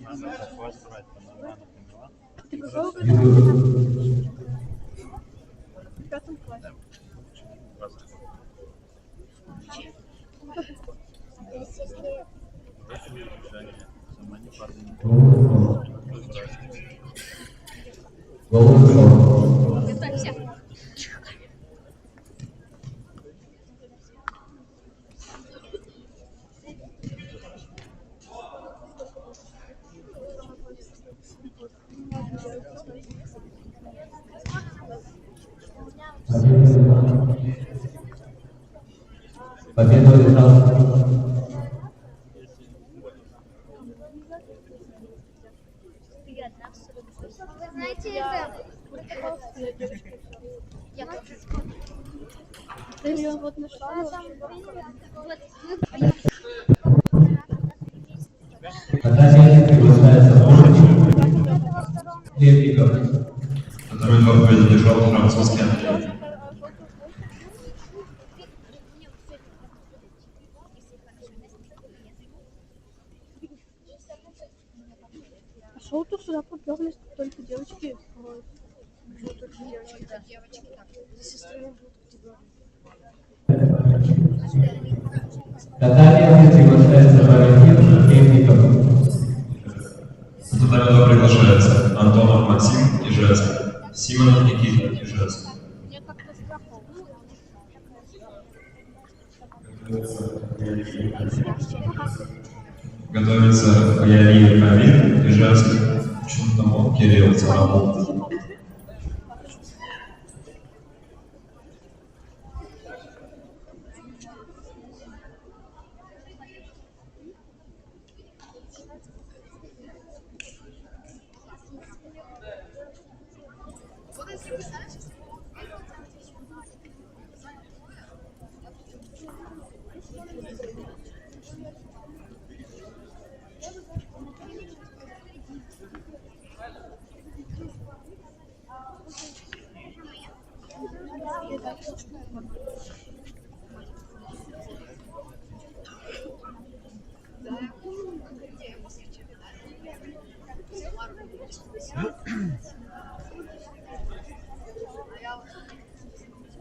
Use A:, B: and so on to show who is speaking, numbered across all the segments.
A: Надо хвост брать, поняла?
B: Ты пошел в пятом классе?
A: Сама не парня.
B: Готовься.
C: Победу одержал.
D: Вы знаете это? Я тоже.
B: Ты ее вот нашла?
C: Наталья приглашается в Мурманск. Левников.
E: Второй двор победу держал французский Андрей.
B: А шел тут сюда поперлись только девочки. Вот. Только девочки, да. За сестрой будут категории.
C: Наталья приглашается в Валентин Левников.
E: Второй двор приглашается Антонов Максим, Ижевск. Симонов Никита, Ижевск.
B: Мне как-то страховка.
E: Готовится Хаялиев Камиль, Ижевск. Чунтамон Кирилл, Царапул.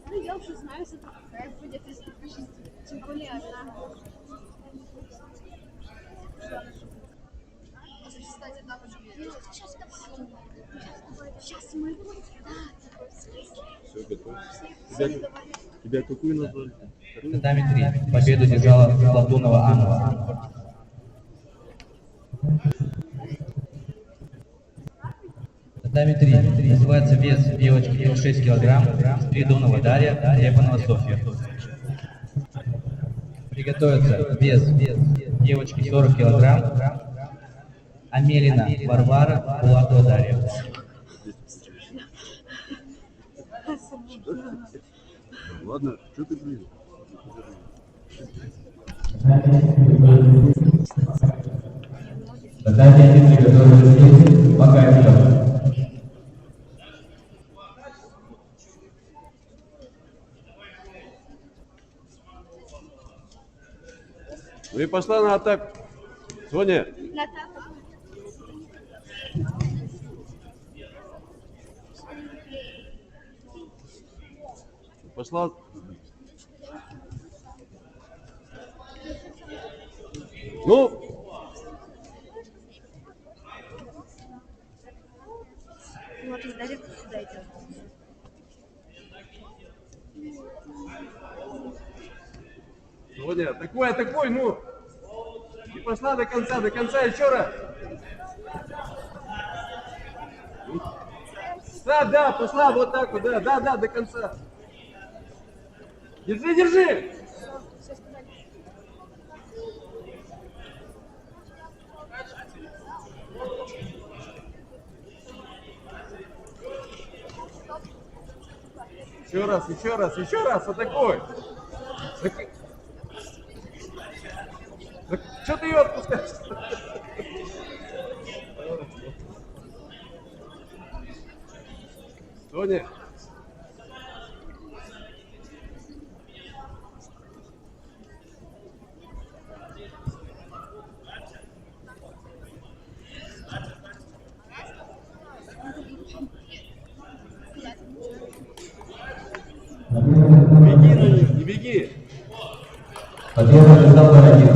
B: Ну, я уже знаю, что такая будет, если пишет, тем более она. Сейчас мы...
A: Все готово. Тебя какую назвали?
C: Татами 3. Победу держала Платунова Анна. Татами 3. Называется вес девочки 6 килограмм. Спиридонова Дарья, Трепанова Софья. Приготовиться вес девочки 40 килограмм. Амелина Варвара, Булатова Дарья.
A: Ладно, что ты блин?
C: Татами приготовились Макарьев.
A: Ну и пошла на атаку. Соня, пошла. Ну,
B: Вот и Дарья сюда идет.
A: Соня, такой, ну. И пошла до конца еще раз. Да, пошла вот так вот, да, до конца. Держи. Еще раз, атакуй. Что ты ее отпускаешь? Соня. Беги на них, не беги.
C: Победу одержал Бородин.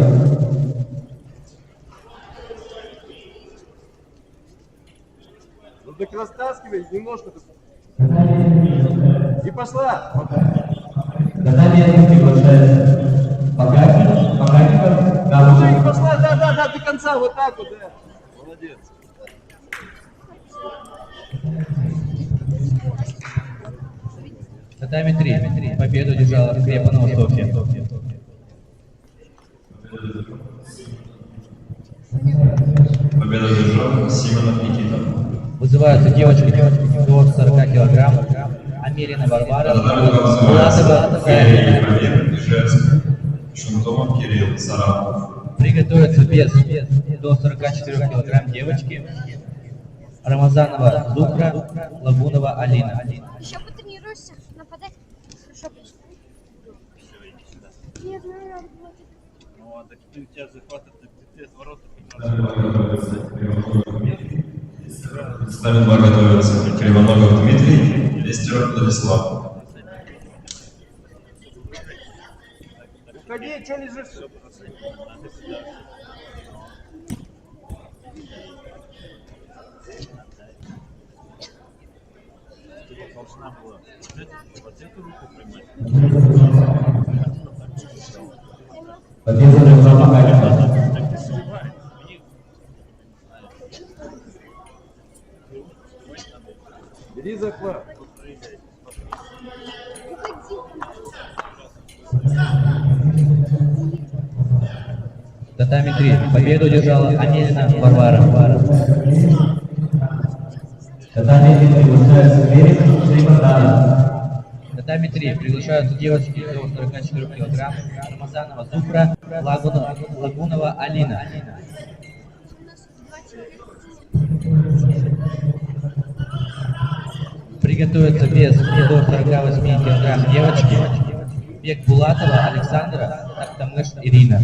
A: Ну так растаскивай немножко. И пошла.
C: Татами 1 приглашается Макарников.
A: Ну и пошла, да, до конца, вот так вот, да. Молодец.
C: Татами 3. Победу держала Крепанова Софья.
E: Победу держал Симонов Никита.
C: Вызываются девочки до 40 килограмм. Амелина Варвара,
E: Татаринов
C: Булатова
E: Кирилл Камин, Ижевск. Шунтомов Кирилл, Саратов.
C: Приготовятся без до 44 килограмм девочки. Рамазанова Зухра, Лагунова Алина.
D: Еще потренируешься, нападать. Хорошо. Нет, ну надо было.
A: Ну, а так ты у тебя захватывает, ты от ворота.
E: Ставим 2 готовятся. Кривоногов Дмитрий, Нестеров Владислав.
A: Уходи, что лежишь? Должна была вот эту руку прямать.
C: Победу держал Макарников.
A: Так ты сливай. Бери захват.
C: Татами 3. Победу держала Амелина Варвара. Татами 1 приглашаются Берег Шейбатана. Татами 3 приглашаются девочки до 44 килограмм. Рамазанова Зухра, Лагунова Алина. Приготовятся вес до 48 килограмм девочки. Бег Булатова Александра, Тактамыш Ирина.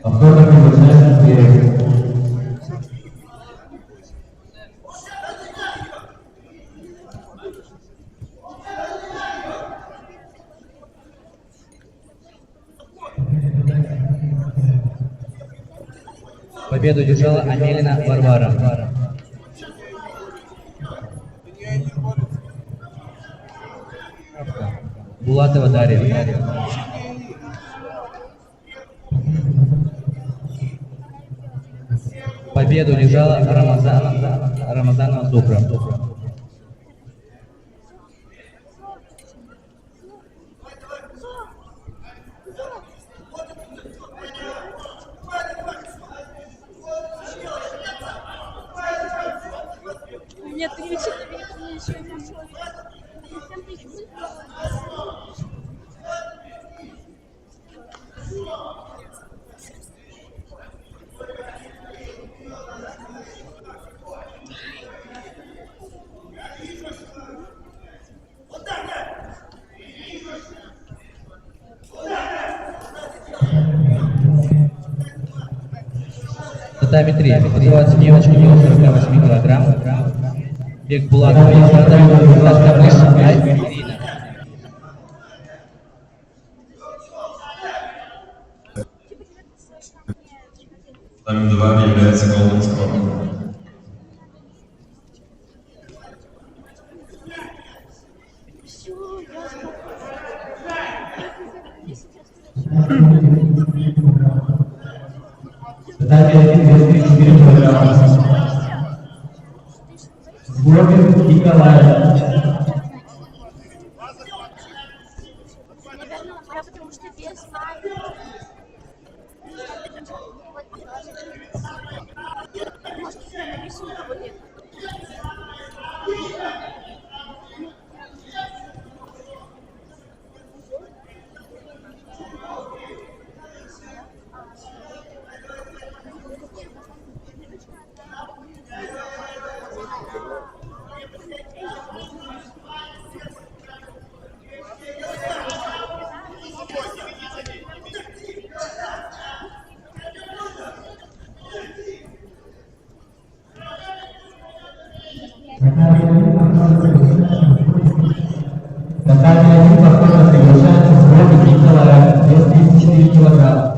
C: Повторно приглашается Берег. Победу держала Амелина Варвара. Булатова Дарья. Победу держала Рамазанова Зухра.
B: Нет, ты не висит, мне еще и прошло. Зачем ты еще будешь?
C: Татами 3. Вызываются девочки до 48 килограмм. Бег Булатова Александра, Тактамыш Ирина.
E: Ставим 2 является Golden Score.
B: Все, ясно.
C: Татами 1 204 килограмма. Сборник Николаев.
B: Наверное, я потому что без может, я нарисую кого-нибудь.
C: килограмм.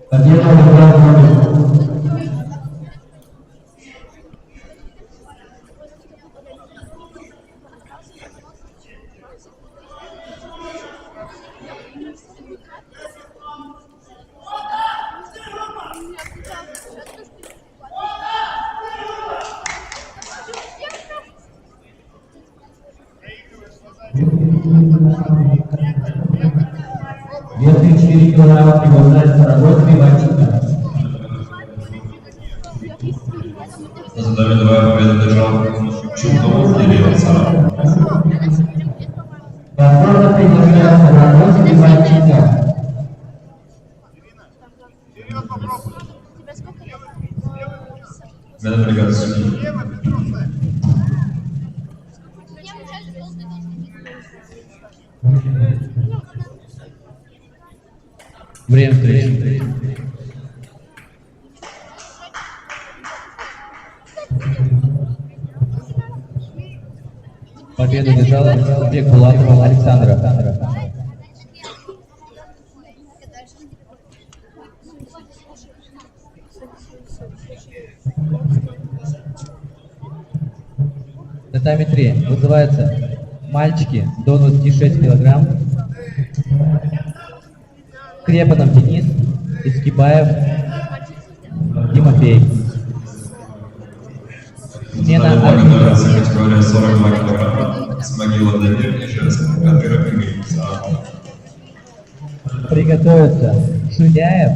C: Победа в Весом 4 килограмма прибавляет Сарагоса и Ватика.
E: За нами 2 победу держал Чудов Кирилл Сарапов.
C: Повторно приглашаю Сарагоса и Ватика.
E: Победа бригады судей.
C: Время встречи. Победу держал Бекбулатова Александра. Татами 3 вызываются мальчики до 26 килограмм. Крепанов Денис, Искибаев Тимофей. Смена
E: Благодарится категория 42 килограмма. Смогила Дамир и Жест. Кадыров Эмиль Сарапов.
C: Приготовиться Шуляев,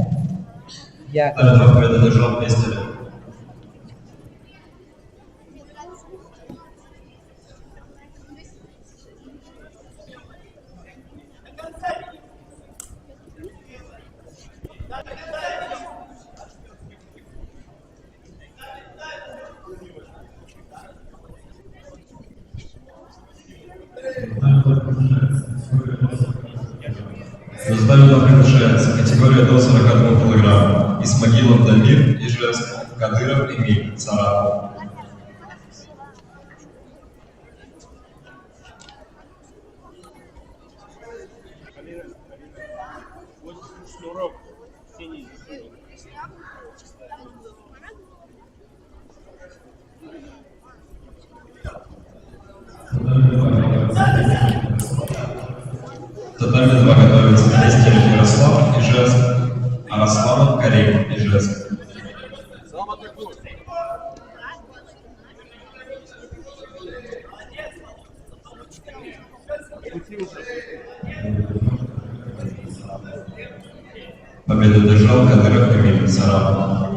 C: Яков.
E: Далее 2 победы держал Пестелев. Заставлено приглашается категория до 42 килограмм. Исмагилов Дамир, Ижевск, Кадыров Эмиль Сарапов. Татами 2 готовится Пестелев Ярослав, Ижевск, Арасланов Карим, Ижевск. Победу держал Кадыров Эмиль Сарапов.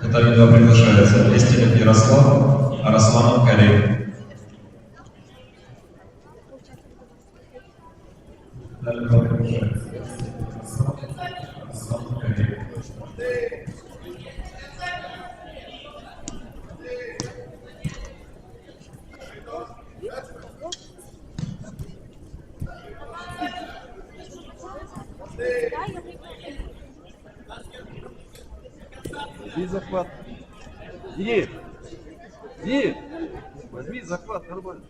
E: Татами 2 приглашается Пестелев Ярослав, Арасланов Карим.
A: Возьми захват. Иди. Иди. Возьми захват, нормально.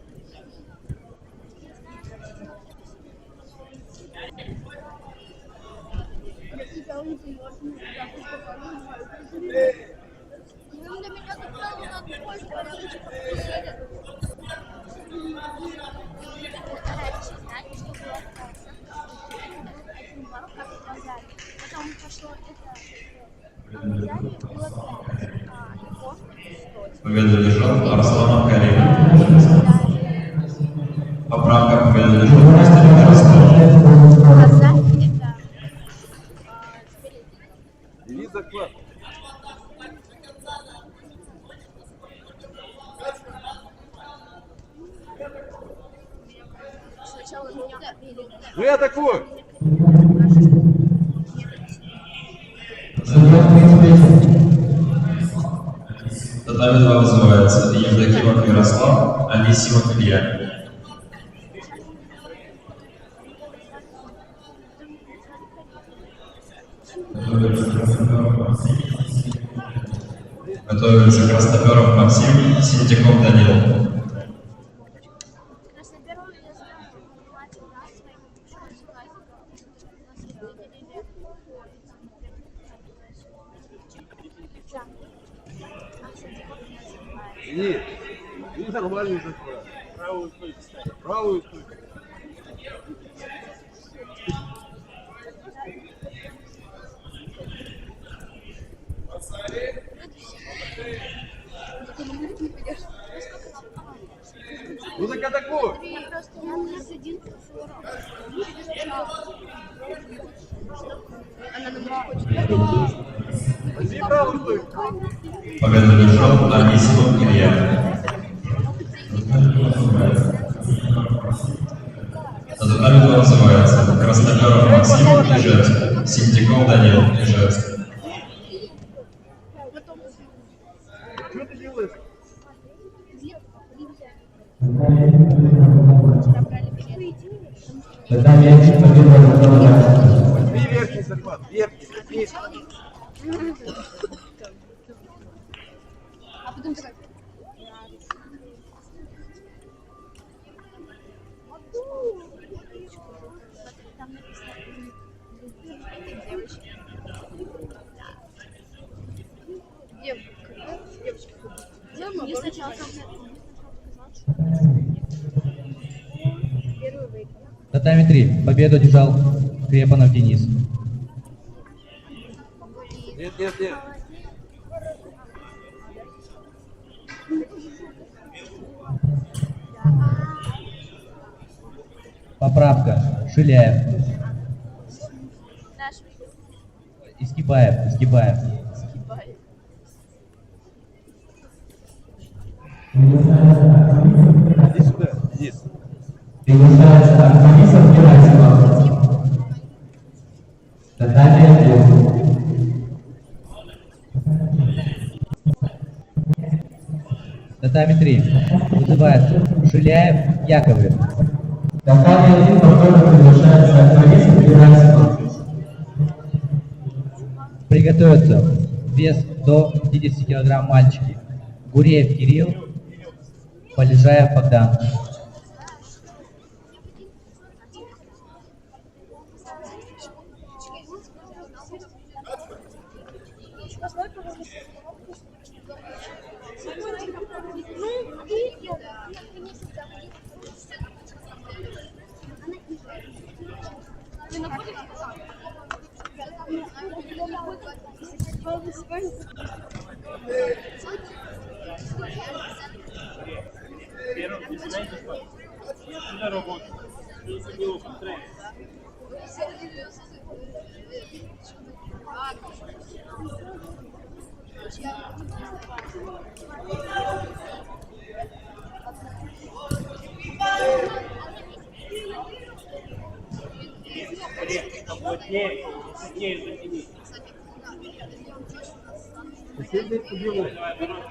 D: Он до меня добрал, он больше порядочек поедет. Потом пошло
E: Победу держал Арслан Каримов. Поправка победу держал Костель Ярослав.
A: Лиза класс. Ну я такой.
E: Татами 2 вызывается Евдокимов Ярослав, Анисимов Илья. Готовится Красноперов Максим, Синтяков Данил.
A: Нет, ты нормальный закон. Правую стойку. Правую стойку. Ну так атакуй.
B: Она нам хочет.
A: Возьми правую стойку.
E: Победу держал Анисимов Илья. Татами 2 вызывается Красноперов Максим, Ижевск, Синтяков Данил, Ижевск.
A: Что ты делаешь? Возьми верхний захват. Верхний.
B: А потом такая. Мне сначала
C: Татами 3. Победу одержал Крепанов Денис.
A: Нет, нет, нет.
C: Поправка. Шиляев.
D: Наш
C: Искибаев.
D: Скибаев.
A: Иди сюда. Здесь.
C: Приглашается Артемисов Герасимов. Татами 1. Татами 3. Вызывает Шиляев, Яковлев. Татами 1 повторно приглашается Артемисов Герасимов. Приготовиться. Вес до 50 кг мальчики. Гуреев Кирилл, Полежаев Богдан.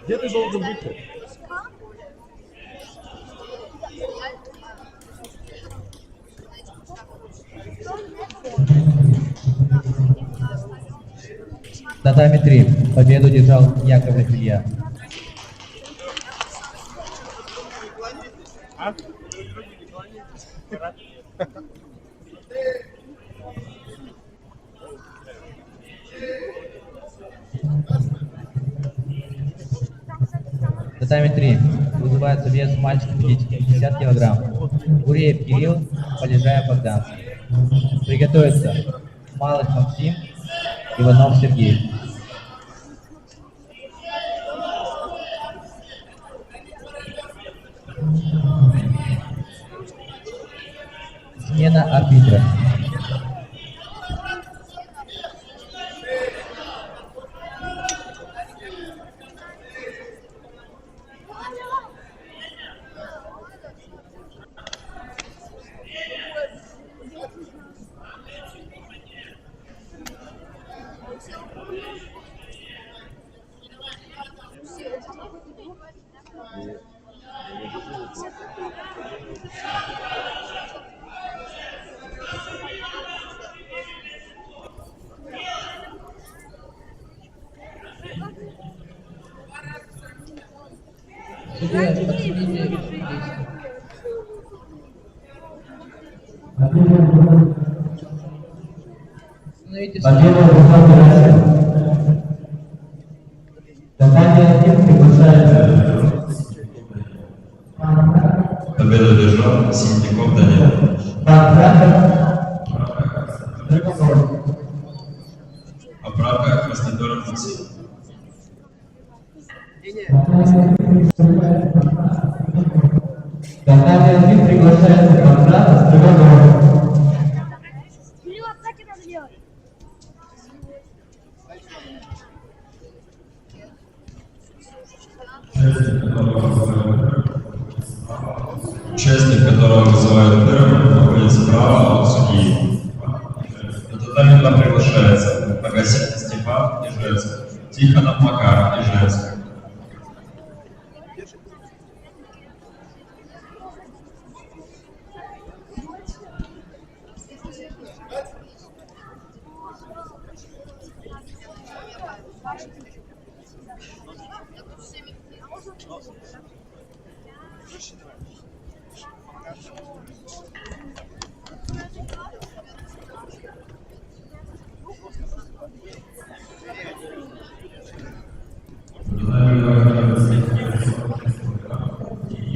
A: Где ты должен быть?
C: Татами 3. Победу держал Яковлев Илья. Татами 3. Вызывается вес мальчиков и девочек 50 килограмм. Гуреев Кирилл, Полежаев Богдан. Приготовиться Малых Максим, Иванов Сергей. Смена арбитра. Судья, подсудите действия. Остановите
E: Победу держал Синдиков Данил. Поправка Краснодоров Максим.
F: Татами 1 приглашается Кондрата Строгонов.
B: Кирилл, атаки надо делать.
E: Участник, которого вызывают первым, находится справа от судьи. На татами 2 приглашается Агасин Степан Ижевск, Тихонов Макар Ижевск.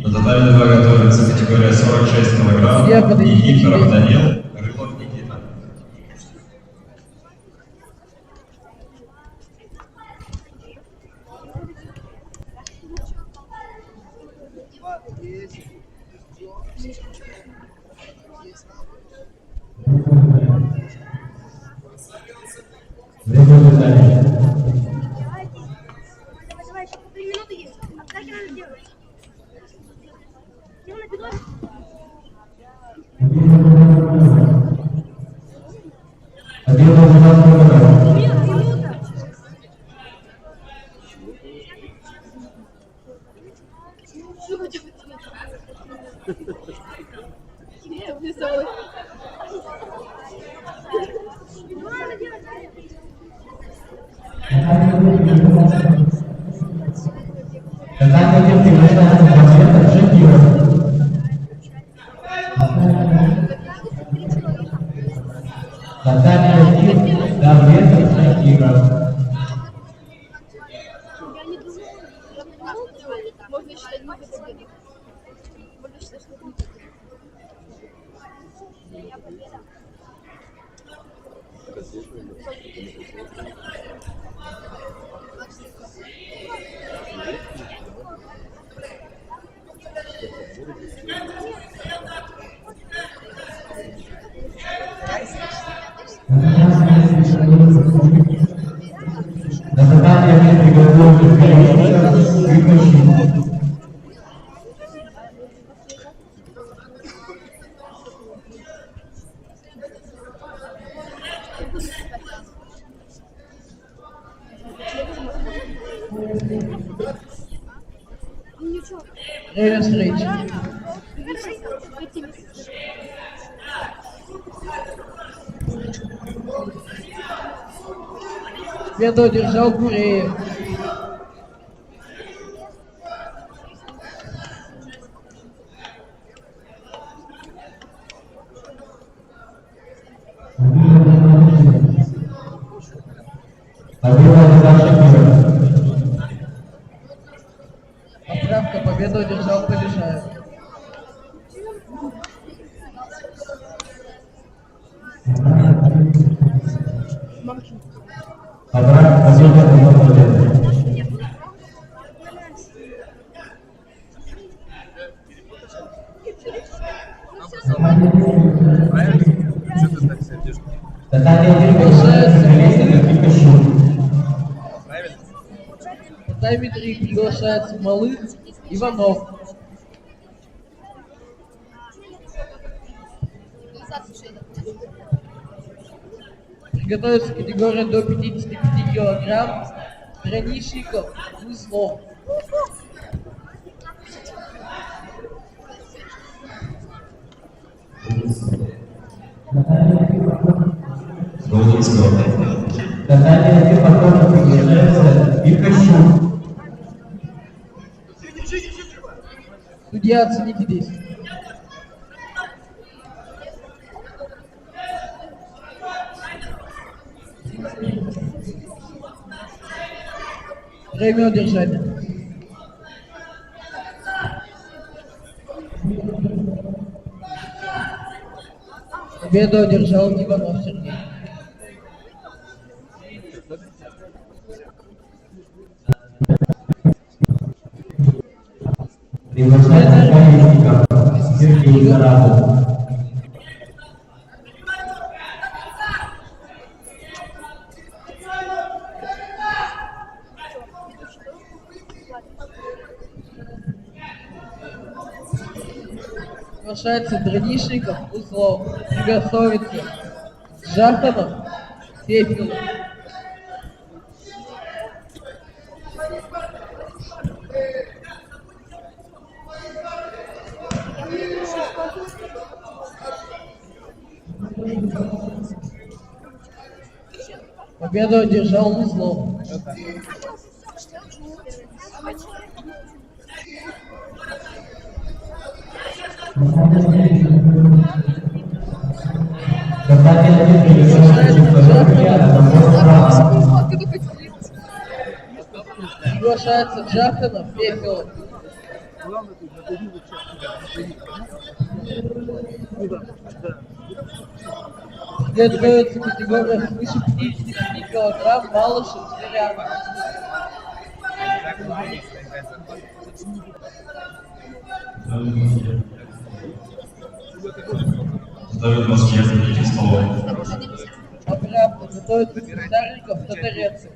E: На татами 2 готовится категория 46 килограмм. Никифоров Данил, Рылов Никита.
B: Давай, еще 3 минуты есть. Атаки надо делать. Кирилл, на бедро. Минута. Я вписалась. Ну, надо делать.
F: Татами 1 приглашается Кондрата Шакиров. Татами 1 Давлетов Шакиров.
B: Я не думаю, можно считать, можно считать, что это я победа.
F: На татами 1 приготовлен Гаишев и Мужчин.
B: Ничего.
C: время встречи. Веду держал Гуреев.
B: Мамчин.
F: Авраам победа, его победа.
A: Что ты так сидишь?
F: Татьяна приглашается Пикачу.
G: На тайме 3 приглашается Малых Иванов. Приготовится категория до 55 килограмм. Граничников, Узлов.
E: Голубинского.
F: Татьяна Тимакова приглашается Пикачу.
G: Судья, оцените здесь. Время удержания. Победу одержал Иванов Сергей.
F: Приглашается Колесников Сергей Зарадов.
G: Приглашается Дранишников, Узлов. Приготовится Жаханов, Фефилов. Победу одержал Узлов.
F: Татьяна
G: Приглашается Джаханов, Фефилов.
A: Главное, ты заходи в
G: Готовится категория свыше 55 килограмм. Малышев, Зырянов.
E: Ставят Москве, идите в столовую.
G: Обратно готовится Писарников, Татарец.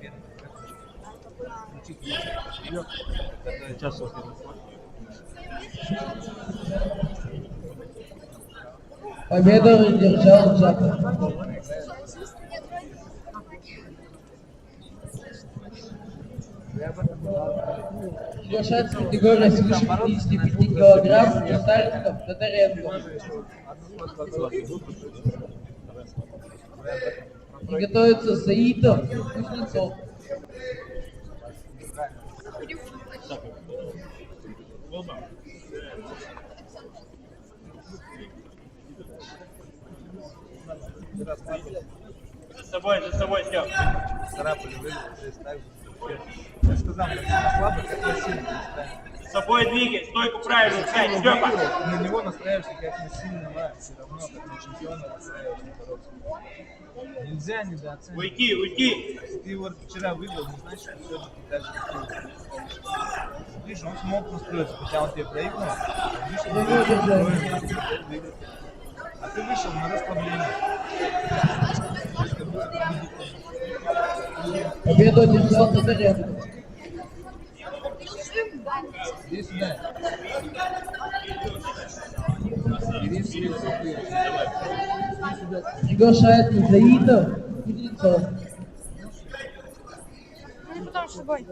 G: Победу одержал Джаханов. Приглашается категория свыше 55 килограмм. Писарников, Татаренко. Приготовится Саитов, Кузнецов.
H: За собой, все.
A: Царапали, вылезли, ставили. Я сказал, как слабо, как на сильно.
H: За собой двигай, стойку правильно, Сань, Степа.
A: На него настраиваешься как на сильного, все равно как на чемпиона настраиваешься бороться. Нельзя недооценивать.
H: Уйти.
A: Ты вот вчера выиграл, не значит, что все-таки дальше видишь, он смог настроиться, хотя он тебе проиграл. А ты вышел на расслабление.
G: Победу одержал Татаренко.
A: Иди сюда. Иди сюда.
G: Приглашается Заитов, Кузнецов.
B: Ну, потому что бой.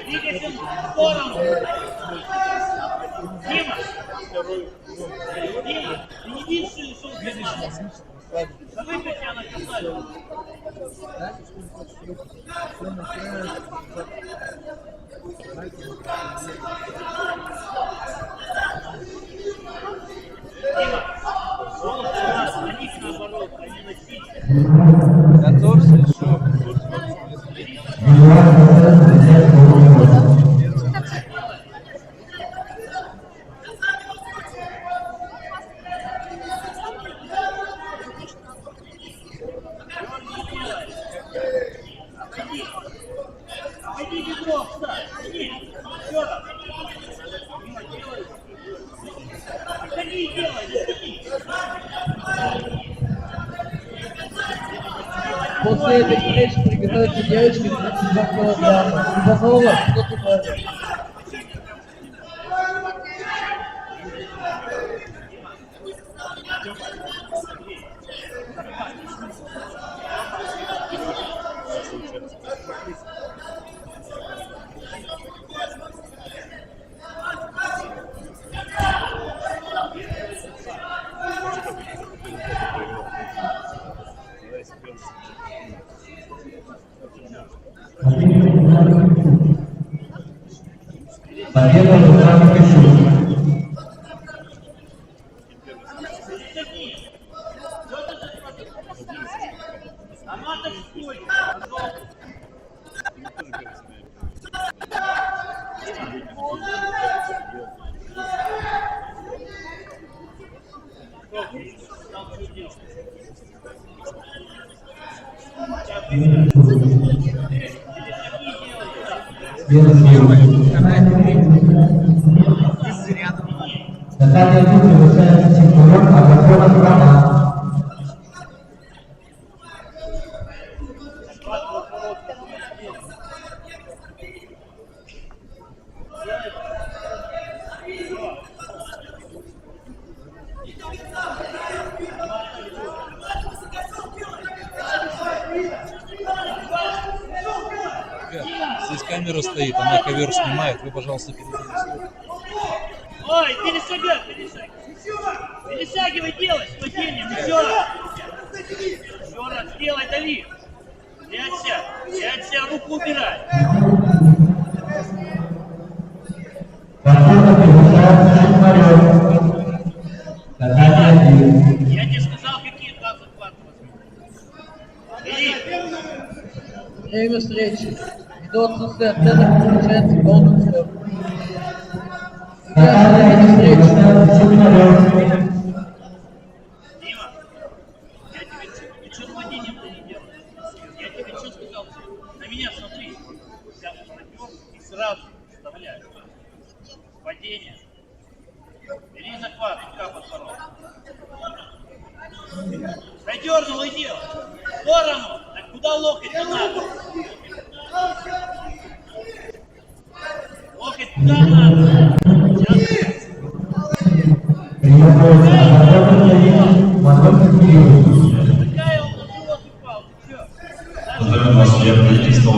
H: Двигайся в сторону. Дима, ты не видишь, что он видишь? Да выпей тебя на касание. Дима, волосы у нас, на них наоборот, они на сиськи.
A: Готовься, еще.
H: стол встань. Иди. Еще раз. Ходи и делай, заходи.
G: После этой встречи приготовятся девочки 32 килограмма. Иванова 100
F: Победа Руслана Качук.
H: Аматов стой.
F: Наталья Дуд завершает чемпион, а Гастона страна.
A: Здесь камера стоит, она ковер снимает. Вы, пожалуйста, перейдите.
H: Ой, перешагивай. Перешагивай, делай с падением. Еще раз делай, дави. Сядься, руку убирай.
F: Гастона приглашает Шухмарев. Наталья Дуд.
H: Я тебе сказал, какие там захватывать.
G: Время встречи. До отсутствия оценок получается golden score.
F: Наталья Дуд приглашает Шухмарев.
H: Дима, я тебе ничего с падением-то не делал. Я тебе что сказал? На меня смотри. Сейчас напер и сразу вставляю. Падение. Бери захват, рука подбородок. Задернул и делай. В сторону. Так куда локоть не надо? Локоть куда надо? Сейчас.
F: Приветствуется Анатолий Московский период.
H: Какая он на живот упал? Ты чё?
E: Поздравляю вас, я и стол.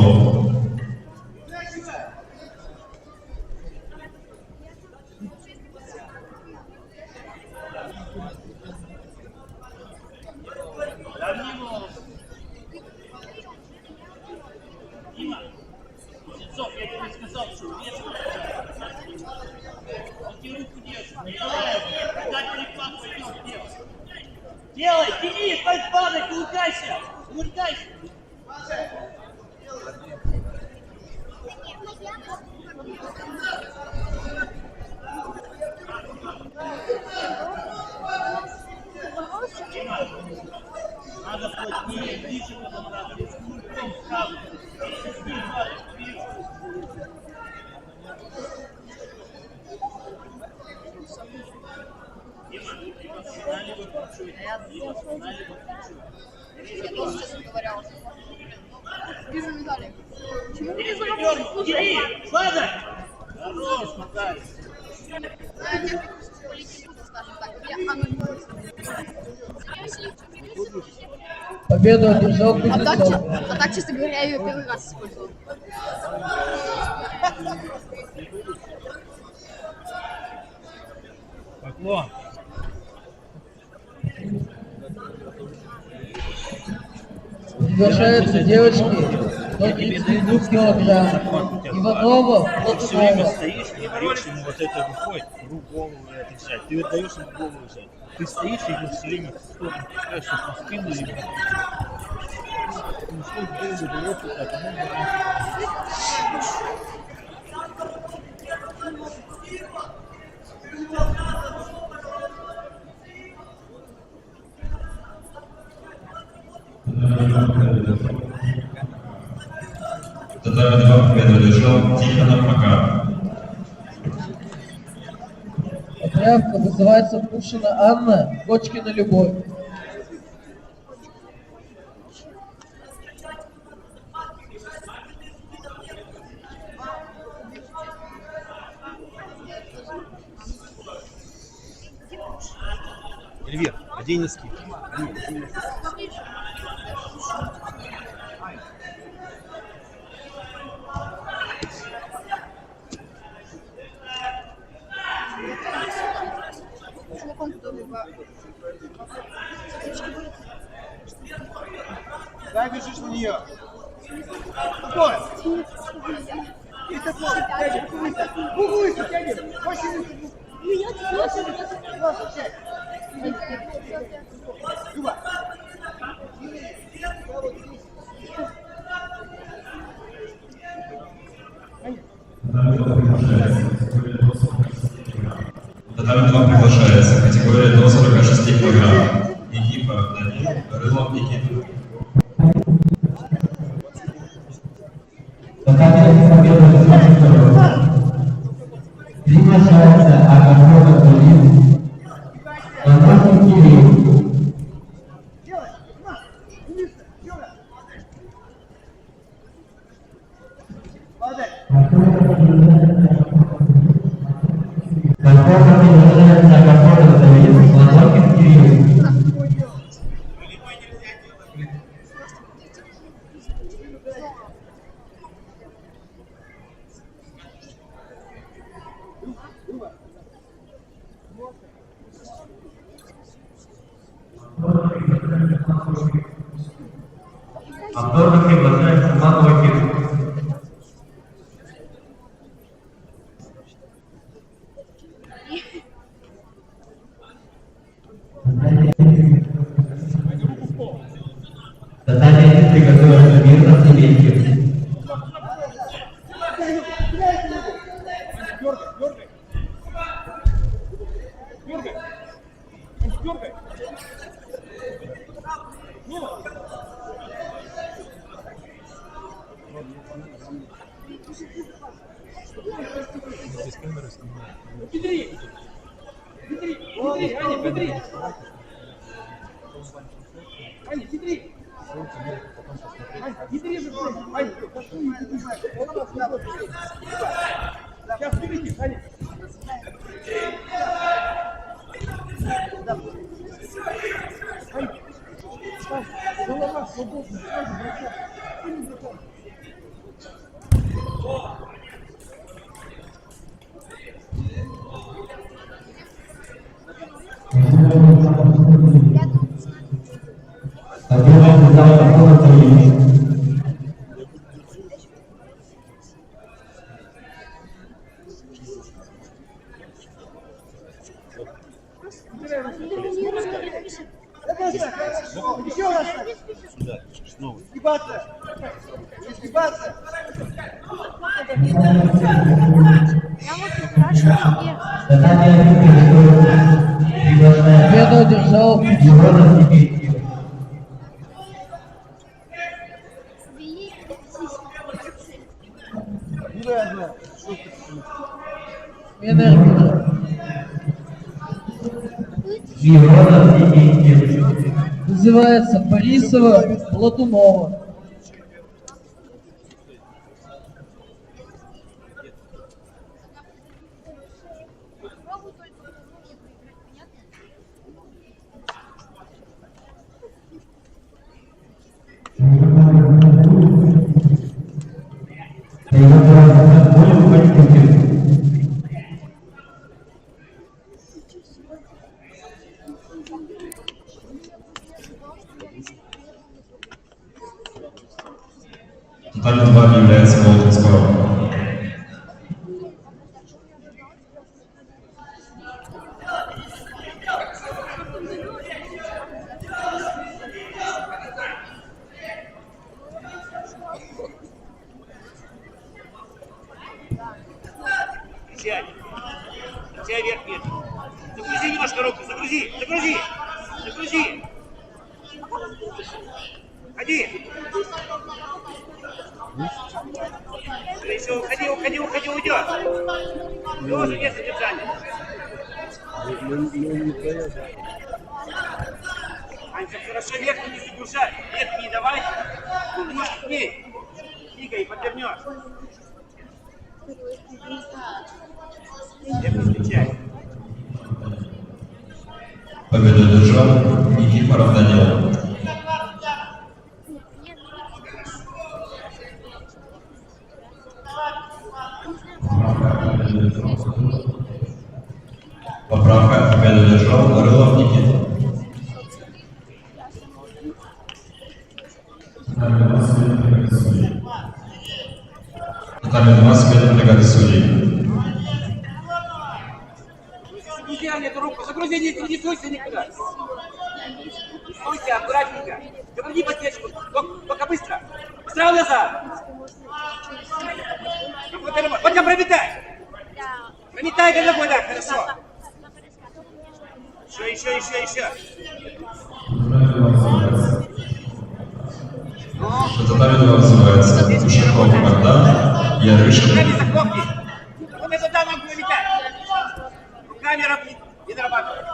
H: Равни голову. Дима, Сенцов, я тебе сказал, что вес. Он тебе руку держит. Не давай, когда перепад пойдет, делай. Делай, тяни, падай, кулкайся. Кулкайся. Дима, надо плотнее, ближе подобраться. Кулком сразу. С ним падай, вперед.
D: Я тоже сейчас говорила. Вижу медали. Почему вы не
H: Бери, падай! Хорош, Наталья.
D: скажем так, для анонимности.
G: Победу одержал Кузнецов.
D: А так, честно говоря, я ее первый раз использовал.
A: Поклон.
G: Приглашаются девочки до 32 килограмм. Иванова,
H: Ты все время
G: Платунова.
H: стоишь и даешь ему вот это рукой, голову это взять. Ты даешь ему голову взять. Ты стоишь и его все время в сторону пускаешь, чтобы он спину ему. Ну что, голову даешь вот так,
E: Татами 2 победу одержал Тихонов Макар.
G: Заявка вызывается Пушина Анна, Кочкина Любовь.
A: Эльвир, одень носки. Дай бежишь на нее. Стой! И такой, тягивай, бугуйся, тягивай. Очень Люба.
E: Татами 2 приглашается. Категория до 46 килограмм. Никифа Данил, Рылов Никита.
F: Татами победу приглашается Агафона Тулин, Антон Кирилл. Агафона приглашается Агафона Тулин, Антон Кирилл. Повторно приглашается Малохин. Татьяна приготовилась мирно Сибирь.
A: Сгибаться! Сгибаться!
G: Победу одержал
F: Егоров Сибирь.
G: смена арбитра.
F: Егоров Сибирь.
G: Вызывается Борисова, Платунова.
E: Тотально 2 является Молотом Скором.
H: Сядь. Тебя вверх нет. Загрузи немножко руку, загрузи, загрузи, загрузи. Ходи. Еще уходи, уйдет. Тоже без задержания. Анька, хорошо, верхний не загружай. Верхний давай. Немножко к ней. Двигай, подвернешь. Верхний встречай.
E: Победу держал Никифоров Данил. Поправка, победу держал Рылов Никита. Татами 20 минут бригады судей.
H: Загрузи эту руку, загрузи, не суйся никуда. Не суйся, аккуратненько. Говори подсечку, только быстро. Сразу назад. Вот там прометай. Прометай головой, да, хорошо. Еще.
E: Татами 2 называется Ушаков Богдан, Ярышкин.
H: Руками захлопни. Вот это да, ногу прометай. Руками не дорабатывай.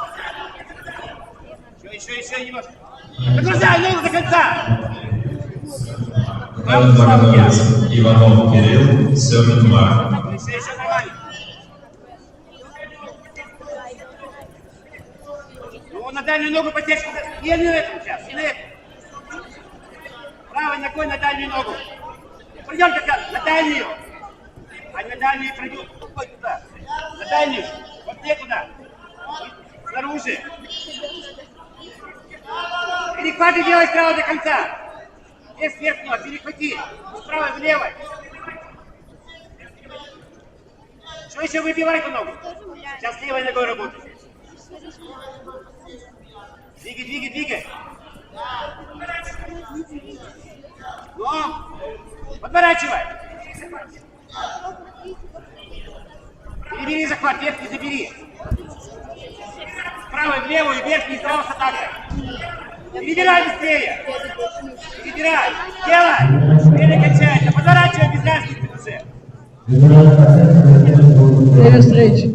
H: Еще немножко. Загрузай, ну до конца.
E: Татами 2 называется Иванов Кирилл, Семин Марк.
H: Еще нормально. Ну, на дальнюю ногу подтяжку. Не на этом сейчас, не на этом. Правой ногой на дальнюю ногу. Пройдем как раз на дальнюю. А на дальнюю пройдем. Рукой туда. На дальнюю. Вот не туда. Снаружи. Перехваты делай справа до конца. Без верхнего, перехвати. Справа в левой. Что еще выбивай эту ногу? Сейчас левой ногой работай. Двигай. Ну, подворачивай. Перебери захват, верхний забери. Правой в левую, верхний сразу с атакой. Перебирай быстрее. Перебирай. Делай. Время кончается. Подворачивай без разницы уже.
G: Время встречи.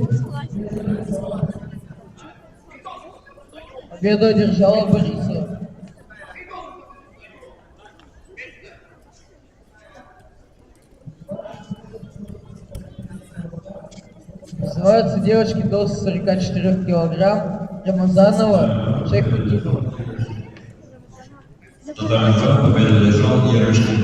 G: Победу одержала Борисова. Называются девочки до 44 килограмм. Рамазанова, Шейхутдинова.
E: Татами 2 победу держал Ярышкин.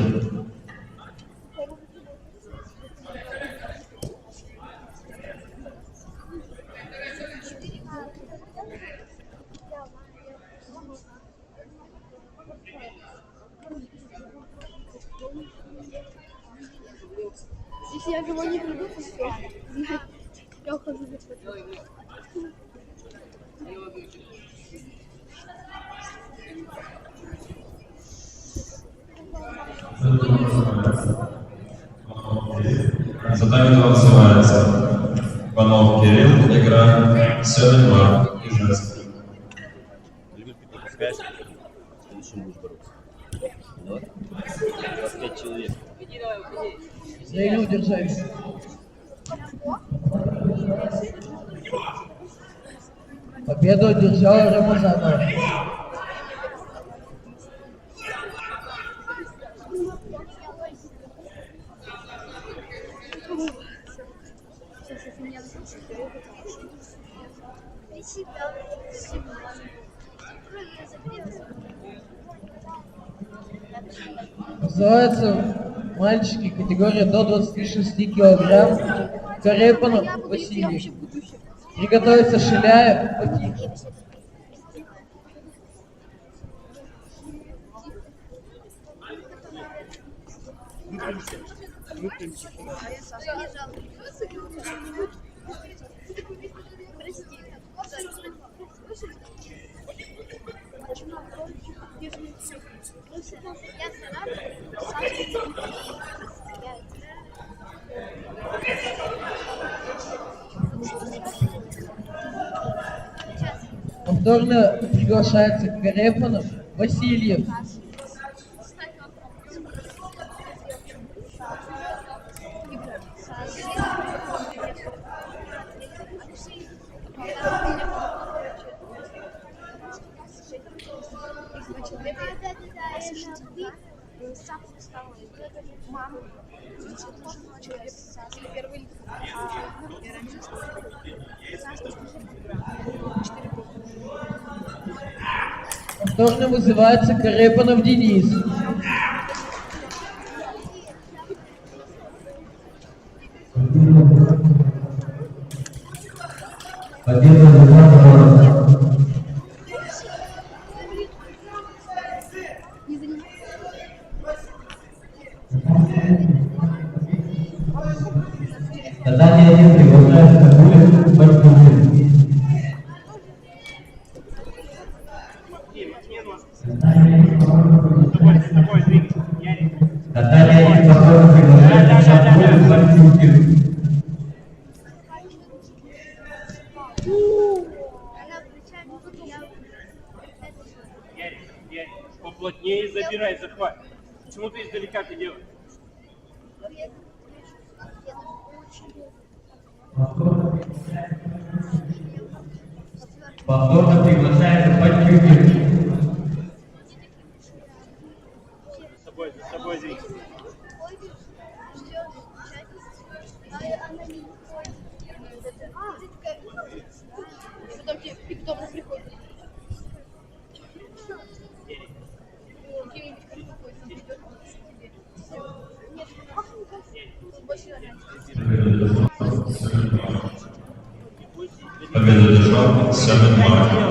B: Если я его не приду, то я ухожу за
E: Татами 2 называется Иванов Кирилл, игра Семин Марк, Ижевск.
I: Любишь, ты пропускаешь, следующим будешь бороться. Вот. 25 человек.
G: Время удержать. Победу одержала Рамазанова. Называется мальчики категория до 26 килограмм. Карепанов Василий. Приготовится Шиляев Пакин. Повторно приглашается Карепанов Васильев. Повторно вызывается Карепанов Денис.
F: Победа за Задание 1 приглашает Кабулин Батькин. Задание 1 повторно приглашает Кабулин Батькин.
H: Ярик, поплотнее забирай захват. Почему ты издалека ты делаешь?
F: Повторно приглашается Батькин.
H: За собой зритель.
D: Что там тебе пиктоп приходит? Где-нибудь какой-то идет тебе. Нет, больше
E: Победу держал Семен Марков.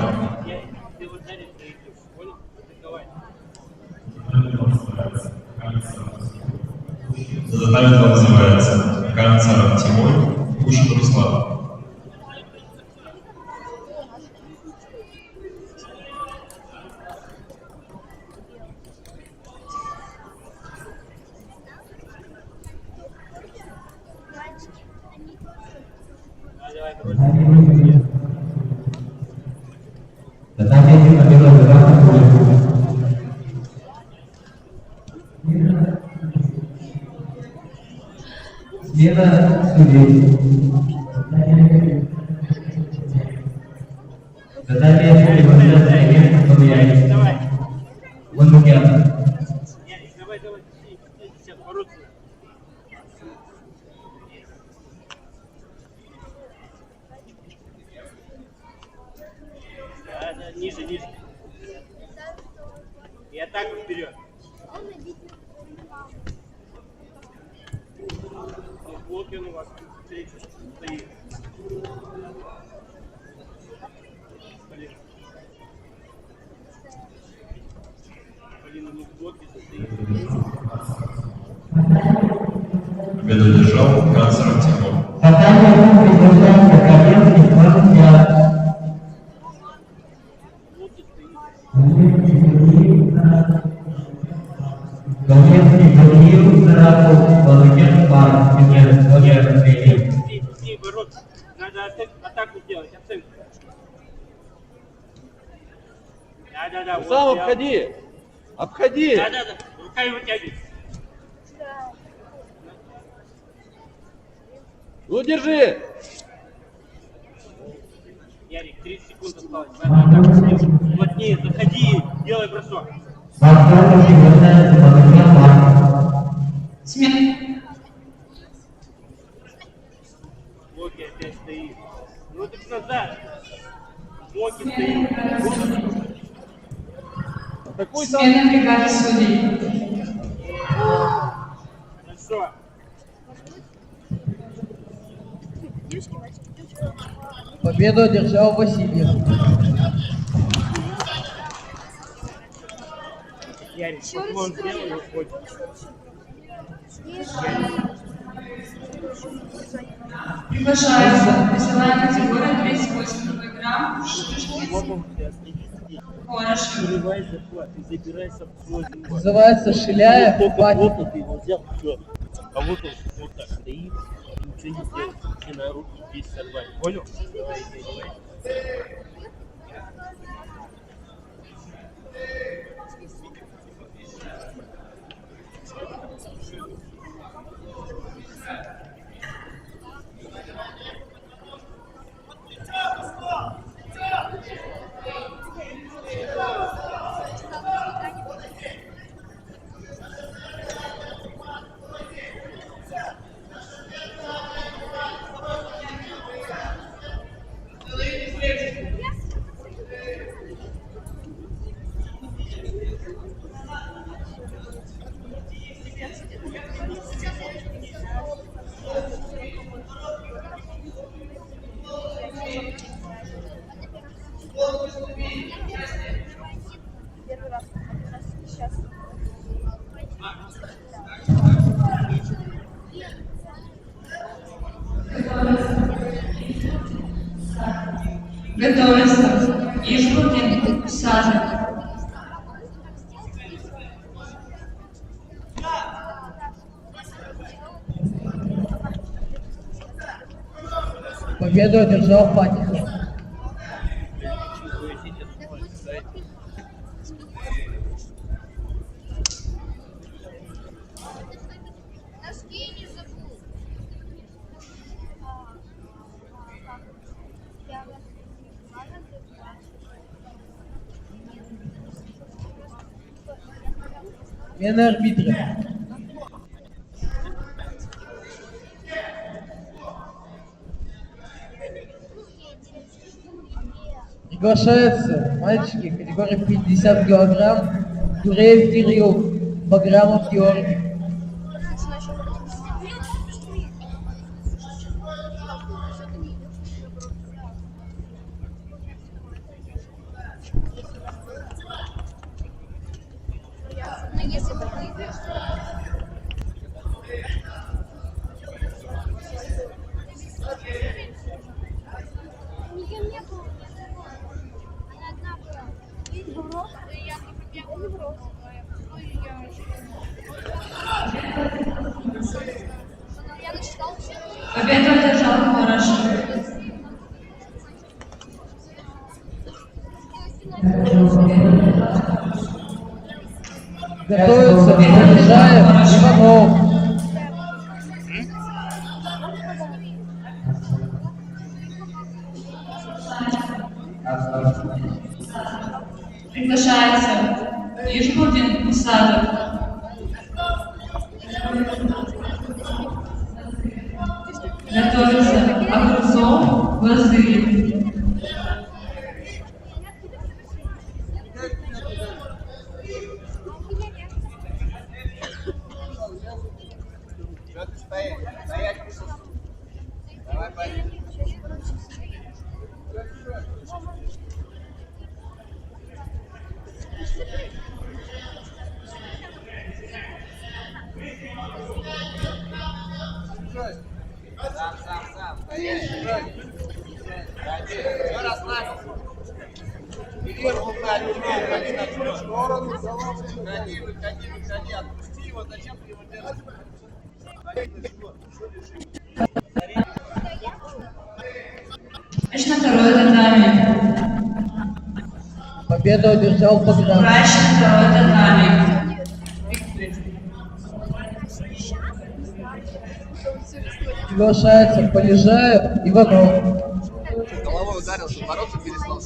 H: Ты вот далее проигрываешь, понял? Атаковай.
E: Задание 2 называется Канцаров Тимур, Кушин Руслан.
F: Задание 1 победа за Кабулин. Смена судей. Задание 1 приглашает Олег Подуяев.
H: Давай.
F: Лангян.
H: Ярик, давай. Сейчас бороться. Да, ниже. И атаку вперед. Блоки он у вас стоит. Блин, у них блоки стоит.
E: Победу держал Канцаров Тимур.
F: Задание 1 приглашается Каменский Лангян. Каменский Гавриил Саратов, Лангян Парк.
H: С ней бороться. Надо атаку сделать, оценку. Да.
A: Сам
H: вот
A: обходи! Обходи!
H: Да. Руками вытягивай.
A: Ну, держи!
H: Ярик, 30 секунд осталось. Надо атаку сделать. Плотнее, заходи, делай бросок.
F: Повторно приглашается Лангян Парк.
H: Блоки опять стоит. Ну так назад. Блоки стоит.
A: Атакуй сам!
J: Смена бригады судей.
H: Хорошо.
G: Победу одержал Васильев.
H: Ярик, поклон сделай и уходи.
J: Приглашается весовая категория 38 килограмм. Хорошо.
H: Срывай захват и забирайся в свой захват.
G: Называется Шиляев.
H: Только
G: Батя.
H: плотно ты его взял, все. А вот он вот так стоит, ничего не делает. Все на руки здесь сорвать. Понял? Давай.
J: Готовится. Ишбургин, Сажа.
G: Победу одержал Фатихов.
B: Носки не забыл.
G: Смена арбитра. Приглашается мальчики категории 50 килограмм Гуреев Кирилл, Баграмов Георгий.
B: Но если ты выиграешь, ничего нету. Она одна была. Видишь, в рот? Я не в рот. Я насчитал все.
J: Победу одержал Хороший.
G: Готовится Полежаев, Иванов.
J: Приглашается Ишбургин, Сажа. Готовится Огурцов, Василий.
A: Давай, парень. Сам. Стоять. Все расслабься. Бери руку, выходи на чужую сторону. Выходи. Отпусти его. Зачем ты его держишь?
J: Мяч на второй татами.
G: Победу одержал Баграмов.
J: Врач на второй татами.
G: Приглашается Полежаев, Иванов.
A: Головой ударился, бороться перестал.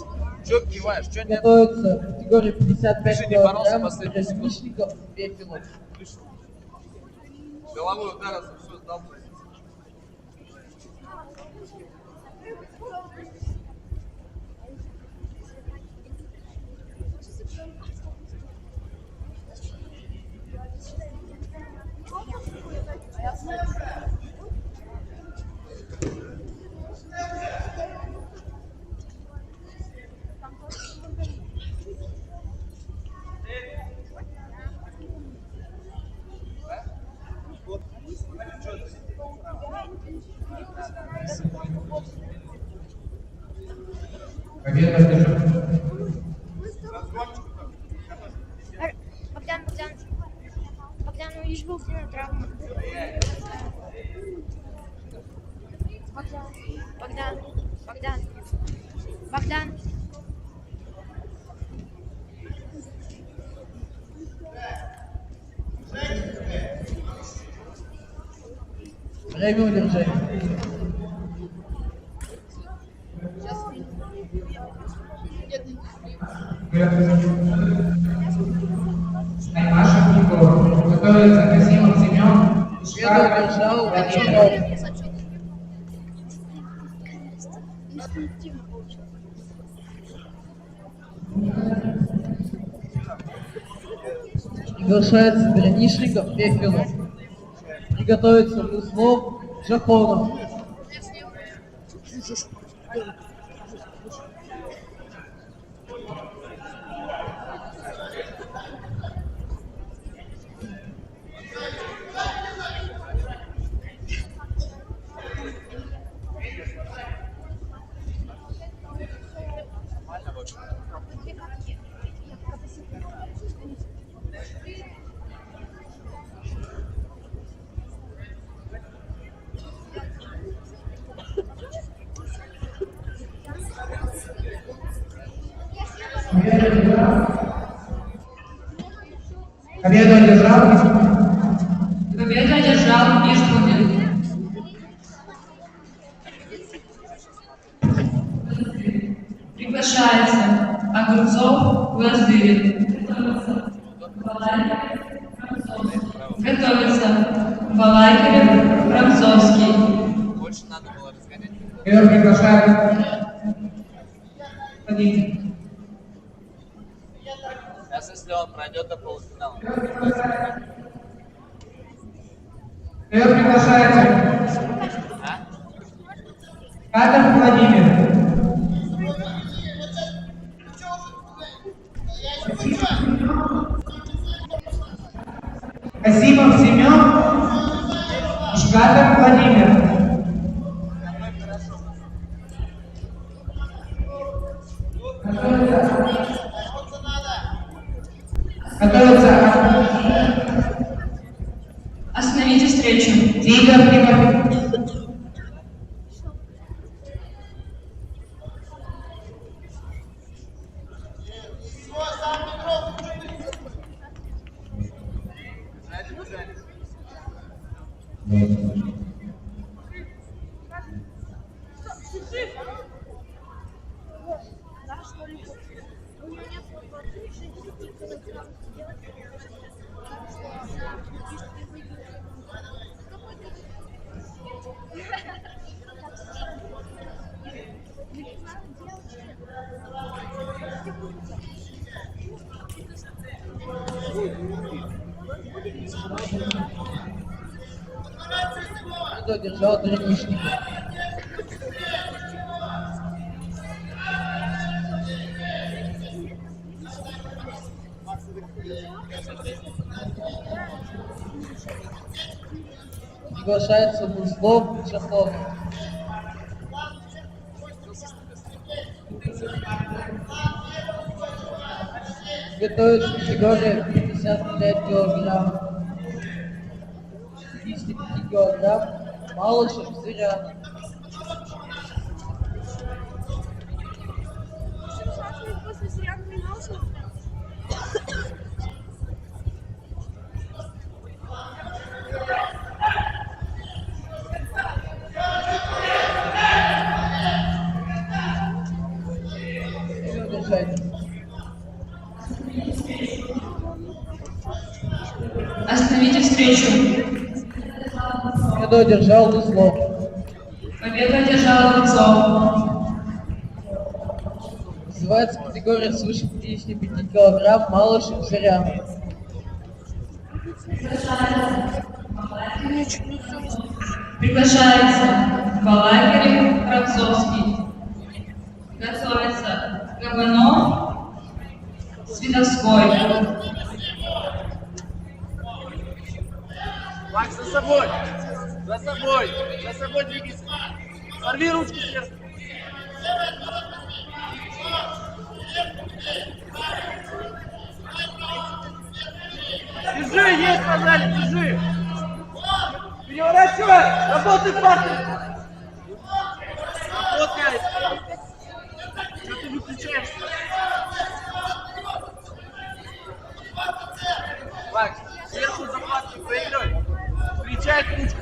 A: Че киваешь? Че нет?
G: Готовится категория 55
A: Ты же не боролся
G: килограмм
A: последние секунды.
G: Резничников, Пепелов.
A: Головой ударился, все, сдал.
F: Победу одержал.
B: Богдан, видишь, был на травму. Богдан.
G: Время удержания.
F: Аймашев Егор. Готовится Казимов Семен.
G: Победу одержал Иванов. Приглашается Гранишников, Пепелов. Приготовится Буслов, Жахонов.
F: Победу одержал.
J: Победу одержал Ишбулдин. Приглашается Огурцов, Лаздырин. Готовится Балакирев, Францовский.
A: Больше надо было разгонять.
F: Ее приглашает Владимир.
A: Сейчас, если он пройдет до полуфинала.
F: Ее приглашается Катов Владимир. Касимов Семен, Шкатов Владимир. Готовится.
J: Остановите встречу.
F: Тигр Тимофей.
G: Победу одержал Гремишник. Приглашается Буслов, Шахов. Готовится категория 55 килограмм. 55 килограмм. Малышев, Зырян.
B: После Зыряна менялся.
J: Остановите встречу.
G: Победу одержал Буслов.
J: Победу одержал Огурцов.
G: Называется категория свыше 55 килограмм. Малышев, Зырян.
J: Приглашается Балакирев, Францовский. Готовится Кабанов, Свидовской.
A: Макс, за собой! За собой! За собой двигайся! Сорви ручку сверху! Держи, есть, сказали, держи! Переворачивай! Работай, партнер! Работай! Что ты выключаешься? Макс, сверху захватывай, проиграй! Встречай ручку!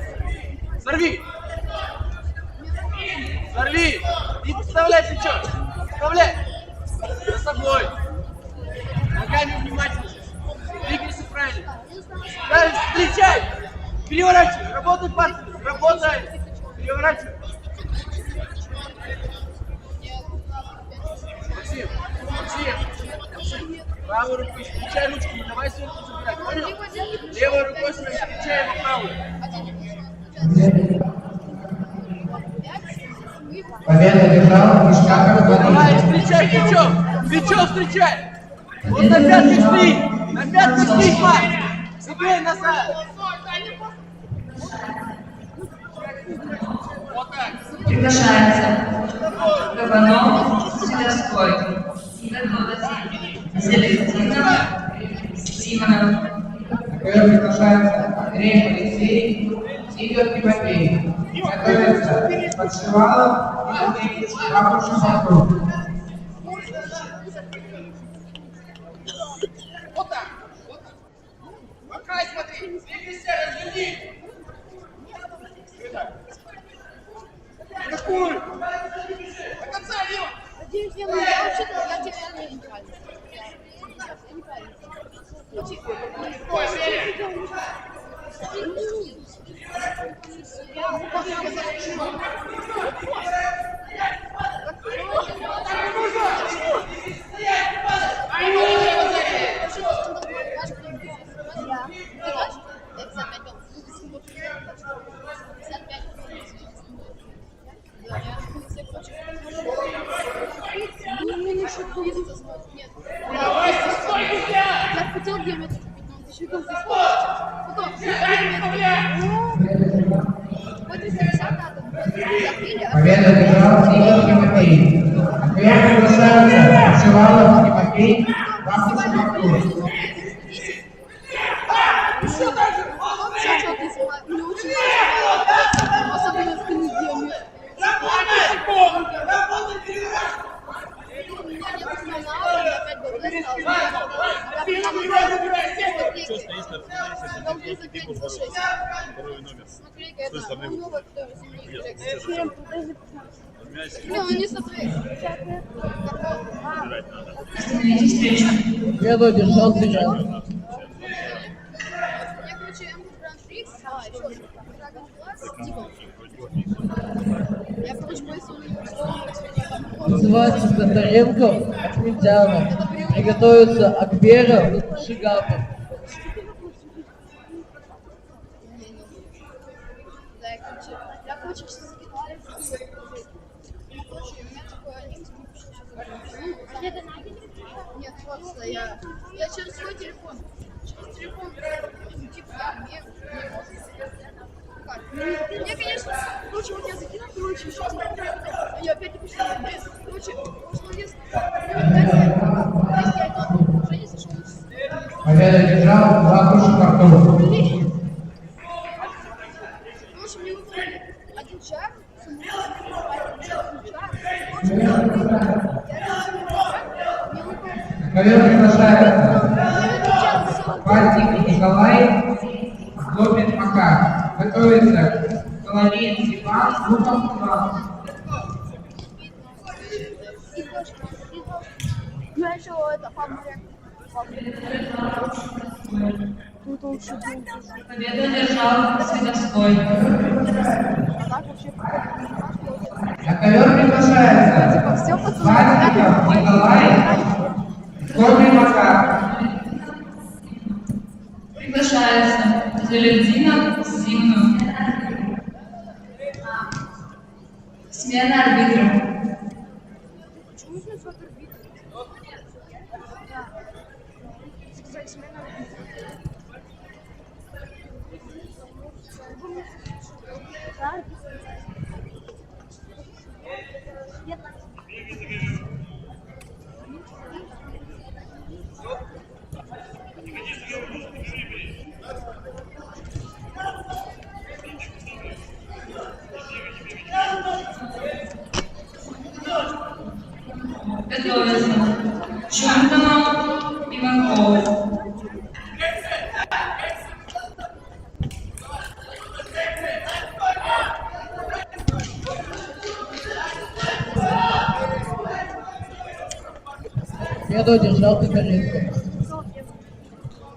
A: Сорви! Сорви! И вставляй плечо! Вставляй! За собой! Ногами внимательно! Двигайся правильно! Правильно! Встречай! Переворачивай! Работай, партнер! Работай! Переворачивай! Максим! Максим! Правой рукой встречай ручку, не давай сверху забирать, понял? Левой рукой своей встречай его правую.
F: Победу одержал Ишкатов
A: Давай,
F: Владимир.
A: встречай плечом! Плечом встречай! Вот на пятке стоит! На пятке стоит, Макс! Сыграй назад! Вот так!
J: Приглашается Кабанов, Свидовской. Готовится Селестинов, Симонов.
F: Ее приглашается Андрей Алексей, Игорь Тимофей. Готовится Подшивалов и Андрей Шапошев.
A: Двигайся, разверни. Какую? До конца, Дима.
D: Надеюсь, я вообще-то я тебя не правильно. Я неправильно.
B: Я хотел диаметр купить, но он еще был здесь. Потом, вот 250 надо.
F: Победу одержал Игорь Тимофей. Вверх приглашаются Шивалов Тимофей, Вахтич Артур.
B: Еще так же. Мне очень особенно в диаметр.
H: Что стоишь на распределении, ты будешь бороться. Второй номер. С той стороны выходит.
B: Не, он не смотри.
J: Остановите встречу.
G: Победу одержал Цыган.
B: Я, короче, Гран-при, я, короче, поясню,
G: Называется Татаренко, Ахмедянов. Приготовится Акберов, Шигапов.
B: Да, я, короче, сейчас закидала. Короче, у меня такое нет, просто я через свой телефон. Через телефон, типа, мне, конечно, короче, вот я закинул, короче, еще я опять напишу, короче, прошлый лист, уже не сошел.
F: Победу одержал Вахтич Артур.
B: Короче, мне выпали один шаг,
F: Ковер приглашается Вальтик Николай, Добин Макар. Готовится Соловей Степан, Луков Иван.
B: Я еще это, тут лучше
J: Победу одержал Световской.
F: На ковер приглашается Вальтиков Николай, Добин Макар.
J: Приглашается Залетдинов Зимну. Смена арбитров.
B: Почему нужно супер бит? Сказать смена.
J: Готовится Чонтанов Иванков.
G: Победу одержал Татаренко.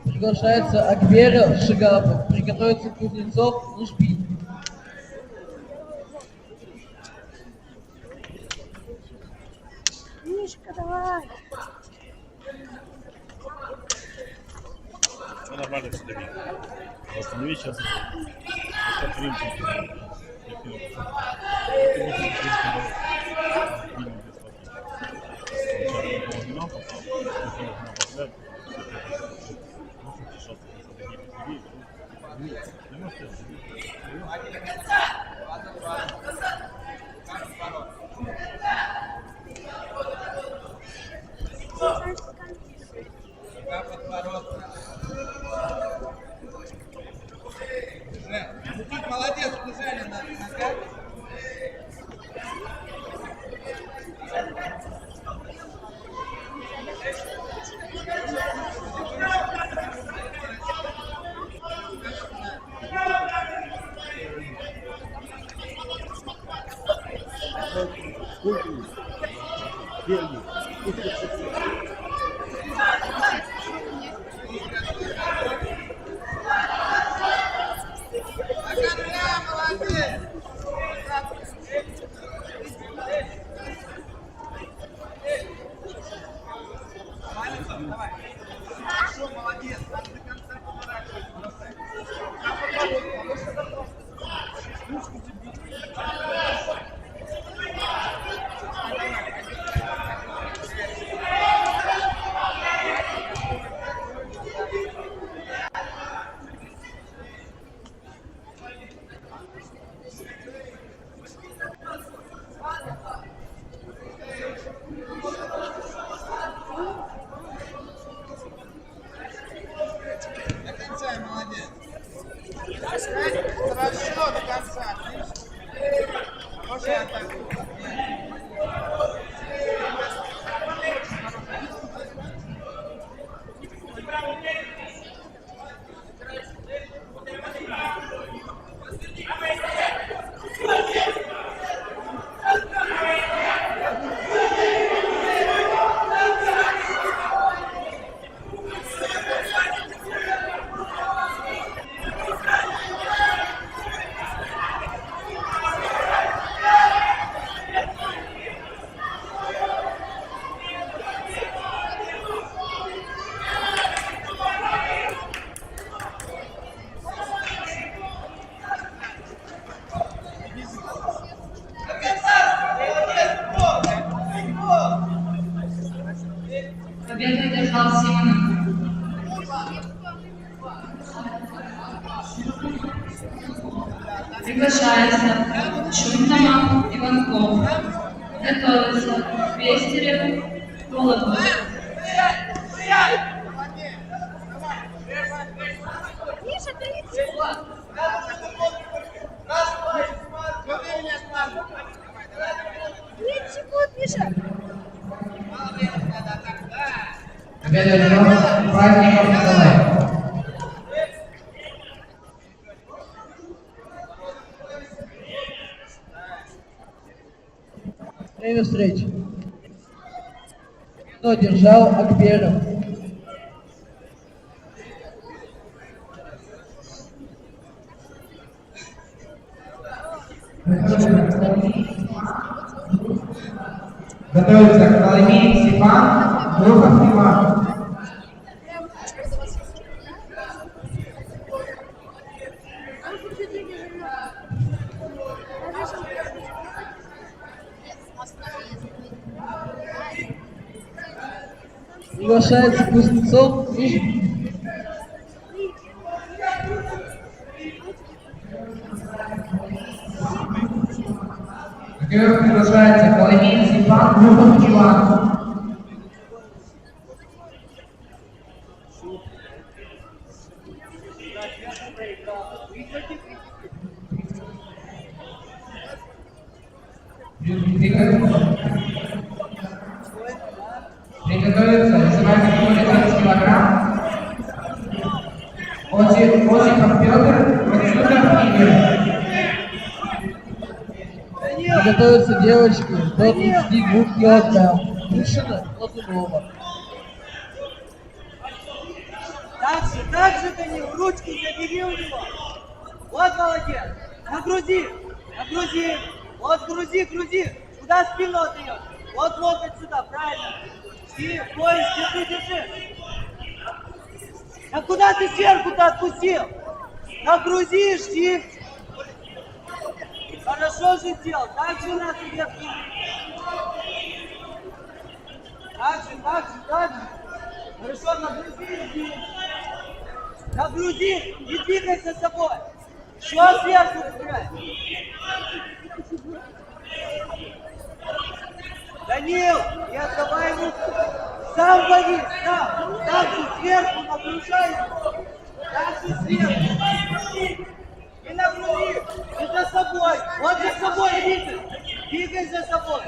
G: Приглашается Акберов, Шигапов. Приготовится Кузнецов, Лушпин.
B: Мишка, давай.
H: Все нормально, все добить. Останови сейчас. Как рынки.
A: Молодец, Женя, нога. До конца, молодец. Хорошо, до конца. Хорошая атака.
J: Победу одержал Симонов. Приглашается Чунтаман Иванков. Готовится Вестерев Колотов.
B: Миша, 30 секунд. 30 секунд, Миша.
F: Победа одержал Праздников Николай.
G: Время встречи. Кто одержал Акберов?
F: Готовится Коломей Степан, Глухов Иван.
G: Приглашается Кузнецов и
F: Во-первых, приглашается Коломей Степан, Глухов Иван. Приготовиться, вызывается категория 30 килограмм. Осипов Петр, Максютов Игорь.
G: готовятся девочки до 32 килограмм. Тушина Латунова.
K: Так же, Данил, ручки забери у него. Вот молодец. Нагрузи. Вот грузи. Куда спину отдаешь? Вот локоть сюда, правильно. И пояс держи. А куда ты сверху-то отпустил? Нагрузи, жди. Хорошо же сделал. Так же надо вверх. Так же. Хорошо, нагрузи, жди. Нагрузи и двигайся с собой. Что сверху забирай? Данил, не отдавай руку. Сам лови, сам. Так же сверху нагружай. Так же сверху. И нагрузи. И за собой. Вот за собой двигай. Двигай за собой.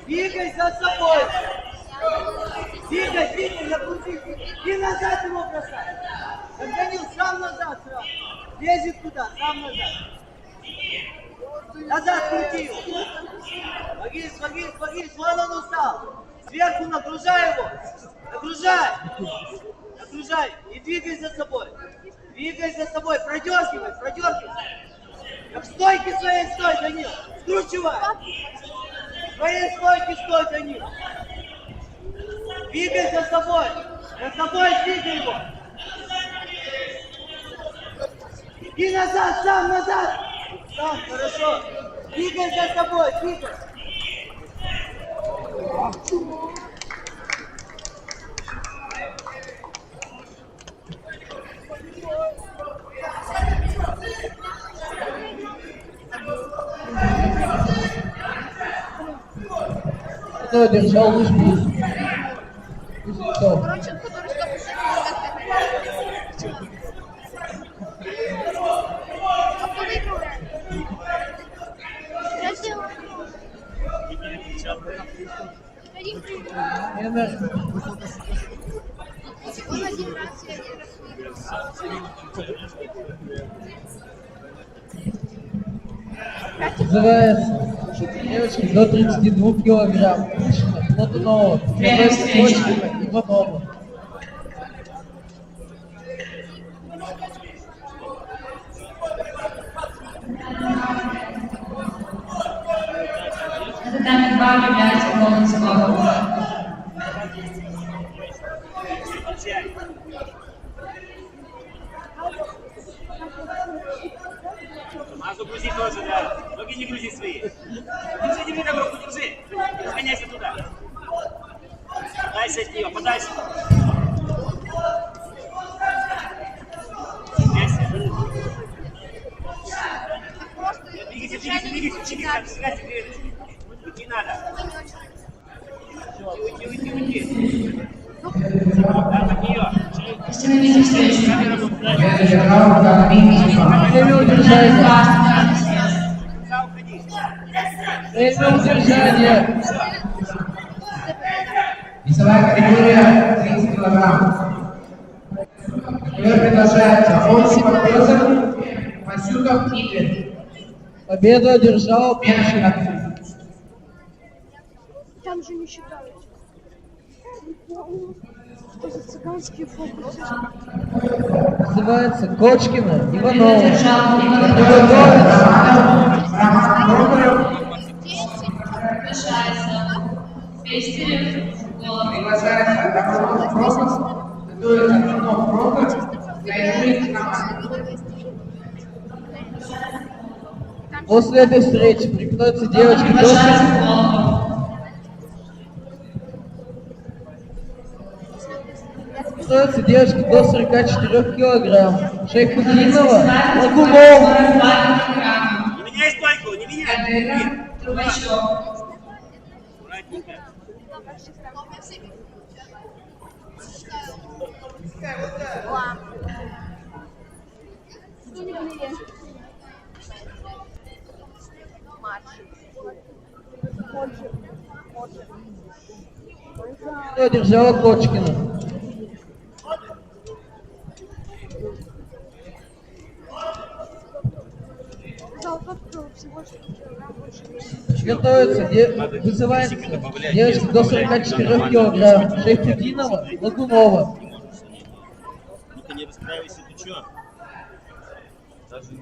K: Двигай за собой. Двигай, нагрузи. И назад его бросай. Данил, сам назад сразу. Лезет туда, сам назад. Назад крути его. Вагис, вон он устал. Сверху нагружай его. Нагружай. И двигай за собой. Продергивай. Как в стойке своей стой, Данил. Скручивай. В своей стойке стой, Данил. Двигай за собой двигай его. Иди назад, сам, хорошо. Двигай за собой, двигай.
G: Кто держал лыжку? Кто?
D: Короче, который что Он один раз
G: Называется девочки до 32 килограмм. Плотунова. Кочкина Иванова.
J: Татами 2 является голым скором.
H: А загрузи тоже, да. Ноги не грузи свои. Держи так руку, держи. Сгоняйся туда. Подайся от нее, подайся. Двигайся. Уйти надо. Уйти. От нее.
J: Остановите встречу.
G: Время удержания. Время удержания.
F: Весовая категория 30 килограмм. Теперь приглашается Осипов Петр, Масюков Игорь.
G: Победу одержал
F: Первый отсюда.
B: Там же не считают. Что за цыганские фокусы?
G: Называется Кочкина Иванова.
J: Держал Решается. Пестерев, голова.
F: Приглашается Романов Прохор, готовится Романов Прохор, Кайрык Роман.
G: После этой встречи приготовятся девочки до
J: Приглашается голова.
G: Готовятся девочки до 44 килограмм. Шейхудинова, Лагунова.
H: Не меняй стойку, не меняй.
J: Трубачев.
H: Аккуратненько.
G: Кто держала Кочкина? Готовится, вызывается девочка до 44 килограмм. Шейхудинова, Лагунова.
I: Ну-ка не расстраивайся, ты чё? Даже не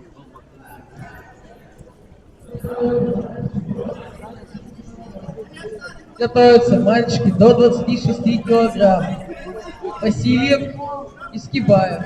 G: Готовятся мальчики до 26 килограмм. Васильев и Скибаев.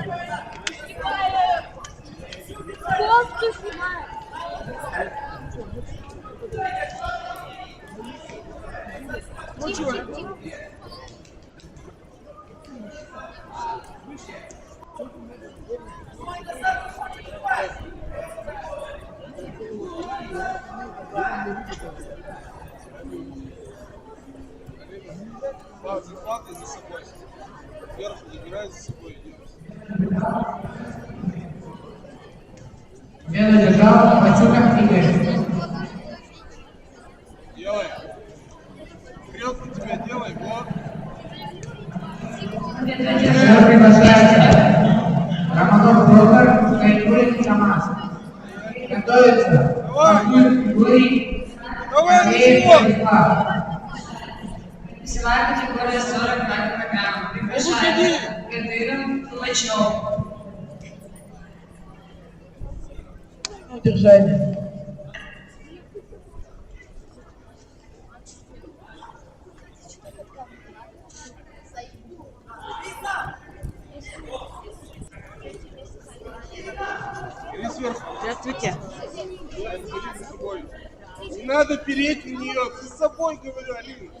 A: Захватай за собой. Вверх забирай за собой.
F: Победу держал Масюков Игорь.
A: Делай. Стрелку тебе делай, вот.
F: Теперь приглашается Романов Прохор, Кайрык Роман. Готовится
J: Гурий.
A: Давай,
J: Андрей
A: Антон!
J: Борьба. Весовая категория 42 килограмм. Приглашаем Кадыров Трубачев.
G: Удержание.
A: Или сверху. Здравствуйте. Не надо переть в нее. Ты с собой говорю, Алина.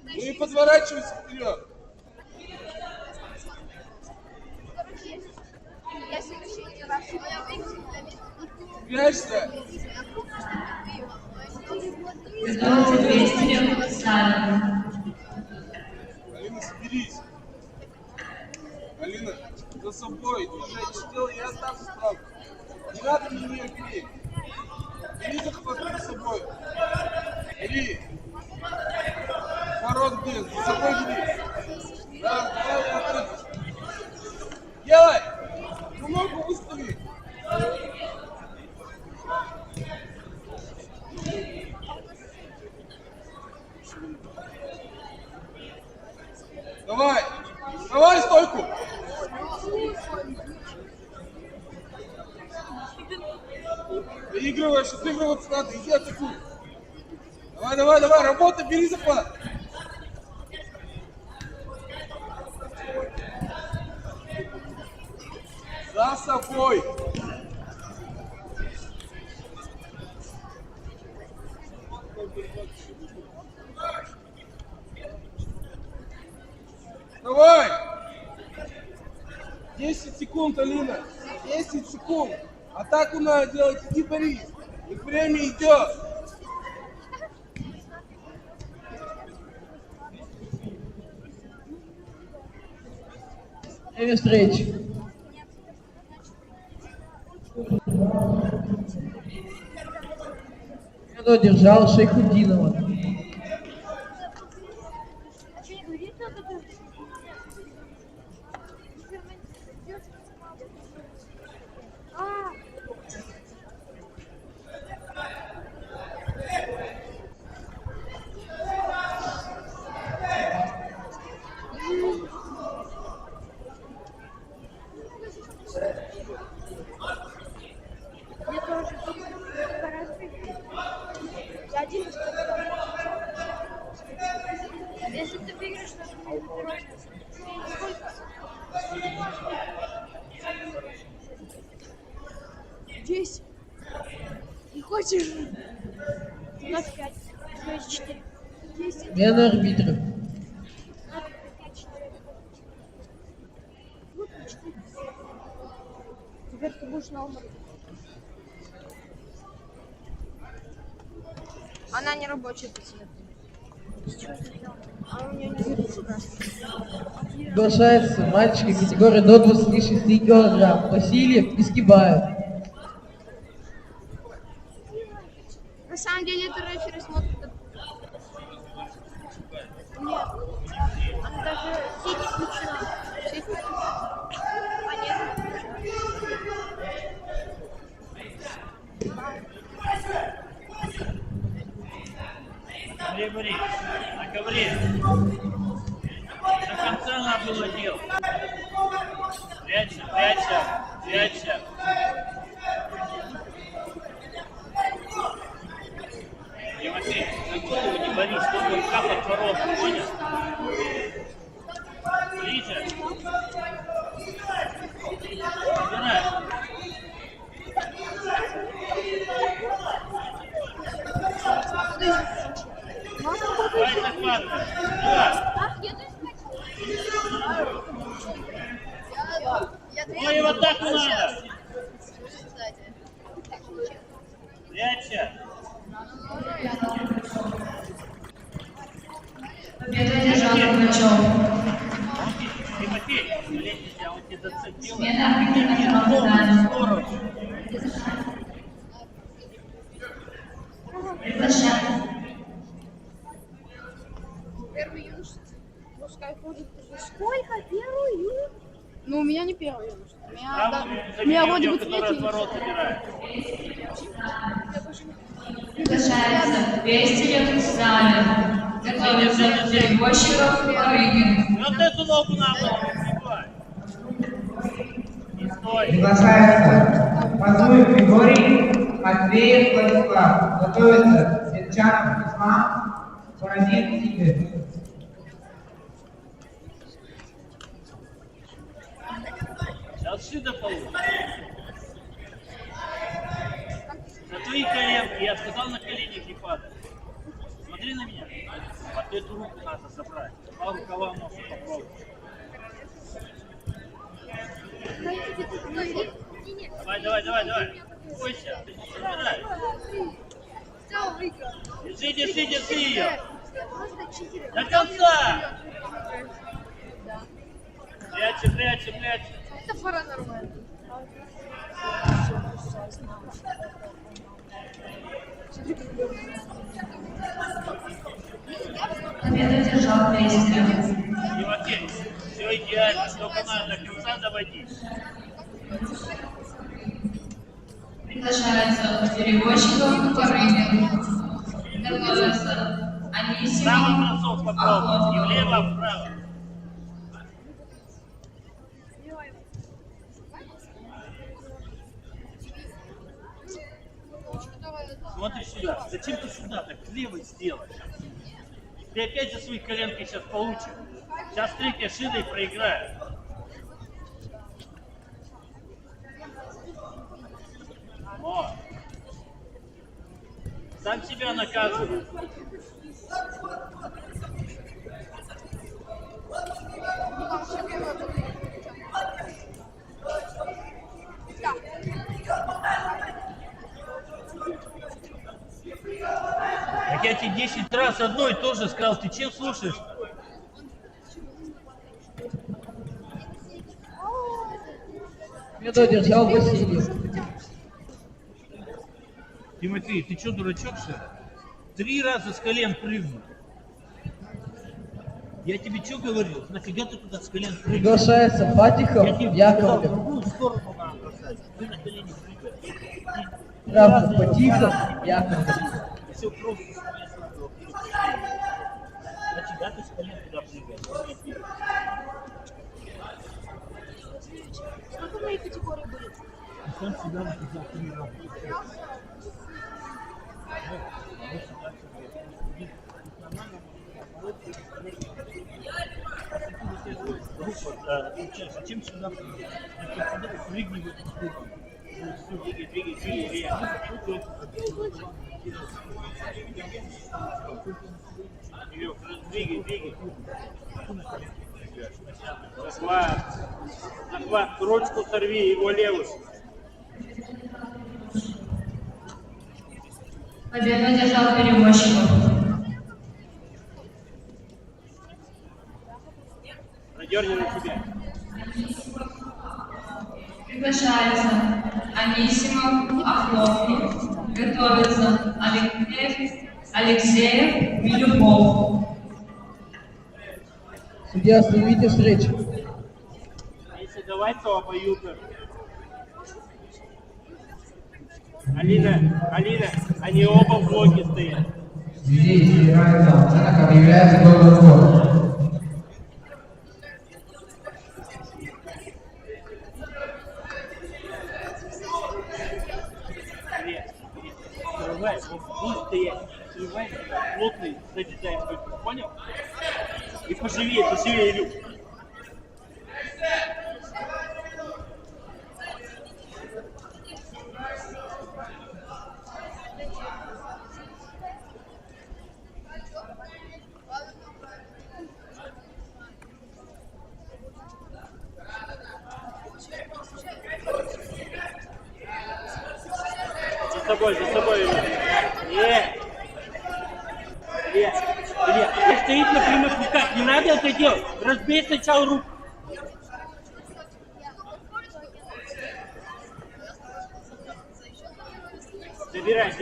A: Ну и подворачивайся вперед. Прячься.
J: Готовится 200 Саров.
A: Алина, соберись. Алина, за собой. Движение сделай, я сам справлюсь. Не надо на нее переть. Бери захват за собой. Бери. Ворот где? За собой бери. Раз, два, три. Делай. Ну, ногу выстави. Давай. Давай стойку. Доигрываешь, отыгрываться надо, иди атакуй. Давай, давай, давай, работай, бери захват. За собой. Давай. 10 секунд, Алина. 10 секунд. Атаку надо делать, иди борись. И время идет.
G: Время встречи. Кто держал Шейхутдинова.
B: Я тоже. Я один из Если ты выиграешь, то ты выиграешь. Сколько? 10. Не хочешь? 25. 24. 10.
G: Смена арбитров.
B: Теперь ты будешь на умер. Она не рабочая пацаны. А у нее не видится красный.
G: Приглашается мальчики категории до 26 килограмм. Васильев и Скибаев.
B: На самом деле это рефери смотрит. Нет. Она даже сеть включена. Сеть включена. А нет.
H: Андрей Борисович, на ковре. До конца надо было делать. Прячься, прячься, прячься. Тимофей, на голову не борись, только рука под коробку, понял? Ближе. Убирай. Давай захватывай. Ну и в атаку надо. Прячься.
J: Победу одержал Трубачев.
H: Тимофей, блин, я вот тебя зацепил.
J: Смена арбитра на втором плане. Приглашаем.
B: Первый юноша. Пускай ходит. Сколько? Первый юноша?
D: Ну, у меня не первый. У меня,
H: Правую
D: у меня
H: заменил
D: вроде
H: ее,
D: бы
H: которая
D: третий.
H: отворот собирает.
J: Приглашается Пестерев в зале. Готовится перевозчиков по рынку.
H: Вот эту ногу на пол прибивай. И стой.
F: Приглашается Мазуев Григорий, Матвеев Владислав. Готовится Светчанов Ислам, Бородин Игорь.
H: Сейчас сюда получится. На твои коленки, я сказал, на коленях не падай. Смотри на меня. Вот эту руку надо забрать. Два рукава носа попробуй. Давай. Бойся. Забирай. Держи ее. До конца. Прячь.
D: Это паранормально.
J: Победу одержал Пестерев.
H: И окей. Все идеально. Только надо до конца доводить.
J: Приглашается перевозчиков по рынку. Готовится Анисимов,
H: Правый бросок попробуй. И влево, вправо. Смотри сюда. Зачем ты сюда так левой сделаешь? Ты опять за свои коленки сейчас получишь. Сейчас третья шина и проиграешь. О. Сам себя наказывай. Так я тебе 10 раз одно и то же сказал, ты чем слушаешь?
G: Победу одержал Васильев.
H: Тимофей, ты что, дурачок, что ли? 3 раза с колен прыгнул. Я тебе что говорил? Нафига ты туда с колен прыгнул?
G: Приглашается Фатихов
H: Я тебе сказал, в
G: Яковлев.
H: другую сторону надо бросать. Ты на колени прыгаешь.
G: Равно Фатихов Яковлев.
H: Все просто с колен надо. Нафига ты с колен туда прыгаешь?
B: Сколько в моей категории будет?
H: Сам себя наказал 3 раза. Чем сюда прыгни в эту сторону? Двигай. Двигай. Захват, ручку сорви, его левую.
J: Победу одержал перевозчиков.
H: Продергивай себя.
J: Приглашается Анисимов, Охлопник. Готовится Алексеев, Милюков.
G: Судья, остановите встречу.
H: Если давай, то обоюдно. Алина, они оба в блоке стоят.
F: Здесь играется оценок, объявляется гол разбор.
H: Срывай, будешь стоять. Срывай, плотный, задетаем быстро. Понял? И поживее, Илюх. За собой. Илья, стоит на прямых руках, не надо это делать. Разбей сначала руку. Забирай.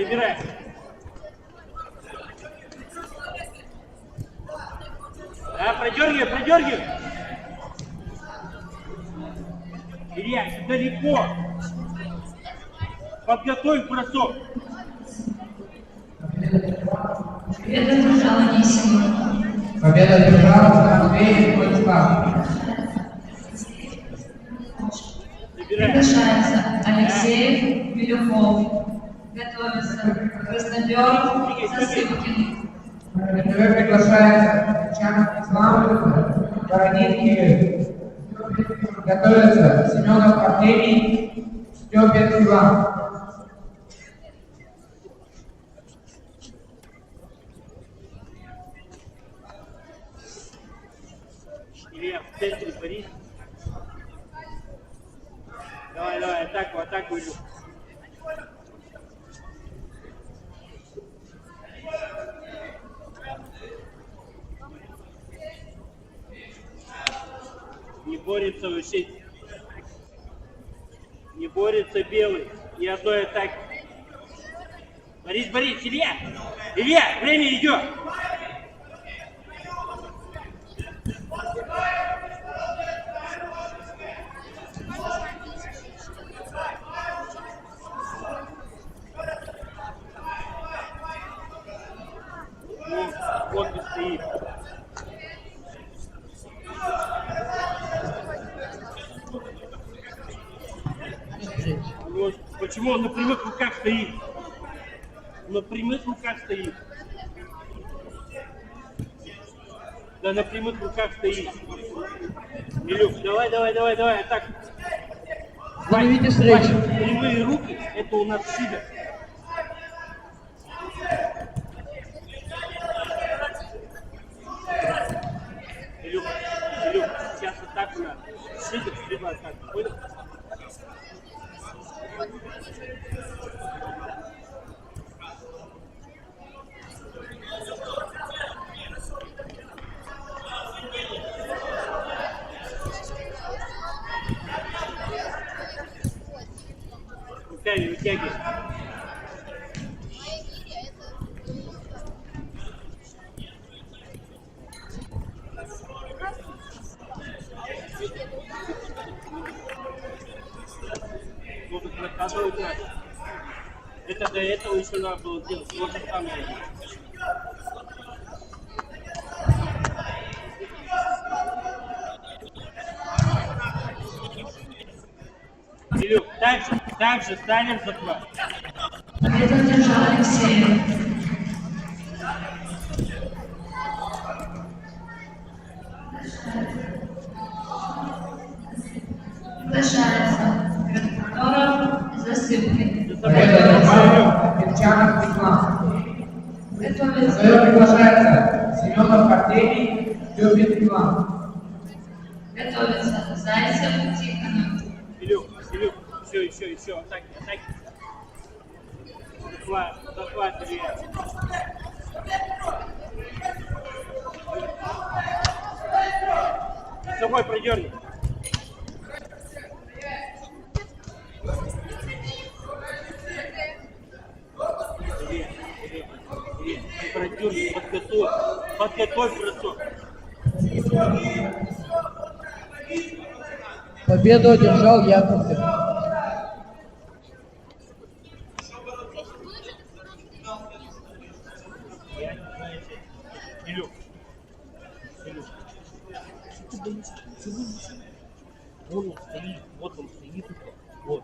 H: Да, продергивай. Илья, это далеко. Подготовь бросок.
J: Победу одержал Анисимов.
F: Победу одержал Андрей Владислав.
J: Приглашается Алексеев, Милюков. Готовится Красноперов, Засыпкин.
F: На ТВ приглашается Чан Ислам, Воронин Кирилл. Готовится Семенов Артемий, Степин Иван.
H: Илья, в центре Борис. Давай, атаку, Илюх. Не борется Василий. Не борется белый. Ни одной атаки. Борис, Илья! Илья, время идет! Вот и стоит. Вот почему он на прямых руках стоит? На прямых руках стоит. Да, на прямых руках стоит. Илюх, давай, атаку.
G: Вы не видите встречи.
H: Прямые руки, это у нас Сидор. Илюх, сейчас атаку надо. Сидор, либо атаку. Понял? Вытягивай. Вот это наказывать надо. Это до этого еще надо было делать. То же самое. Илюх, так же станем захват.
J: Победу одержал Алексеев. Приглашается Красноперов, Засыпкин.
F: Победу одержал Пинчанов Ислам.
J: Готовится
F: Приглашается Семенов Артемий, Степин Иван.
J: Готовится Зайцев, Тихонов.
H: Илюх, еще, атаки. Захват, Илья. С собой продерни. Илья, продерни, подготовь бросок.
G: Победу одержал Яковлев.
H: Илюх. Вот он стоит. Вот.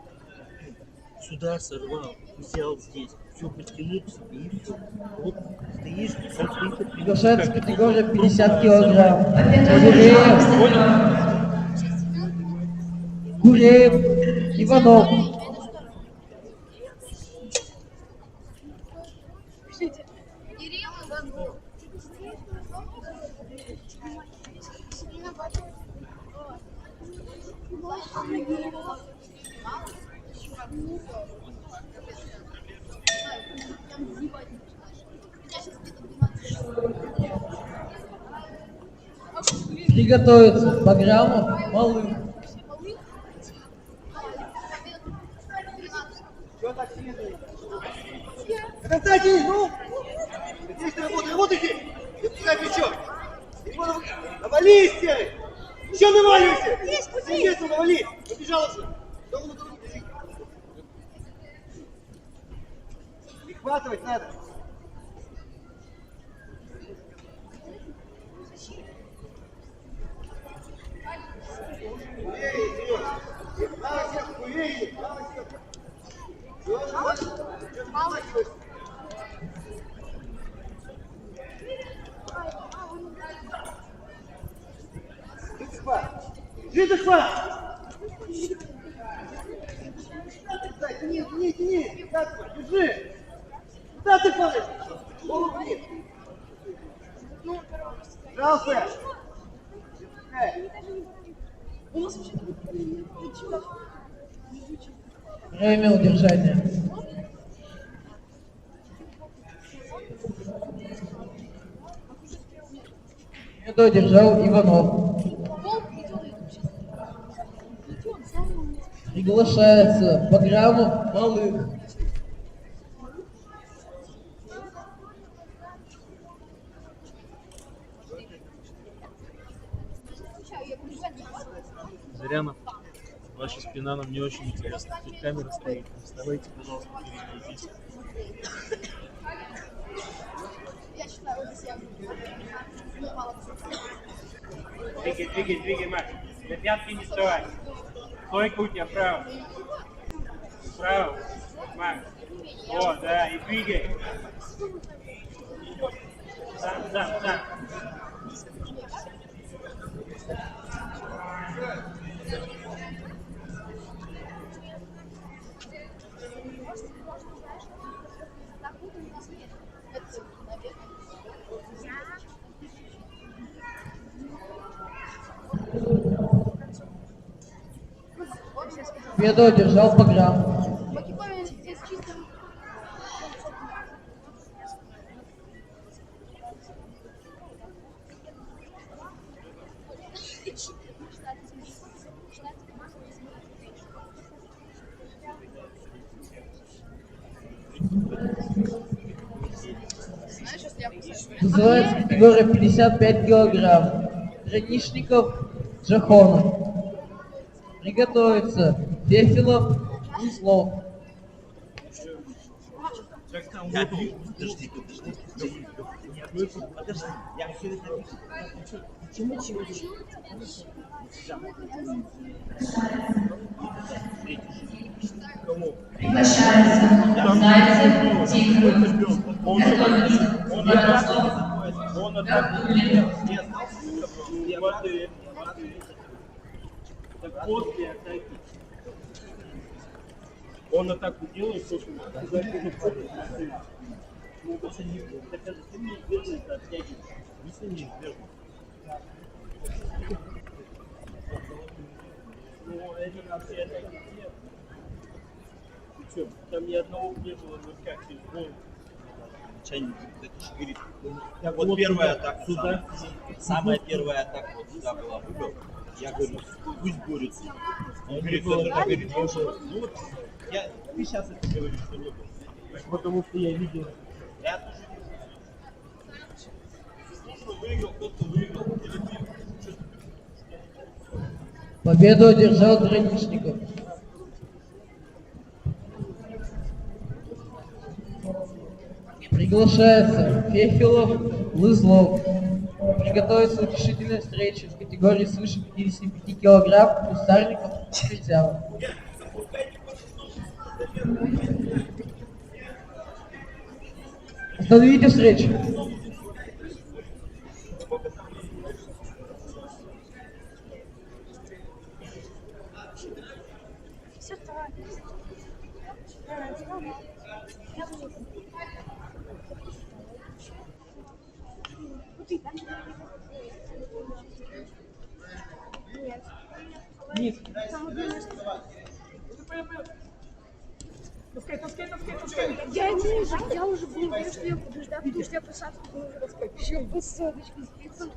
H: Сюда сорвал, взял здесь. Все, подтянул к себе и все. Вот стоишь, он стоит.
G: Приглашается категория 50 килограмм. Гуреев, Иванов.
D: Кирилл Иванов.
G: Приготовиться. Баграмов, Малых.
A: Что так сильно? Константин, ну! Здесь работай, работайте! Отпускай плечо! Навались, серый! Еще наваливайся! Есть, навали! Побежал уже! Давай, бежи! Прихватывать надо! Тяни! Держи! Куда ты падаешь? Голову вниз! Жалко!
G: Время удержания. Это удержал Иванов. Приглашается Баграмов Малых.
I: Зарянов, ваша спина нам не очень интересна. Тут камера стоит. Вставайте, пожалуйста, перед здесь.
D: Я считаю, вот здесь я
H: Двигай, Макс. На пятки не вставай. Стойка у тебя вправо. Вправо. Макс. Вот, да, и двигай. Сам.
G: Победу одержал Баграмов. Называется категория 55 килограмм. Граничников Джахонов. Приготовиться. Фефилов, Узлов.
I: Подожди. Я все это Чего?
J: Приглашается Зайцев Тихонов.
H: Он атакует. Так после атаки. Он атаку делает, собственно, обязательно входит. Ну, это не так, ты не держишь, оттягиваешь. Если не держишь. Ну, это на все атаки нет. Причем, там ни одного не было, ну как,
I: Чайник, это же говорит. Вот первая атака,
H: сюда.
I: самая первая атака вот сюда была, выбил. Я говорю, пусть борется. Он говорит, я уже, ну вот, ты сейчас это говоришь, что не было.
H: Потому что я видел.
I: Я тоже выиграл, кто-то выиграл.
G: Победу одержал Граничников. Приглашается Фефилов, Лызлов. Приготовиться к решительной встрече в категории свыше 55 килограмм кустарников и Кирзявов. Остановите встречу.
K: Низ.
B: Я уже был уверен, что я побеждаю, потому что я посадку был уже раскрыть. Еще без соточки спицем.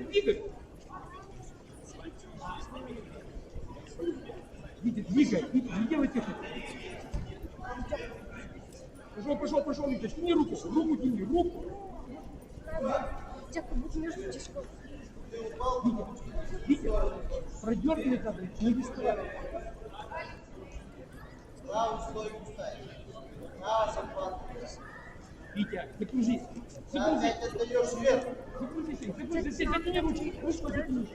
K: Двигай.
L: Витя, не делай технику. Пошел, Витя, тяни руку, тяни, руку. Витя, продергивай надо, не беспокойся.
A: Правую стойку ставь. Право захват.
L: Витя, закружись.
A: Опять отдаешь вверх.
L: Закружись, затяни ручку затяни.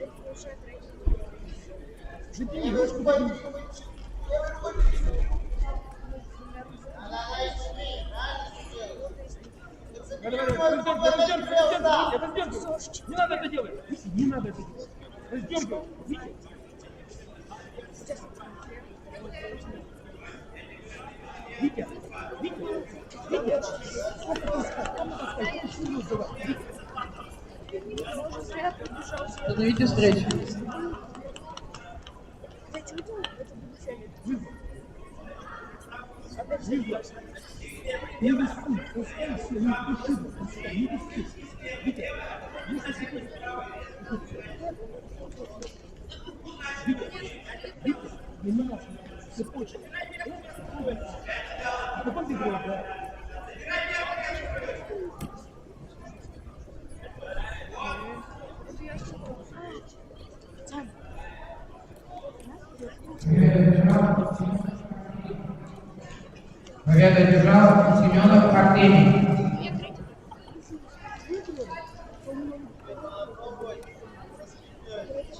L: Затяни, ручку затяни. Не надо это делать. Не надо это делать. Раздергивай. Витя.
G: Остановите встречу.
L: Не рискуй, пускай все, не спеши, пускай, не рискуй. Витя, 10 секунд. Витя, не надо, цепочек. Потом ты говоришь, да?
F: Победу держал Семенов Артемий.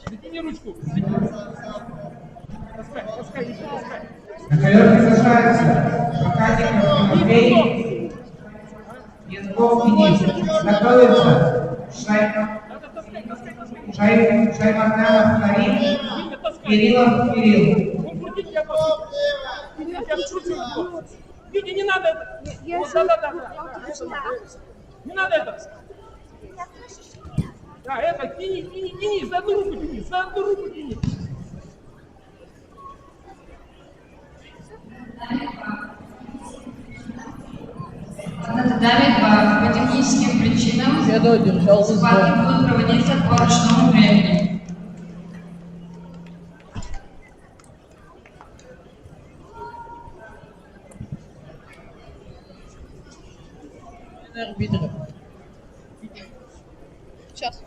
L: Затяни ручку. Таскай, Витя, таскай.
F: На ковер приглашается Шахатиков Тимофей, Янков Денис. Готовится Шаймарданов Карим, Кириллов Кирилл.
L: Витя, не надо это! Не надо это! Да, это, тяни, за одну руку тяни!
J: Далее по техническим причинам схватки будут проводиться по ручному времени.
G: Арбитра.
D: Сейчас.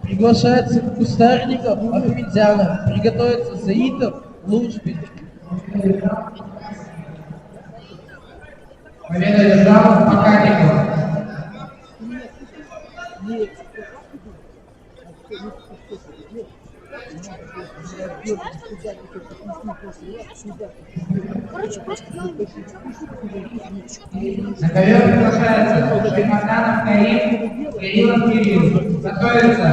G: Приглашается Кустарников, Ахмедзянов. Приготовится Заитов, Лужбин.
F: Победу держал Макариков. На ковер приглашается Шаймарданов Карим, Кириллов Кирилл. Готовится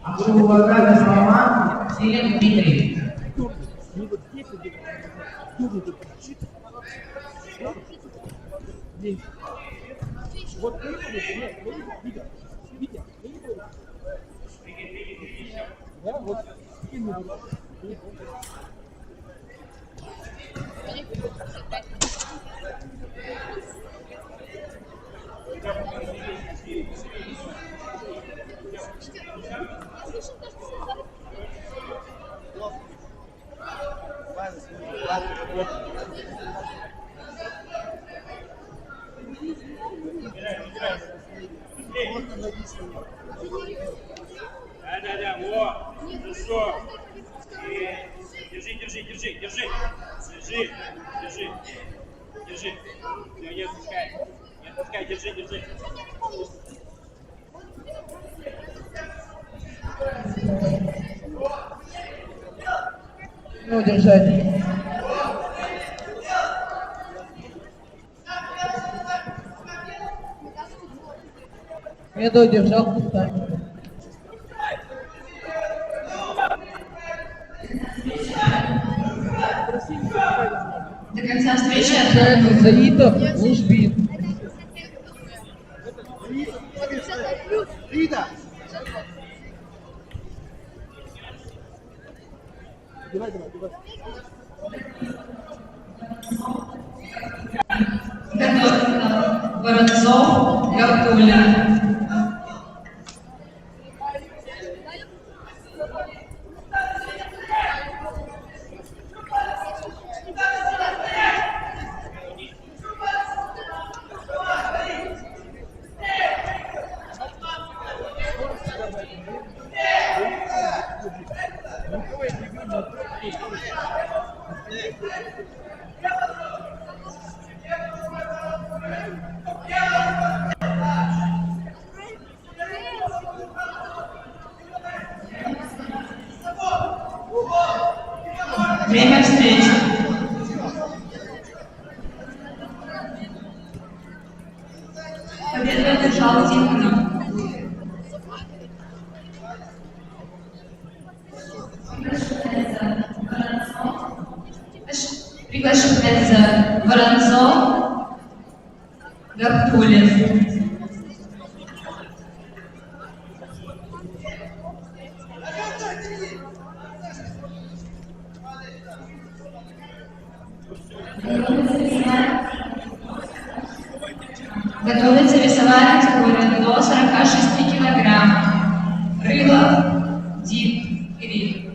F: Абдулвазад Исламан, Силин Дмитрий.
L: Вот Витя, да, вот
H: Да, вот, хорошо. Держи. Все, не отпускай, держи.
G: Ну, держать. Медо держал Кустарников.
J: До конца встречи
G: Заитов, Лужбин.
A: Рита!
L: Давай, давай, давай.
J: Готовится Воронцов, Гартуля. Время встречи. Победу одержал Тихонов. Приглашается Воронцов, Гартулин. Готовится весовая категория до 46 килограмм. Рылов, Дип, Кирилл.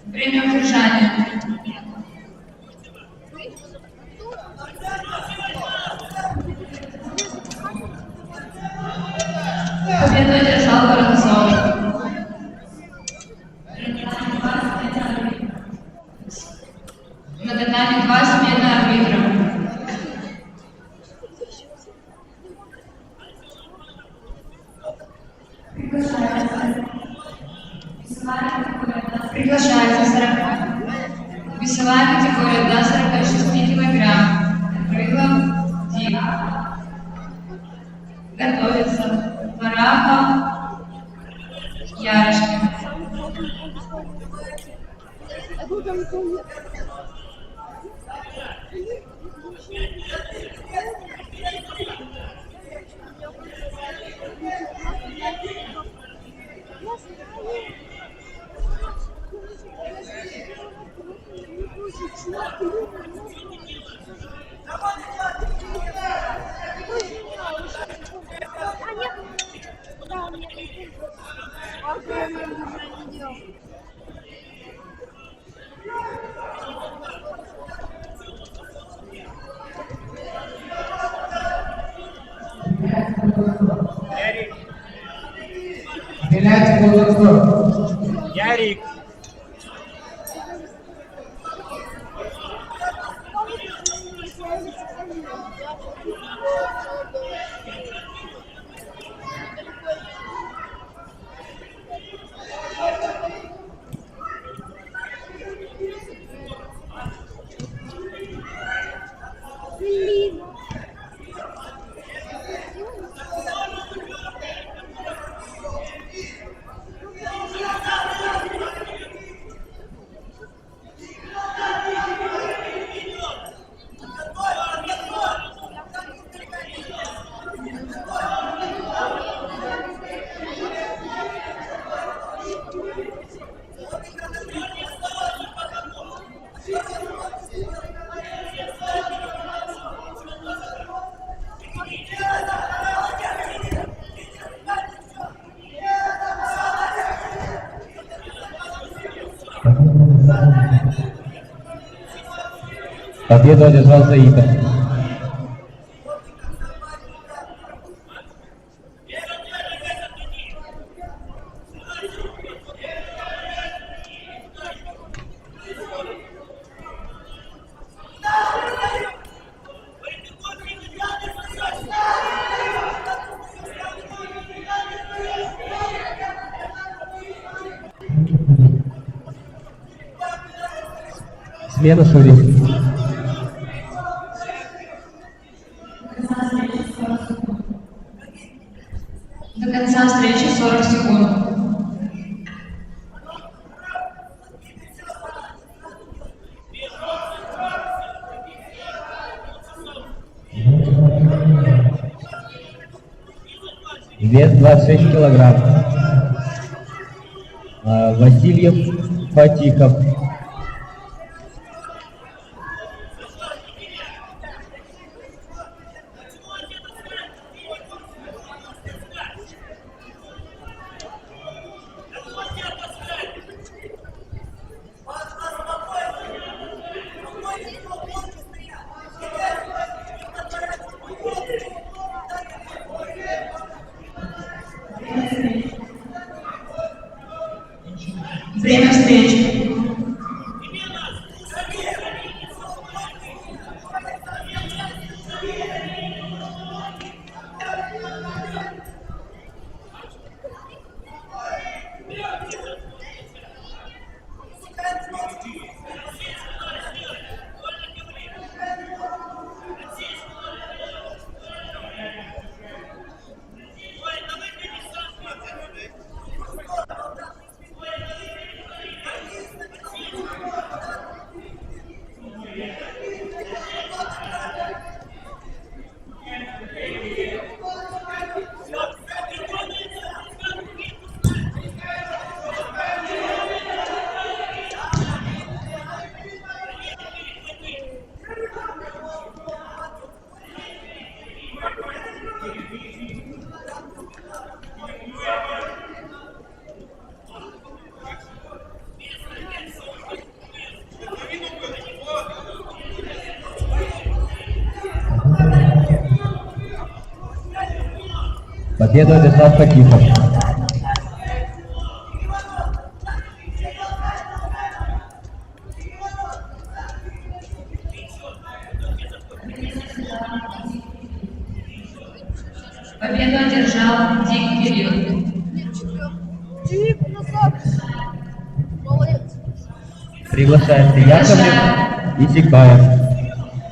J: Время удержания. Победу одержал Воронцов. На татами 2 смены арбитров. Приглашается весовая категория до 46 килограмм. Рылов, Дип. Готовится Варахов, Ярышкин.
F: Стреляйте полностью.
H: Ярик.
C: Победу одержал Заитов. Смена судей.
J: До конца встречи 40 секунд.
C: Вес 26 килограмм. Васильев Фатихов.
J: Время встречи.
C: Победу одержал Фатихов.
J: Победу одержал Дик Кирилл.
B: Дик, назад. Молодец.
C: Приглашается Яковлев и Сикбаев.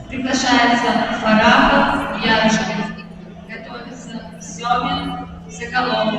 J: Приглашается Фарахов, Ярышев. Готовится Семин, Соколов.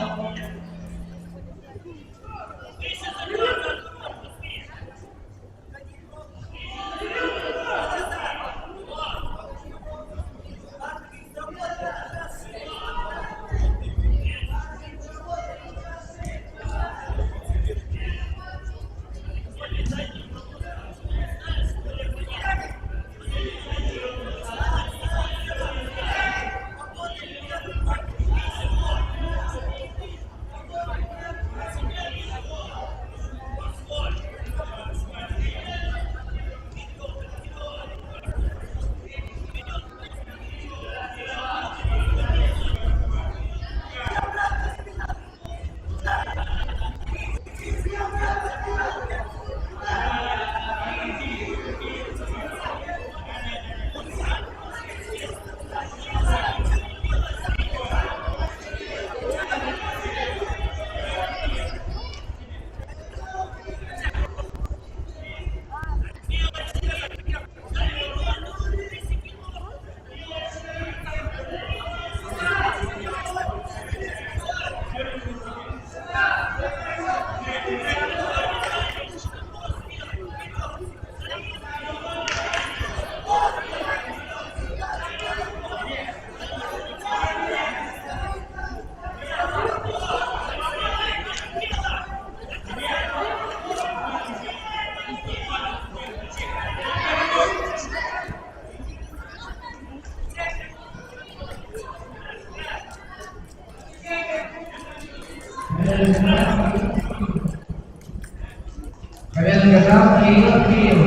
G: Победу одержал Кирилл.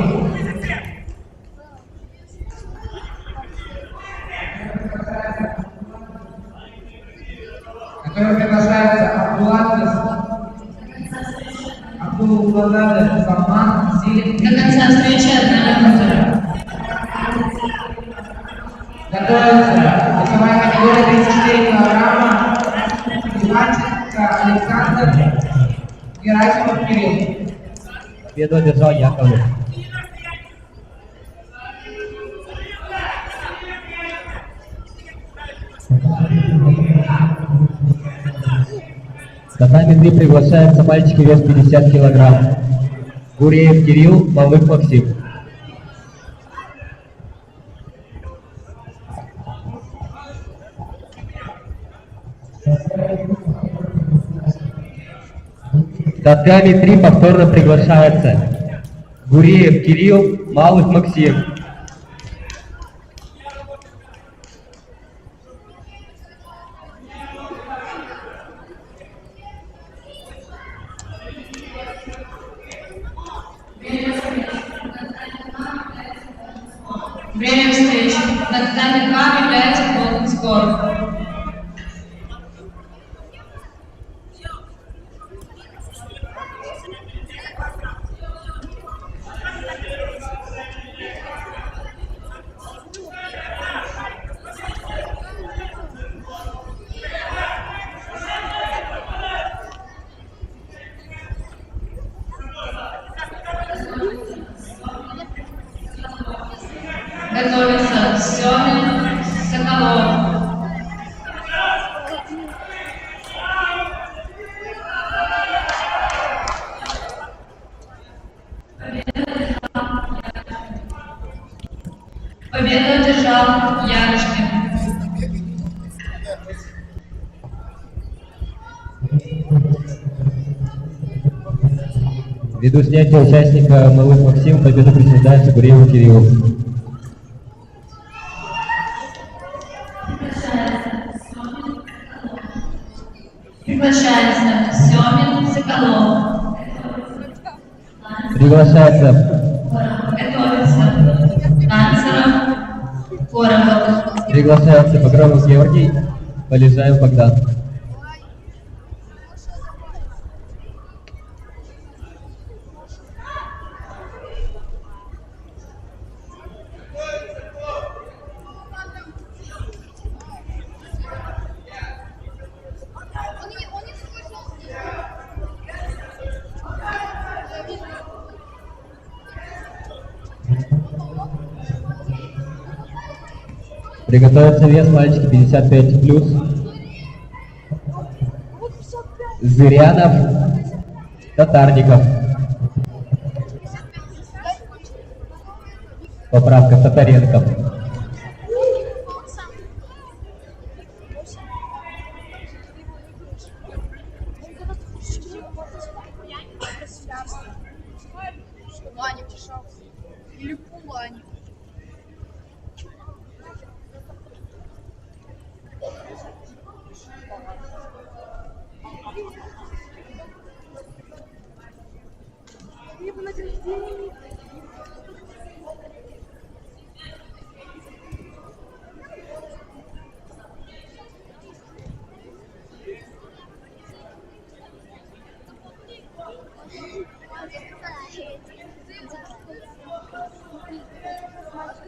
G: Который приглашается Абдул-Владимир Салман, Силин.
J: До конца встречи 1 минута.
G: Готовится весовая категория 34 килограмма. Иванченко Александр, Герасимов Кирилл.
C: Победу одержал Яковлев. Татами 3 приглашаются мальчики вес 50 килограмм. Гуреев Кирилл, Малых Максим. Татами 3 повторно приглашается Гуреев Кирилл, Малых Максим.
J: Время встречи. На татами 2 является полный скор. Готовится Семин, Соколов. Победу одержал Ярышкин.
C: Ввиду снятия участника Малых Максим победу присуждается Гурееву Кириллу.
J: Приглашается Семин, Соколов.
C: Приглашается.
J: Готовится Танцеров, Коробов.
C: Приглашается Багровый Георгий, Полежаев Богдан. Приготовиться вес, мальчики, 55+. Зырянов, Татарников. Поправка, Татаренков.
D: Ланя втешался. Или Пуланя.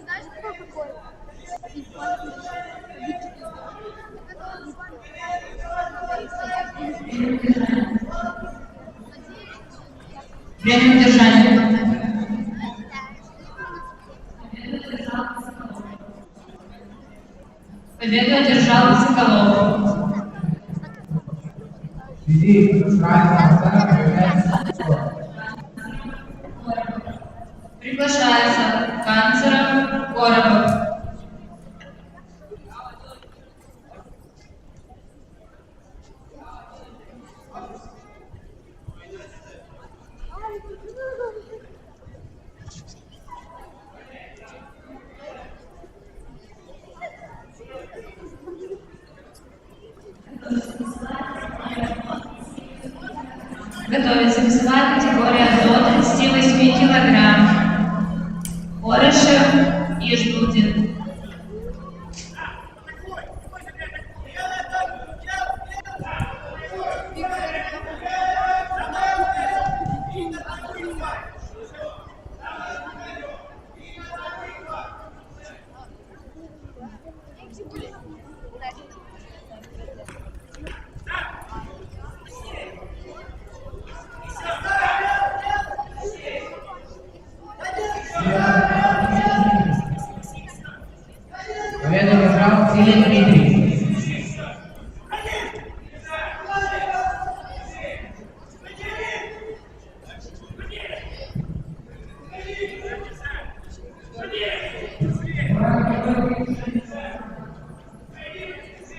B: Знаешь, кто какой?
J: Время удержания. Победу одержал Соколов. Приглашается Танцеров, Коробов. Готовится весовая категория до 38 килограмм. Орешев и Ждудин.
G: Победу одержал Филипп Дмитрий.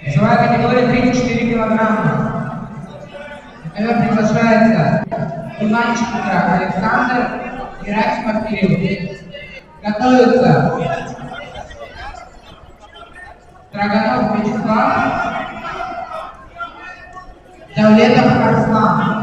G: Весовая категория 34 килограмма. На ковер приглашается Иванченко Александр, Герасимов Кирилл. Готовится Драганов Вячеслав, Давлетов Арслан.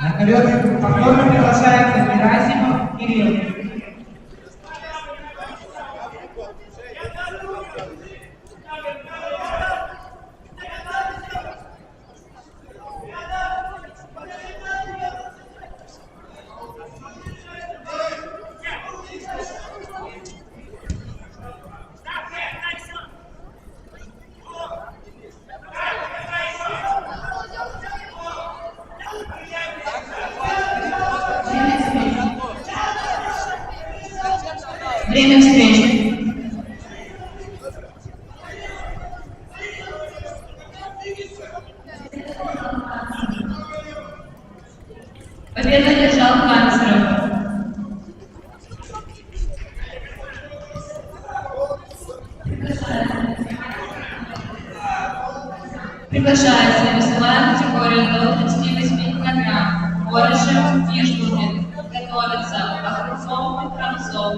G: На ковер повторно приглашается Герасимов Кирилл.
J: Время встречи. Победу одержал Канцеров. Приглашается весовая категория до 38 килограмм. Ворошев Ежбургин. Готовится Охрунцов и Францов.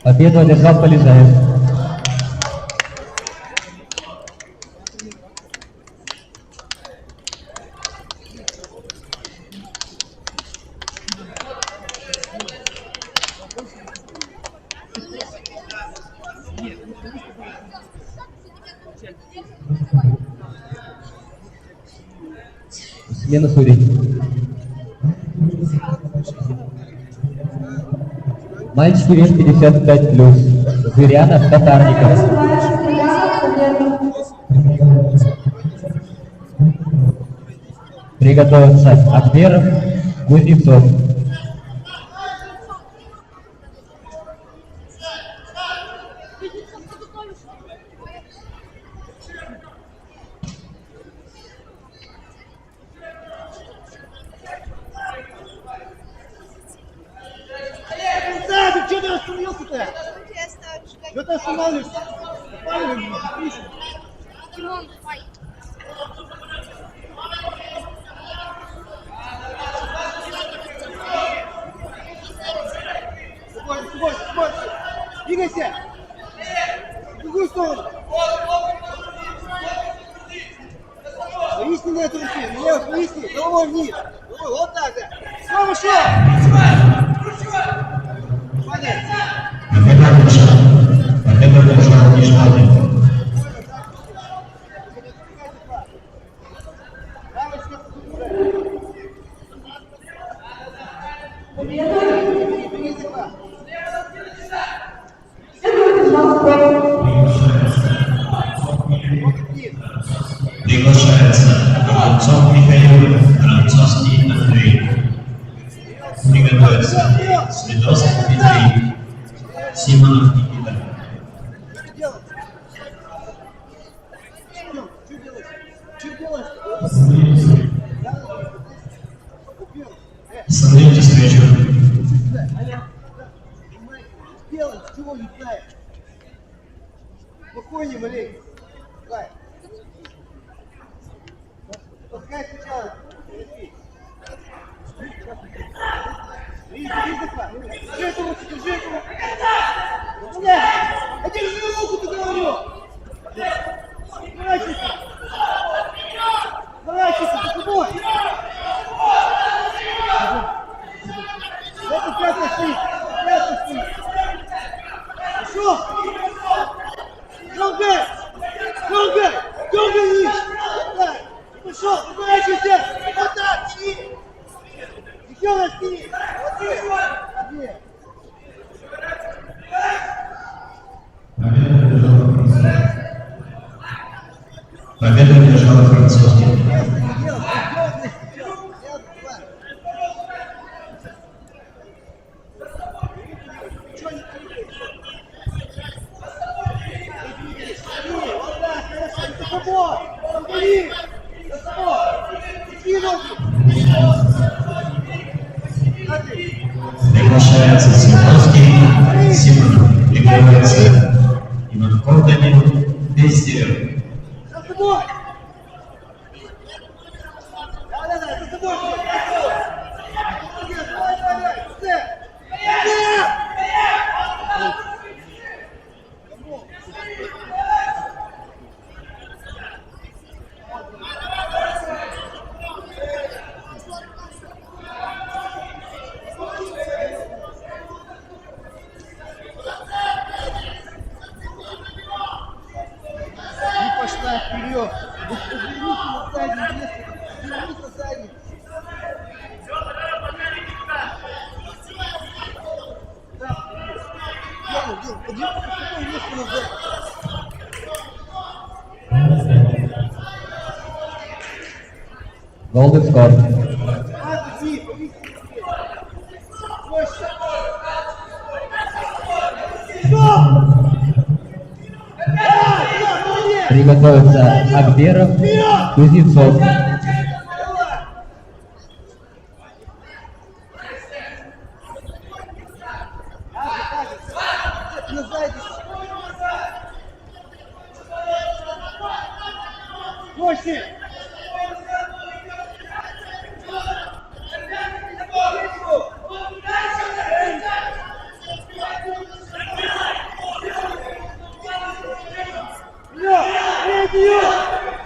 C: Победу одержал Полежаев. Смена судей. Мальчики вес 55+. Зырянов, Татарников. Приготовиться Акберов, Кузнецов.
K: Что ты остановился-то? Что ты останавливаешься?
D: Димон, давай.
A: Двигайся! В другую сторону! Повисни на эту руку, левый, повисни, головой вниз. Вот так, да. Снова шел! Молодец!
E: Победа держала Нижний Новгород. Приглашается Воронцов Михаил, Воронцовский Андрей. Приготовиться Свидовский Дмитрий, Симонов Никита. Остановите встречу.
A: Делай, чего не знаешь. Спокойнее, маленько. Давай. Пускай сначала. Держи эту руку, держи эту руку. А держи руку, ты говорю. Поворачивайся. Поворачивайся, ты тобой. Это пятая стоит. Пятая стоит. Хорошо. Дергай. Дергай. Дергай вниз. Пошел, поворачивайся. Вот так, тяни. Еще раз тяни. Вот
E: Победа держала французский. Приглашается Симоновский, Симонов. Приготовится Иванков Данил, Пестер.
A: За тобой! Да-да-да, за тобой! И пошла вперед! Развернись на задний место! Развернись на задний! Делай, подъем, место назад!
C: Golden score.
A: Подожди, повиси! Больше!
C: Приготовиться Акберов, Кузнецов.
A: Больше!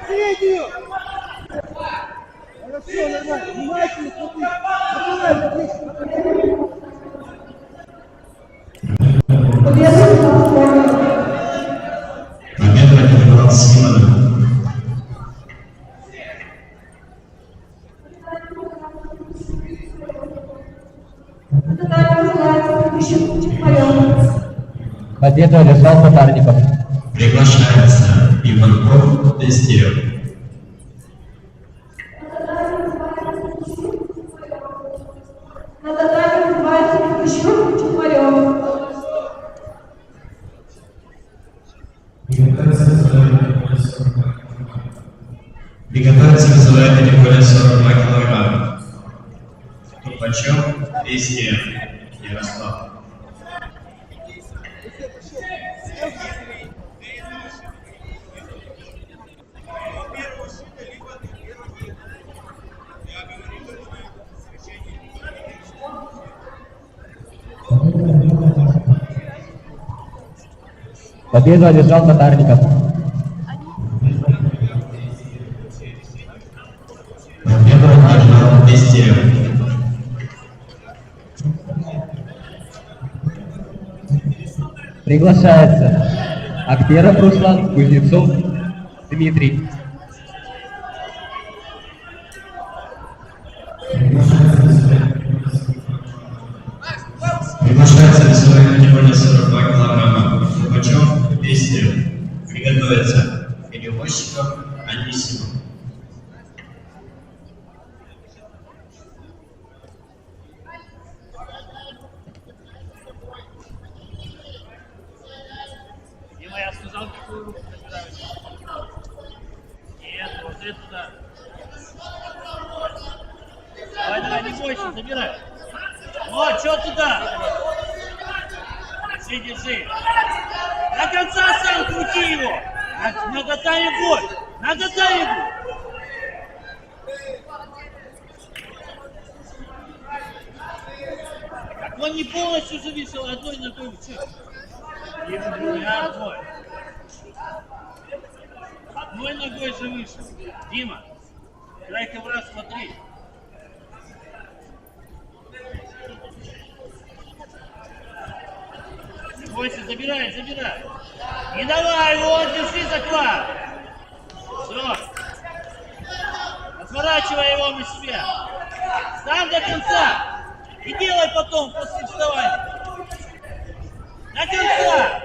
A: Среднюю! Хорошо, нормально. Внимательно смотри. Закрывай,
E: Победа держала Симонов.
C: Победу одержал Татарников.
E: Приглашается Иванков, Пестер. Приготовиться вызывает категория 42 килограмма. Почем? Пестер. Ярослав.
C: Победу одержал Татарников.
E: Победу одержал Нестеров.
C: Приглашается Актеров Руслан, Кузнецов Дмитрий.
E: Приглашается весовая категория 42 килограмма. Трубачев, Нестеров. Приготовиться. Перевозчиков, Анисимов.
H: Дима, я сказал, какую руку поставить. Нет, вот это да. Давай, давай, не бойся, забирай. Вот, что туда? Держи, держи. До конца сам крути его. Надо дай его. Надо дай его. Так он не полностью зависел одной ногой в центр. Одной. Одной ногой же вышел. Дима, дай-ка в раз смотри. Не бойся, забирай, забирай. Не давай его, держи заклад. Все. Отворачивай его на себя. Сам до конца. И делай потом, после вставания. До конца.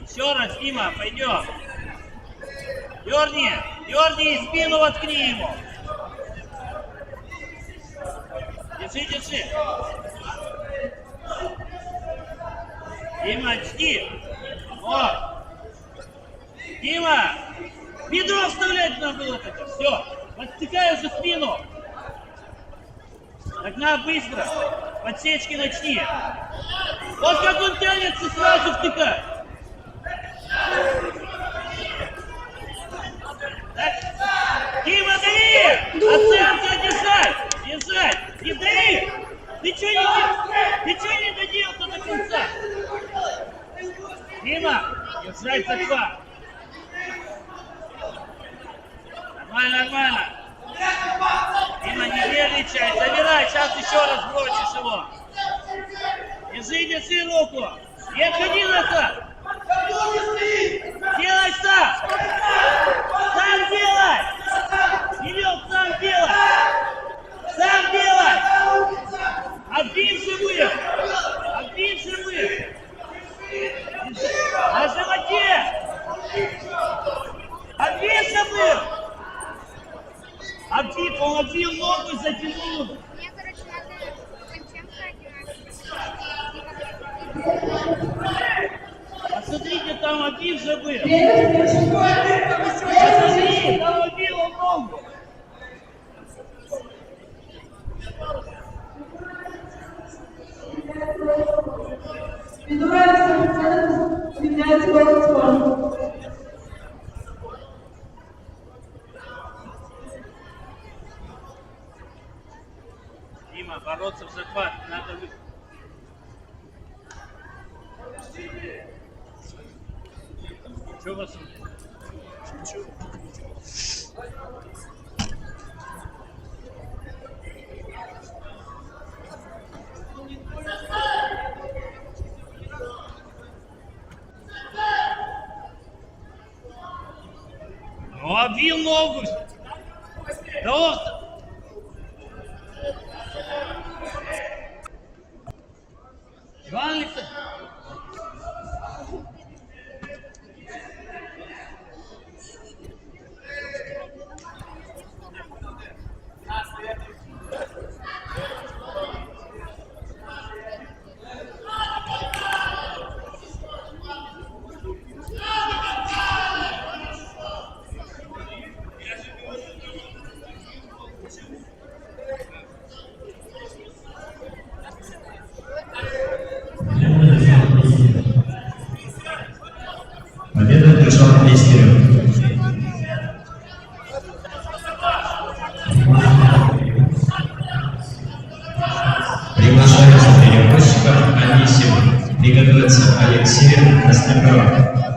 H: Еще раз, Дима, пойдем. Дерни, дерни и спину воткни ему. Держи, держи. Дима, чти. Вот. Дима, бедро вставлять надо было только. Все. Подстыкай уже спину. Так надо быстро. Подсечки начни. Вот как он тянется, сразу втыкай. Так. Дима, дави! Оценка держать! Держать! Не дави! Ты что не делал? Ты что не доделал-то до конца? Дима, держать заклад. Нормально, нормально. Дима, не нервничай, забирай, сейчас еще раз бросишь его. Держи, держи руку. Не отходи назад. Делай сам. Сам делай. Кирилл, сам делай. Сам делай. Отбив живых. Отбив живых. На животе. Отбив живых. Отбив, он отбил ногу, затянул.
D: Мне, короче, надо
H: Посмотрите, там отбив живых. Посмотри, там отбил он ногу. Дима, бороться в захват, надо вы... Что вас? Ну, обвил ногу. Да он... Иван Александрович.
E: Победу одержал Нестеров. Приглашается перевозчиков Анисимов. Приготовиться Алексей Костяков.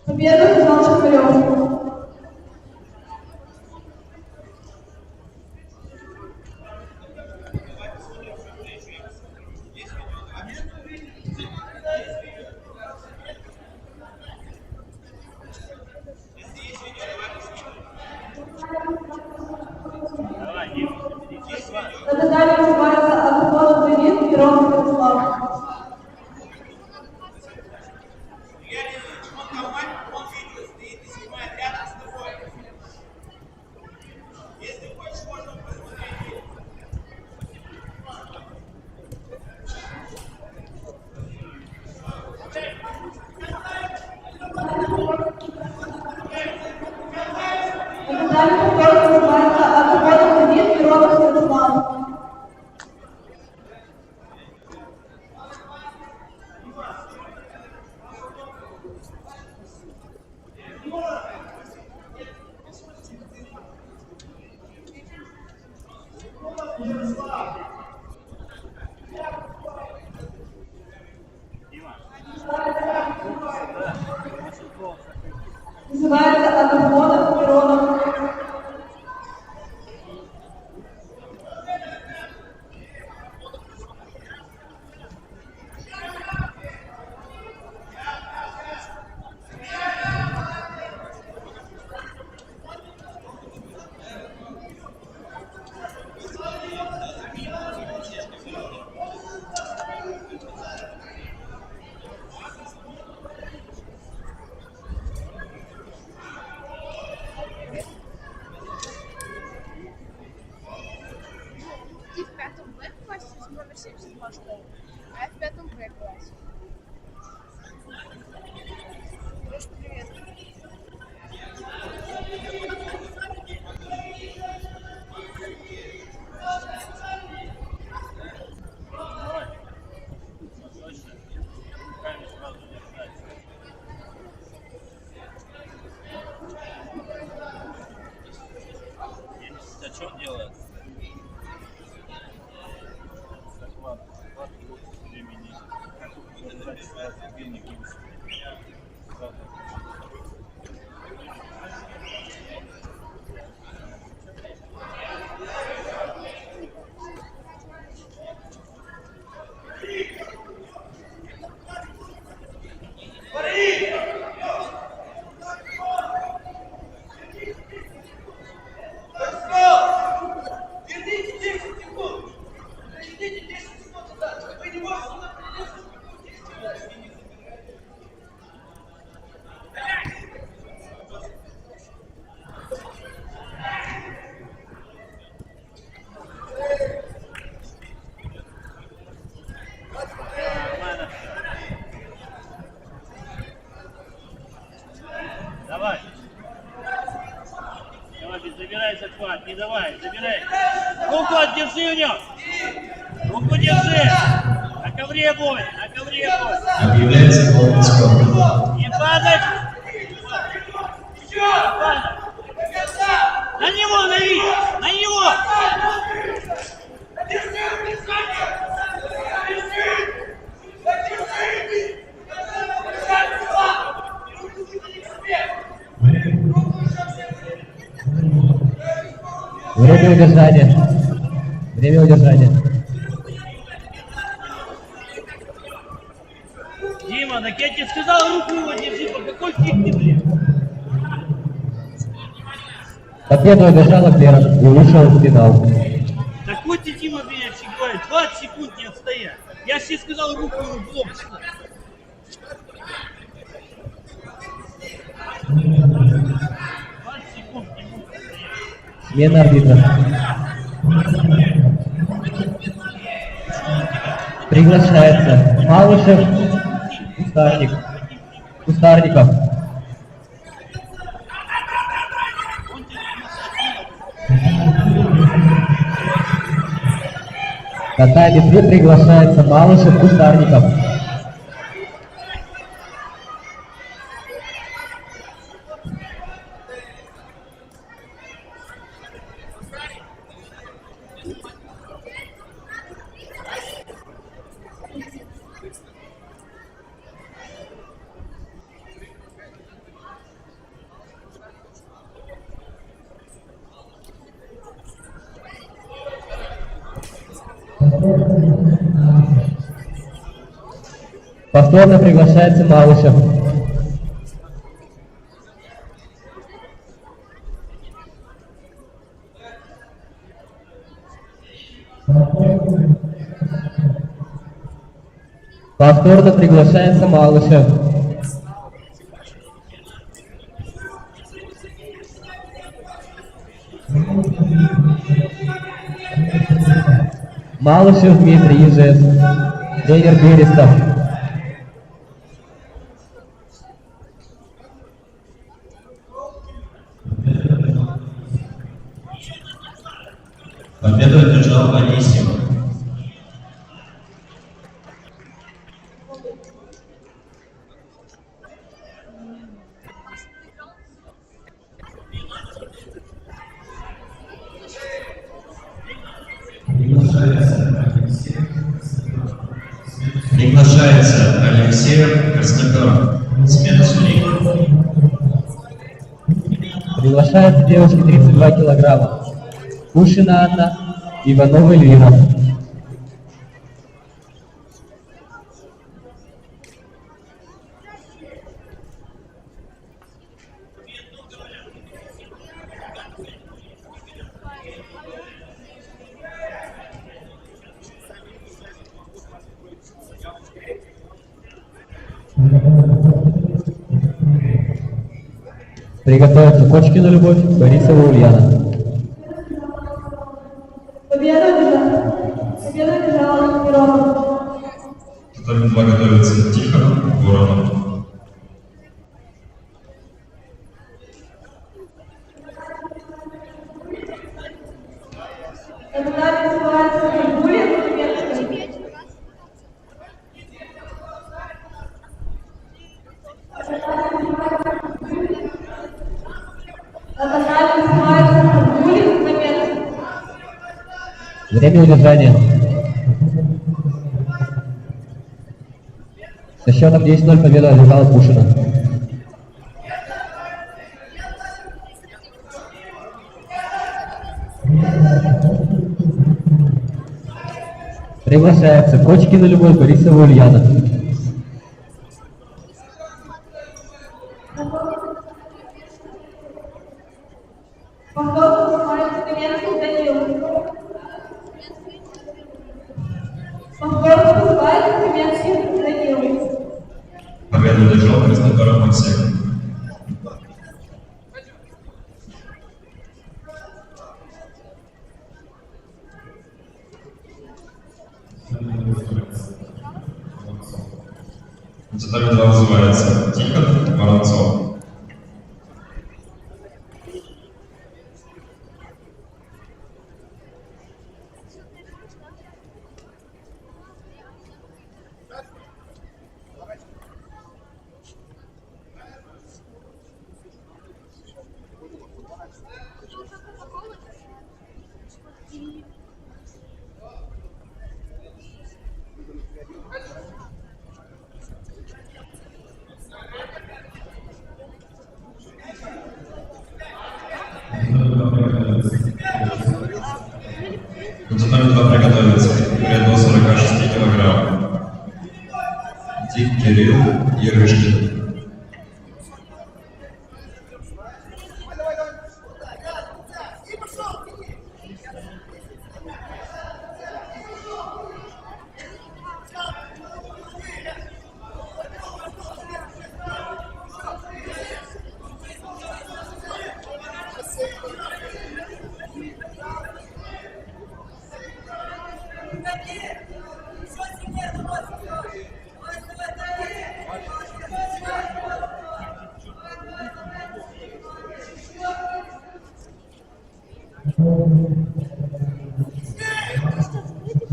B: Победу Иван Шахмарев. Эта далее называется «Отход Давид» Перов Вячеслав. Эта далее называется «Отход Давид» Перов Вячеслав. Называется «От ухода к Миронов».
D: Ты в пятом Б-классе с номер 72 школы, а я в пятом Б-классе. Привет.
H: А что он делает? Давай. Давай, забирай захват, не давай, забирай. Руку держи у него. Руку держи. На ковре бой, на ковре бой.
E: Объявляется гол спорта.
H: Не падай. На него дави, на него.
C: Время удержания. Время удержания.
H: Дима, так я тебе сказал, руку его держи, по какой фигне, блин?
C: Победу одержала Перов и вышел в финал.
H: Так вот ты, Дима, меня говорит, 20 секунд не отстоять. Я же тебе сказал, руку его в лоб. 20 секунд не буду стоять.
C: Смена арбитра. Приглашается Малышев, Кустарников. На тайме 3 приглашается Малышев, Кустарников. Повторно приглашается Малышев. Повторно приглашается Малышев. Малышев Дмитрий, ИЖС. Тренер Берестов.
E: Победу одержал Анисимов. Приглашается Алексеев Краснопер. Смена судей.
C: Приглашается девушки 32 килограмма. Кушина Анна, Иванова Эльвира. Приготовиться Кочкина Любовь, Борисова Ульяна.
B: Победа одержала Миронов.
E: Вторым 2 готовится Тихонов, Воронов.
B: Награда называется Гулин Немецкий. Награда называется Гулин Немецкий.
C: Время удержания. Со счетом 10-0 победу одержала Кушина. Приглашается Кочкина Любовь, Борисова Ульяна.
B: Повтор называется Каменский Данил. Повтор называется Каменский Данил.
E: Победу одержал Краснопер Максим. Вторым 2 вызывается Тихонов, Воронцов. Вторым 2 приготовится до 46 килограмм. Дик Кирилл Ерышкин.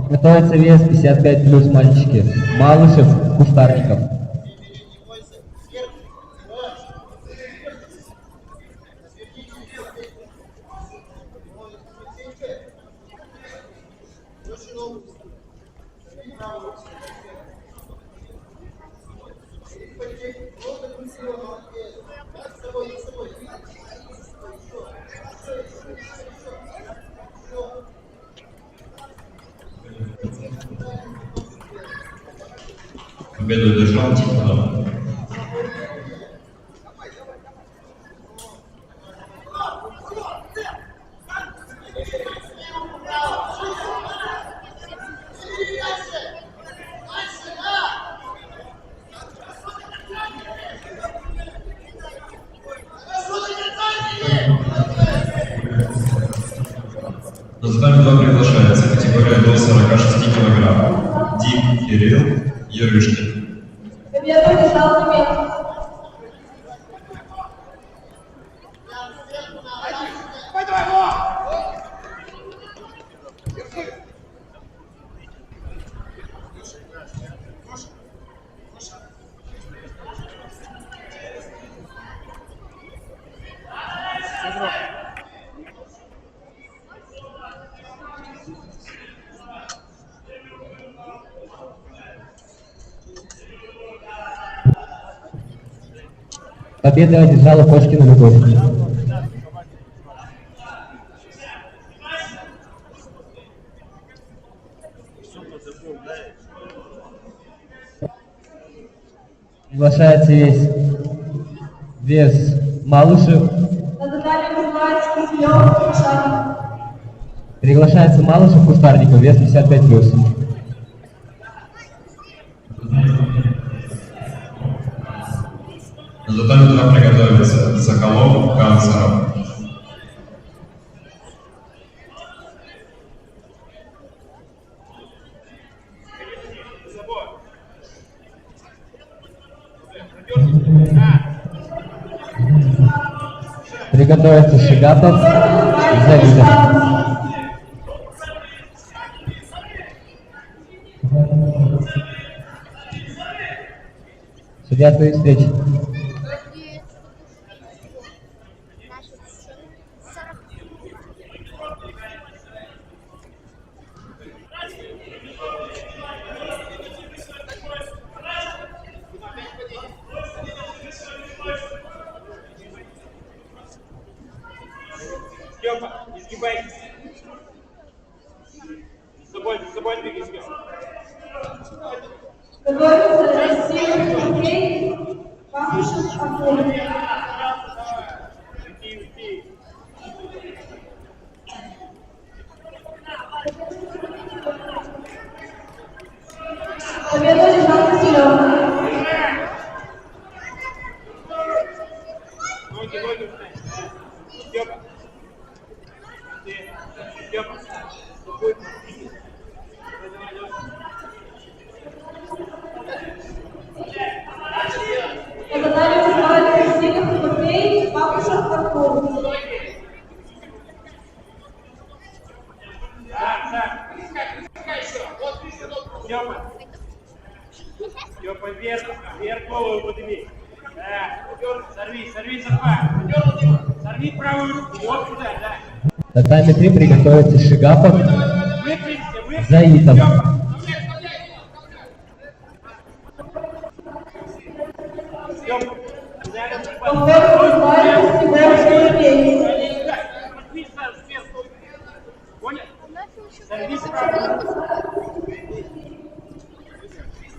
C: Готовится вес 55 плюс мальчики. Малышев, Кустарников.
E: Победу одержал Тихонов. На татами 2 приглашается категория до 46 килограмм. Дик Кирилл Ярышкин.
B: Победу одержал Немец.
C: Победу одержала Кошкина Любовь. Приглашается вес Малышев.
B: На татами вызывается Киселев, Кушарников.
C: Приглашается Малышев, Куштарников, вес 55+.
E: На татами 2 приготовится Соколов Канцеров.
C: Приготовится Шигапов, Завидов. Судья твоей встречи.
H: Степа, изгибайтесь. За собой двигай, Степа.
B: Готовится Россия, Сергей, Пахушев, Акулин. Победу одержал Киселев.
H: Ноги, Степа. Степа.
B: На татами вызывается Киселев, Матвей, Пахушев, Акулин.
H: Степа, вверх голову подними. Да, сорви захват. Сорви правую руку, вот сюда, да.
C: Татами 3 приготовится Шигапов, Заитов.
B: Повторно вызывается Снегов, Сергей.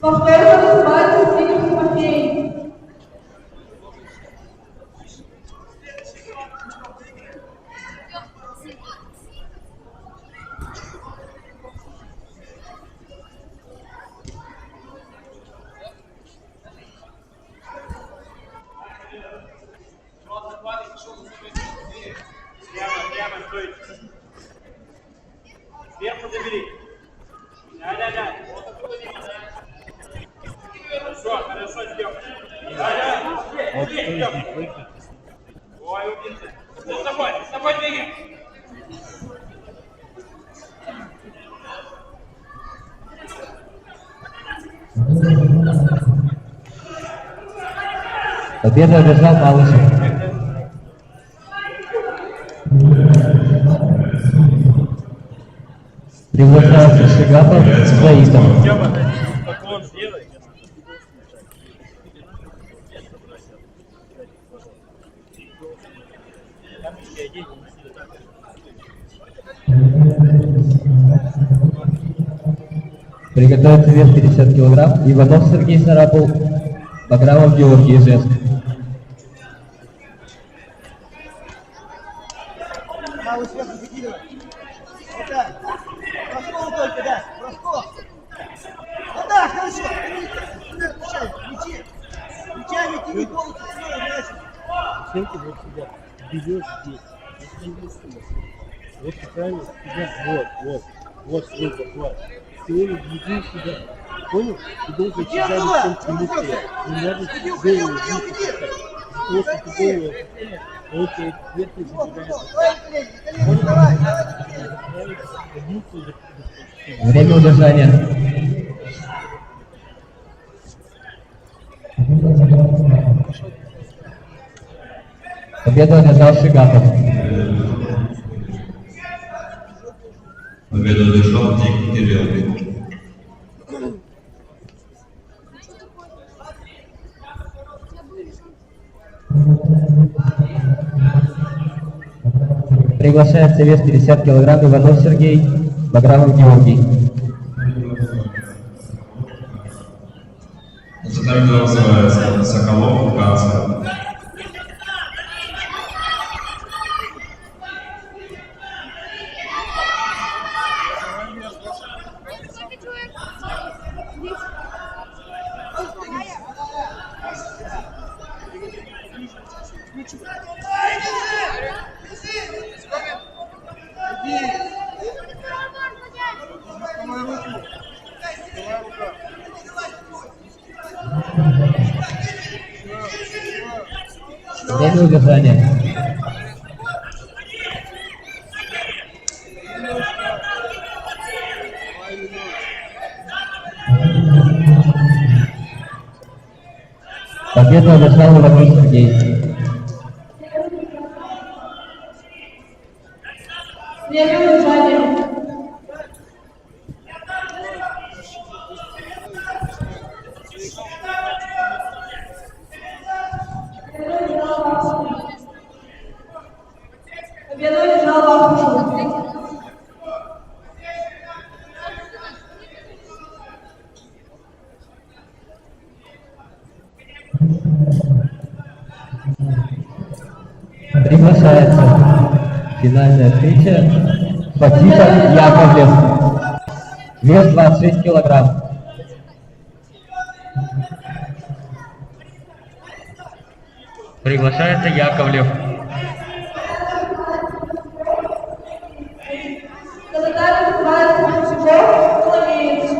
B: Повторно вызывается Снегов, Матвей.
H: Прямо стойте. Сверху забери. Да. Хорошо, Степа. Да. Ой, умница. С тобой двигаем.
C: Победу одержал Малышев. Приглашается Шигапов, Заитов.
H: Поклон сделай.
C: Приготовиться вес 50 килограмм. Иванов Сергей Сарапул, Баграмов Георгий Ижевск.
K: Правую сверху закидывай. Вот так. Бросков только, да. Бросков. Вот так, хорошо. Мячи. Мячами тяни голову,
L: Смотрите, вот сюда. Берешь здесь. Остановись. Вот правильно. Сюда. Вот свой захват. Ты веди сюда. Понял? Ты должен сюда лицом к нему стоять. Не надо голову видеть. Просто ты голову. Он тебе верхний забирает.
C: Время удержания. Победу одержал Шигатов.
E: Победу одержал Дик Кирилл.
C: Приглашается вес 50 килограмм Иванов Сергей, Баграмов Георгий.
E: Татами называется Соколов Канцлер.
C: Время удержания. Победу одержал Иванов Сергей.
J: Время удержания. Победу одержал Бахмушев.
C: Приглашается финальная встреча Фатиха Яковлев. Вес 26 килограмм. Приглашается Яковлев.
J: Казахстан называется Сучков, Коломеец.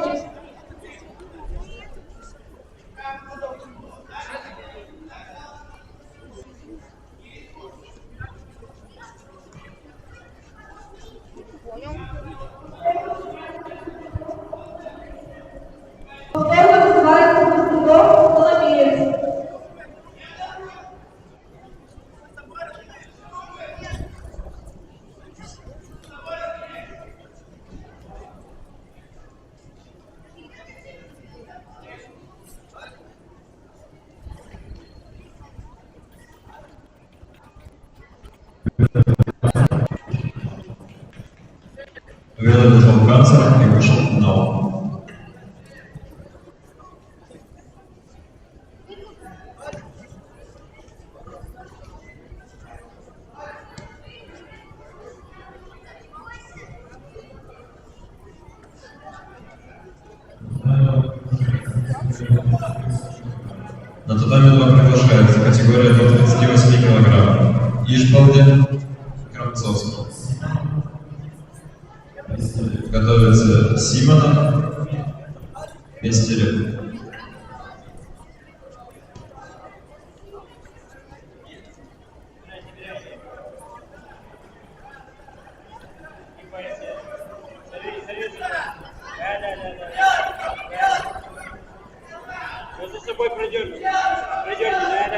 J: Повторно называется Сучков, Коломеец.
E: Победу одержал Канцлер и вышел в финал. На татами 2 приглашается категория до 38 килограмм. Ишбалдин, Кравцовский. Готовится Симонов, Пестерев.
H: Вот за собой пройдем. Да.
E: Приготовиться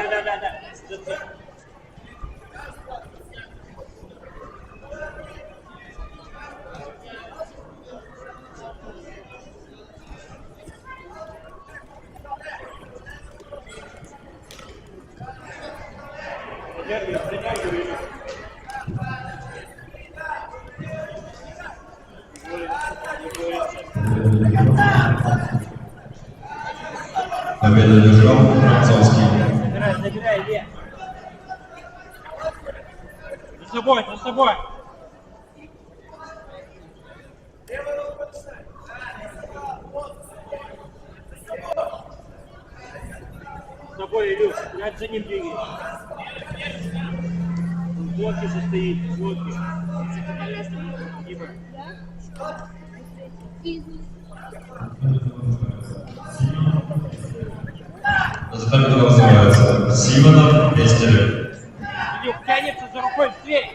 E: Победу одержал Францовский.
H: Забирай, Илья. За собой, за собой. За собой, Илюш, мяч за ним двигай. В блоке состоит, в блоке. Дима.
E: Затем это называется Симонов Пестерев.
H: Илюх тянется за рукой в дверь.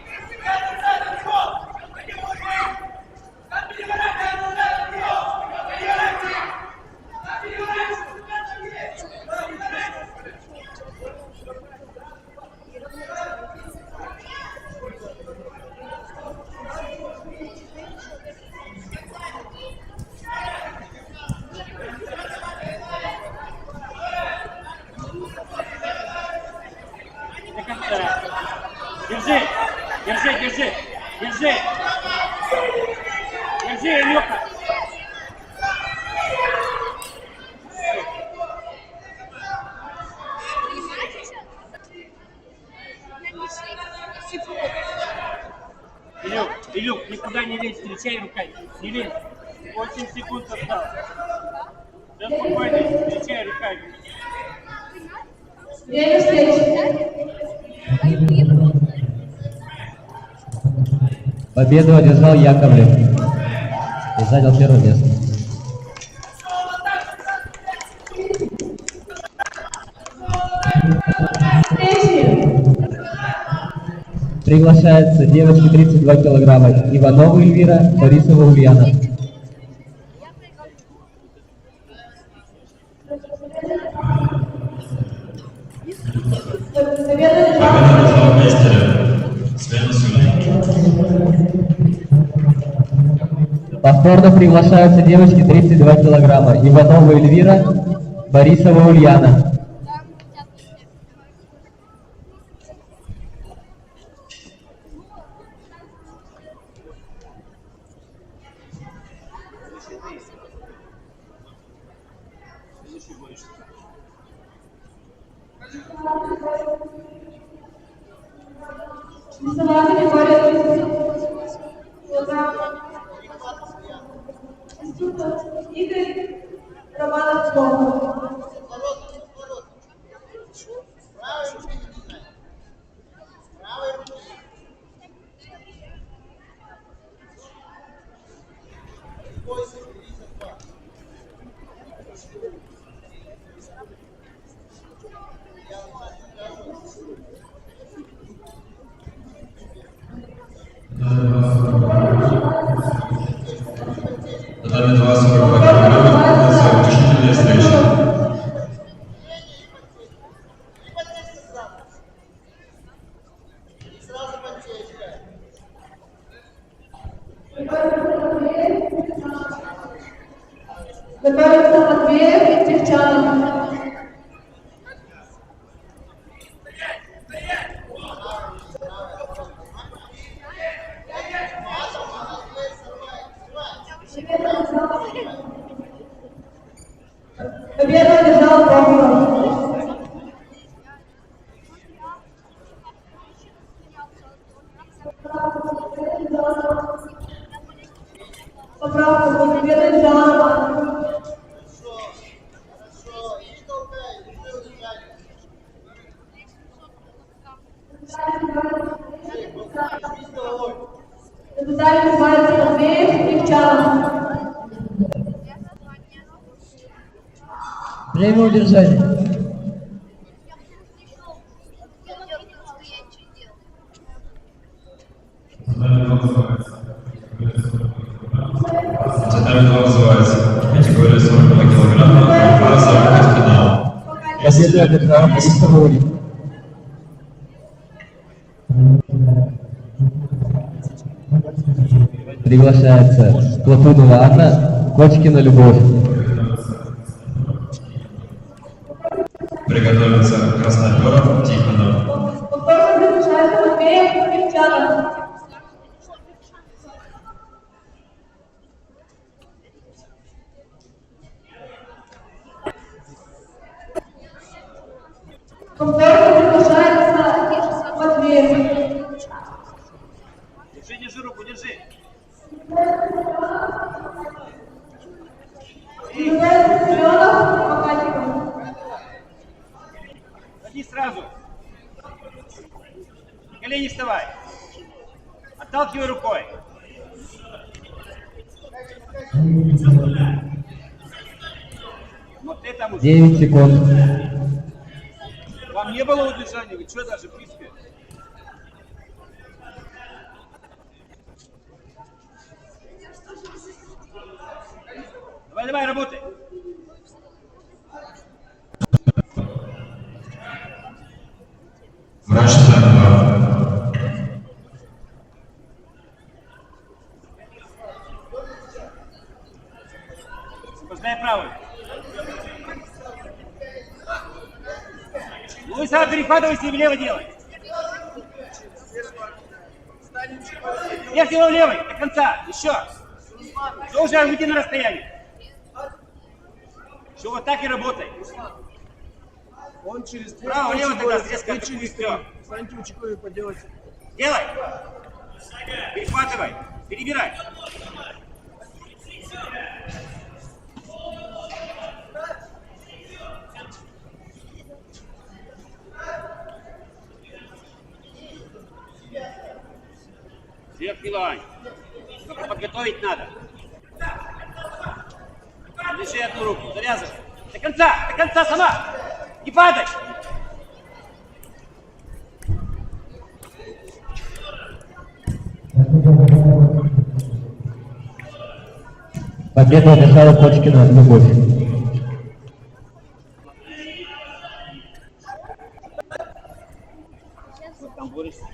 H: Держи, держи, держи, держи. Держи, Илюха. Илюх, никуда не лезь, встречай руками. Не лезь. 8 секунд осталось. Да спокойно, встречай руками.
J: Время встречи.
C: Победу одержал Яковлев и занял первое место. Приглашается девочки 32 килограмма Иванова Эльвира, Борисова Ульяна.
E: Победу одержал Пестерев. Смена судей.
C: Повторно приглашаются девочки 32 килограмма Иванова Эльвира, Борисова Ульяна.
J: Весовая категория Игорь Романов.
E: Татами 2,42 килограмма начинается утешительная встреча.
J: Готовится Матвеев и Девчанов. Победу одержал Прохоров. Поправка, победу одержал Романов. Записали называется Матвеев и Девчанов.
G: Время удержания.
E: Татами 2 называется категория 42 килограмма. Пара заходит в финал.
C: Победу одержала Борисова Ульяна. Приглашается Платунова Анна, Кочкина Любовь.
E: Приготовиться Красноперов Тихонов.
J: Повторно приглашается Матвеев и Девчанов. Комфортно приглашается Матвеев.
H: Держи руку, держи.
J: Приглашается Семенов Макатиков.
H: Ходи сразу. Колени вставай. Отталкивай рукой. Вот ты там уже.
C: 9 секунд.
H: Вам не было удержания? Вы что даже близко? Давай, работай.
E: Врач центра.
H: Освобождай правую. Ну и сам перехватывайся и влево делай. Вверх делай левой, до конца. Еще. Все, уже уйди на расстояние. Все, вот так и работай.
A: Он через три.
H: Право, лево тогда резко отпустил.
A: Саньки учекой поделать.
H: Делай. Перехватывай. Перебирай. Вверх, Милань. Только подготовить надо. Держи одну руку, завязывай. До конца сама. Не падай.
C: Победу одержала Почкина Любовь.
H: Там борешься.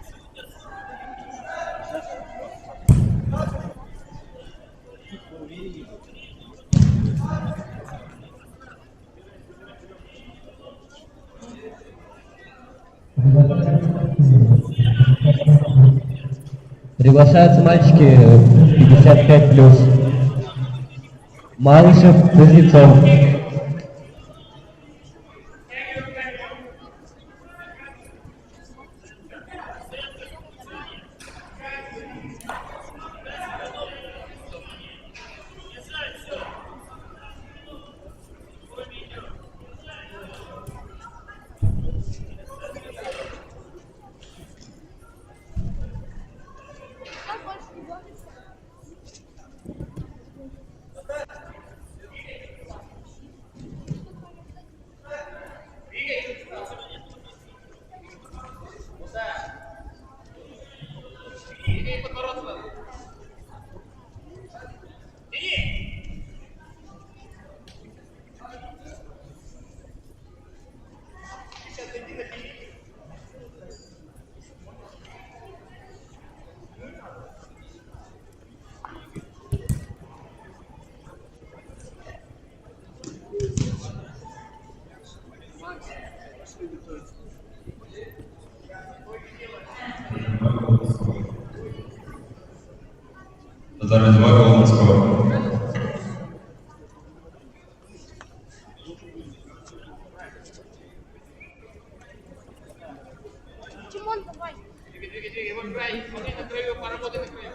C: Приглашаются мальчики 55+. Малышев, Кузнецов.
E: Татарин 2, Коломанского.
B: Тимон, давай.
H: Двигай, вот край, смотри на краю, поработай на краю.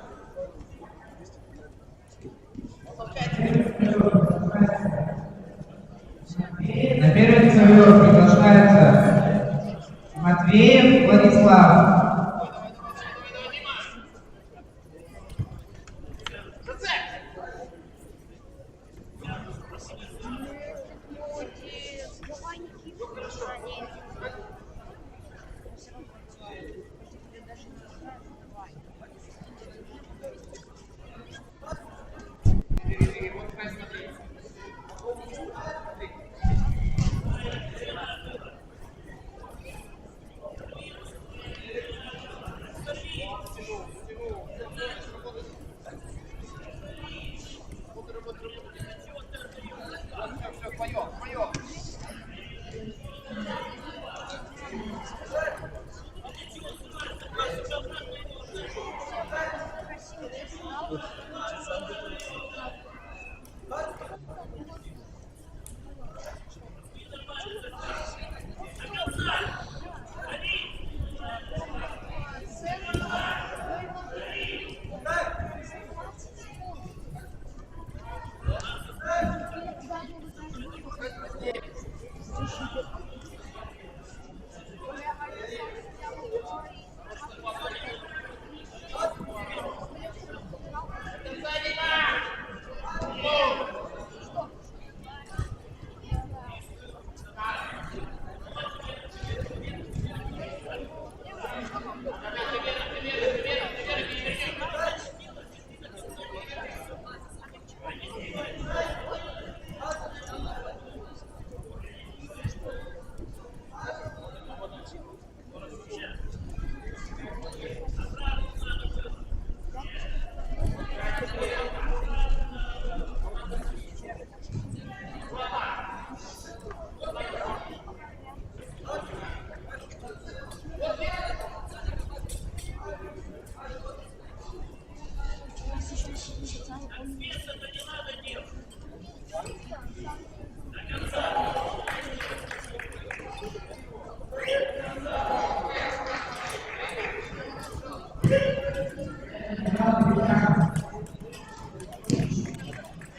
K: На первый ковер приглашается Матвеев Владислав.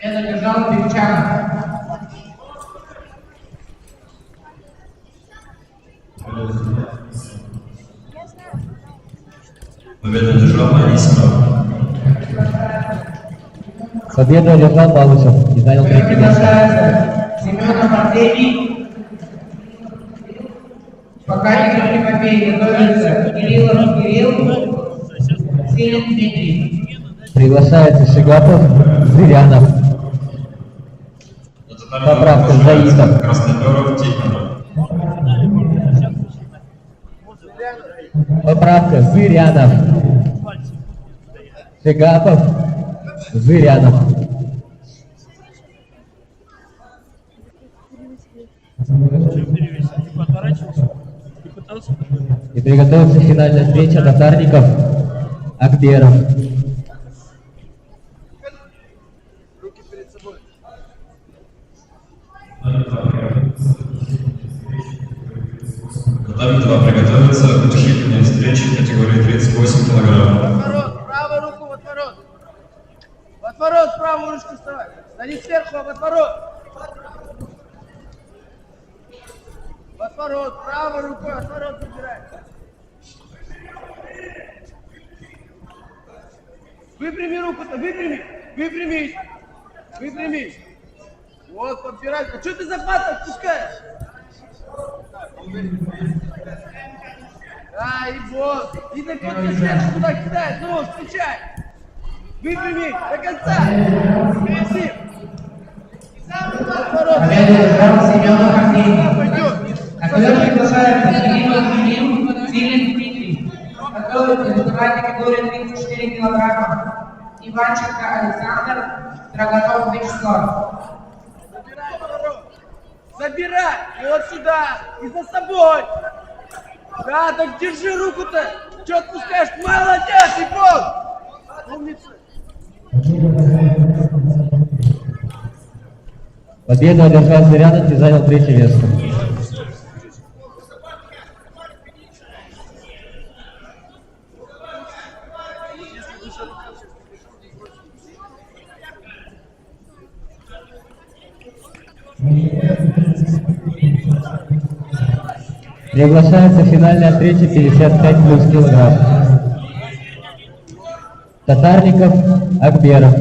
G: Я задержал Бельчана.
E: Победу одержал Анисимов.
C: Победу одержал Балычев и занял третье место.
G: Семенов Артемий. Пока игры не победе готовится Кириллов Кирилл, Силин Дмитрий.
C: Приглашается Шигапов, Зырянов. Поправка Заитов.
E: Красноперов, Тихонов.
C: Поправка Зырянов. Шигапов, Зырянов. И приготовился финальная встреча Татарников, Акберов.
A: Руки перед собой.
E: Готовы приготовиться к утешительной встрече в категории 38 килограмм.
A: Отворот, правую руку в отворот. В отворот, правую ручку вставай. Да не сверху, а в отворот. В отворот, правой рукой, отворот забирай. Выпрями руку-то, выпрями. Выпрямись. Выпрямись. Вот, подбирай. А что ты захват отпускаешь? Да, и вот. И так вот ты сверху туда кидаешь. Ну, встречай. Выпрями до конца. Впереди.
G: Победу одержал Семенов Артемий. Актер приглашается Кириллов Кирилл, Силин Дмитрий. Готовится выступать категория 34 килограмма. Иванченко Александр, Драгонов Вячеслав.
A: Забирай оборот. Забирай. И вот сюда. И за собой. Да, так держи руку-то. Че отпускаешь? Молодец, Егор. Умница.
C: Победу одержал Зырянов и занял третье место. Приглашается финальная встреча 55 плюс килограмм. Татарников, Акберов.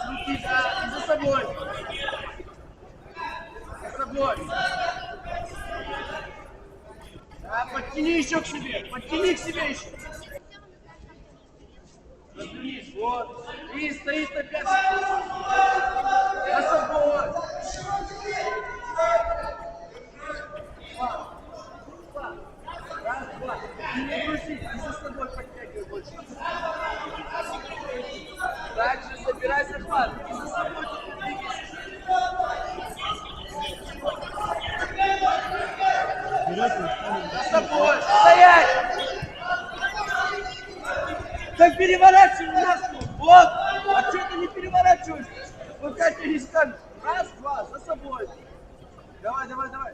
A: Руки, да, и за собой. За собой. Да, подтяни еще к себе. Подтяни к себе еще. Развернись, вот. И стоит на 5 секунд. За собой. Раз, два. И не грузи, и за собой подтягивай больше. Также собирай захват. И за собой за собой. Стоять! Так переворачивай нас. Вот. А что ты не переворачиваешь? Пока тебе не скажут. Раз, два, за собой. Давай, давай, давай.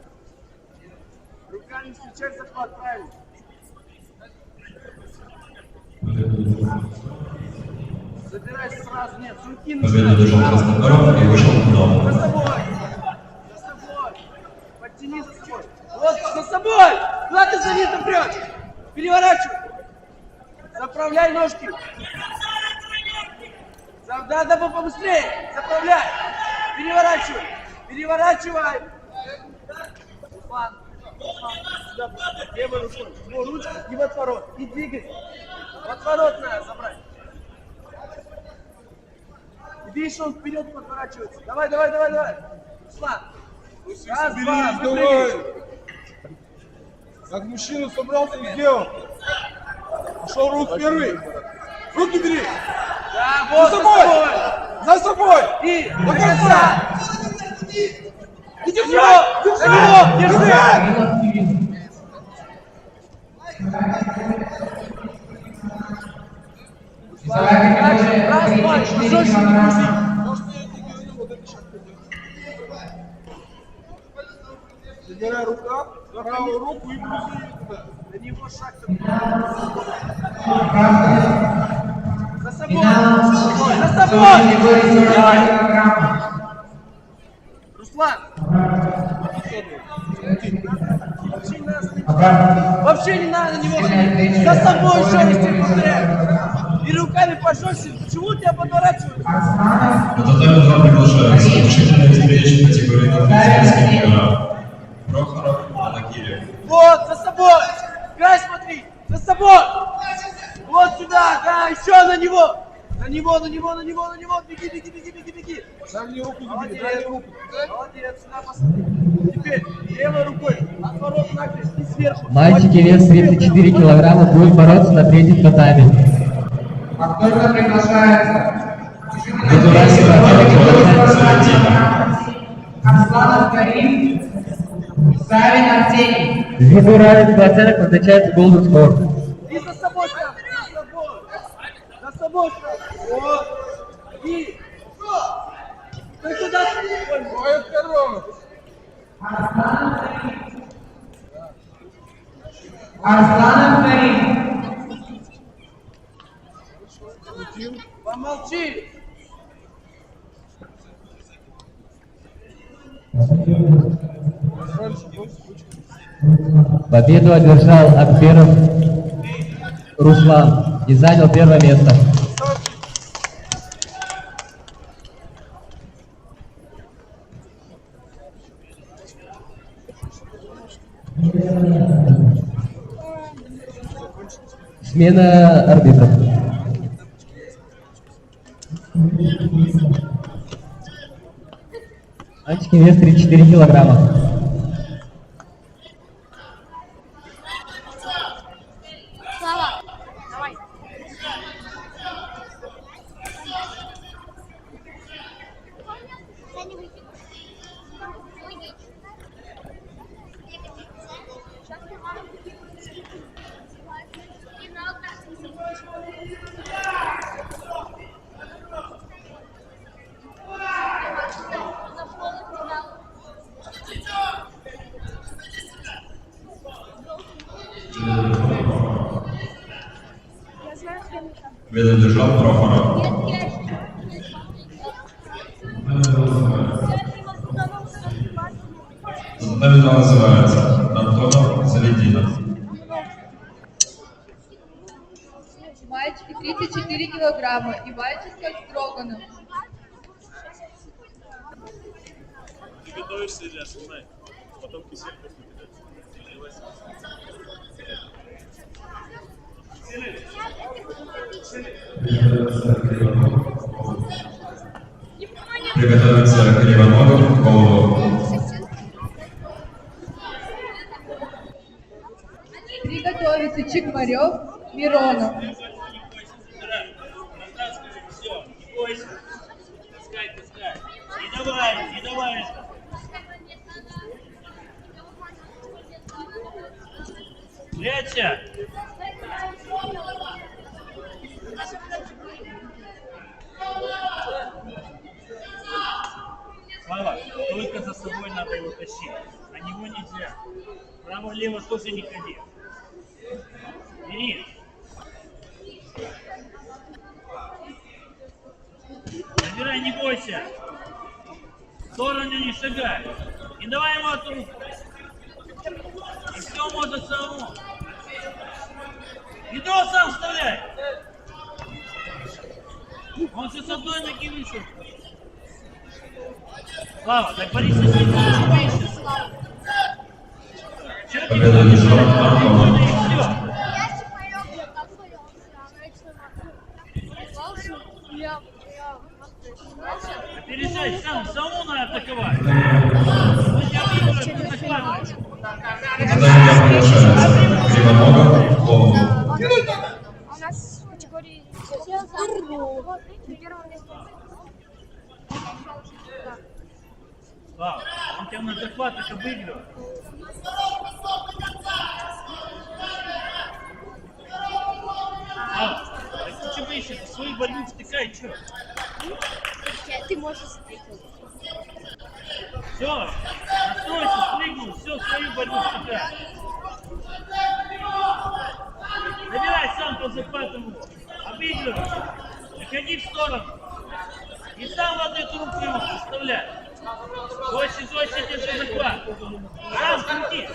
A: Руками встречай захват, правильно. Забирайся сразу, нет, с руки
E: Победу одержал Красноперов и вышел в финал.
A: За собой. За собой. Подтяни за собой. Вот, за собой. Куда ты за ним прешь? Переворачивай. Заправляй ножки. Да, побыстрее. Заправляй. Переворачивай. Переворачивай. Руслан. Сюда. Левой рукой. Ну, ручку и в отворот. И двигай. В отворот надо забрать. Видишь, он вперед подворачивается. Давай, давай, давай, давай. Руслан. Раз, два,
M: давай. Как мужчина собрался и сделал. Пошел рук первый.
A: Руки бери. Да, вот, за собой. За собой. И до конца. И держи. За него. Держи. Раз, два, жестче не грузи. Забирай рукав, за правую руку и грузи ее туда. До него шаг. За собой. За собой. Руслан. Вообще не надо на него. За собой еще раз тебе повторяю. И руками пожестче. Почему тебя подворачивают?
E: На татами 2 приглашаются решительные встречи категории Новосибирских игроков. Прохоров, Анакирев.
A: Вот, за собой! Край смотри! За собой! Вот сюда! Да, еще на него! На него! Беги, беги, беги, беги, беги! Дальнюю руку забери, дальнюю руку! Молодец, сюда посмотри! Теперь левой рукой отворот накрест и сверху!
C: Мальчики вес 34 килограмма будут бороться на третьем татами.
F: Повторно приглашается Арсланов Карим, Савин Артемий.
C: Ввиду равенства оценок назначается Golden Score.
A: И за собой сразу! За собой! За собой сразу! Вот! И! Ты куда? Ой, корова!
F: Арсланов Карим.
A: Помолчи!
C: Победу одержал Акберов Руслан и занял первое место. Смена арбитров. Мальчики вес 34 килограмма.
D: Слава, давай.
E: Победу одержал Прохоров. За татами 2 называется Антонов Завединов.
G: Мальчики 34 килограмма и мальчишка Строганов.
H: Ты готовишься, Илья, знай. Потом кисель после
E: Приготовиться Кривоногов, Голубов.
G: Приготовиться Чекмарев, Миронов.
H: Все, не бойся. Таскай. Не давай. Прячься. Слава, только за собой надо его тащить. На него нельзя. Право-лево тоже не ходи. Бери. Забирай, не бойся. В сторону не шагай. Не давай ему от рук. И все может самому. Ведро сам вставляй. Он же с одной ноги вышел. Слава, так борись с ним.
E: Победа одержал Антонов.
H: Опережай, самому надо атаковать.
E: За татами 2 приглашаются Кривоногов, Голубов.
B: сейчас в категории здорово. На первом месте.
H: Слава, он тебя на захватах обыгрывает. Так ты что боишься? Ты свою борьбу втыкай, что?
B: Ты можешь смотреть.
H: Все, настройся, спрыгнул, все, свою борьбу втыкай. Набирай сам по захватам его. Обыгрывай. Заходи в сторону. И сам в одну руку его представляй. Жестче держи захват. Раз, крути.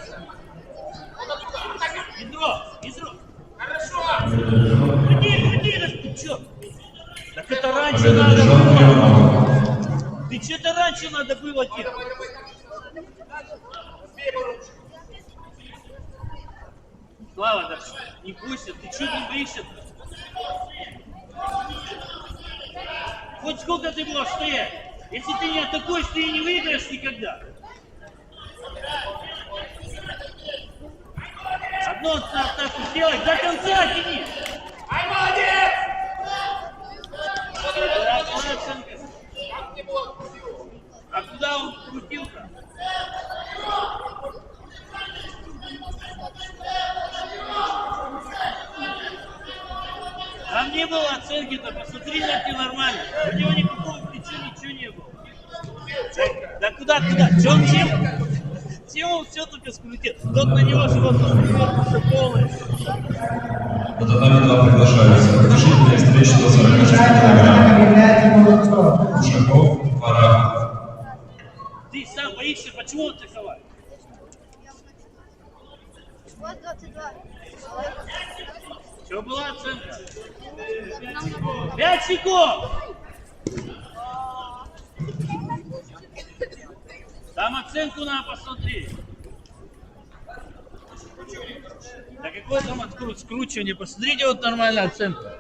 H: Ядро. Крути, да ты чё? Так это раньше надо было. Ты что-то раньше надо было делать. Слава, да не бойся, ты чё не боишься? Хоть сколько ты будешь стоять? Если ты не атакуешь, ты и не выиграешь никогда. Одну атаку сделай, до конца тяни. Ай, молодец! А куда он крутил-то? Там не было оценки-то, посмотри на это нормально. У него никакого плеча, ничего не было. Да куда? Че он Тему все только скрутил. Тот на него животное полностью.
E: На татами 2 приглашаются. Решительные встречи до 46 килограмм. Ушаков, Варахов.
H: Ты сам боишься, почему он атаковал?
B: Вот 22.
H: Что была оценка? 5 секунд! Там оценку надо посмотреть. Да какой там скручивание? Посмотрите, вот нормальная оценка.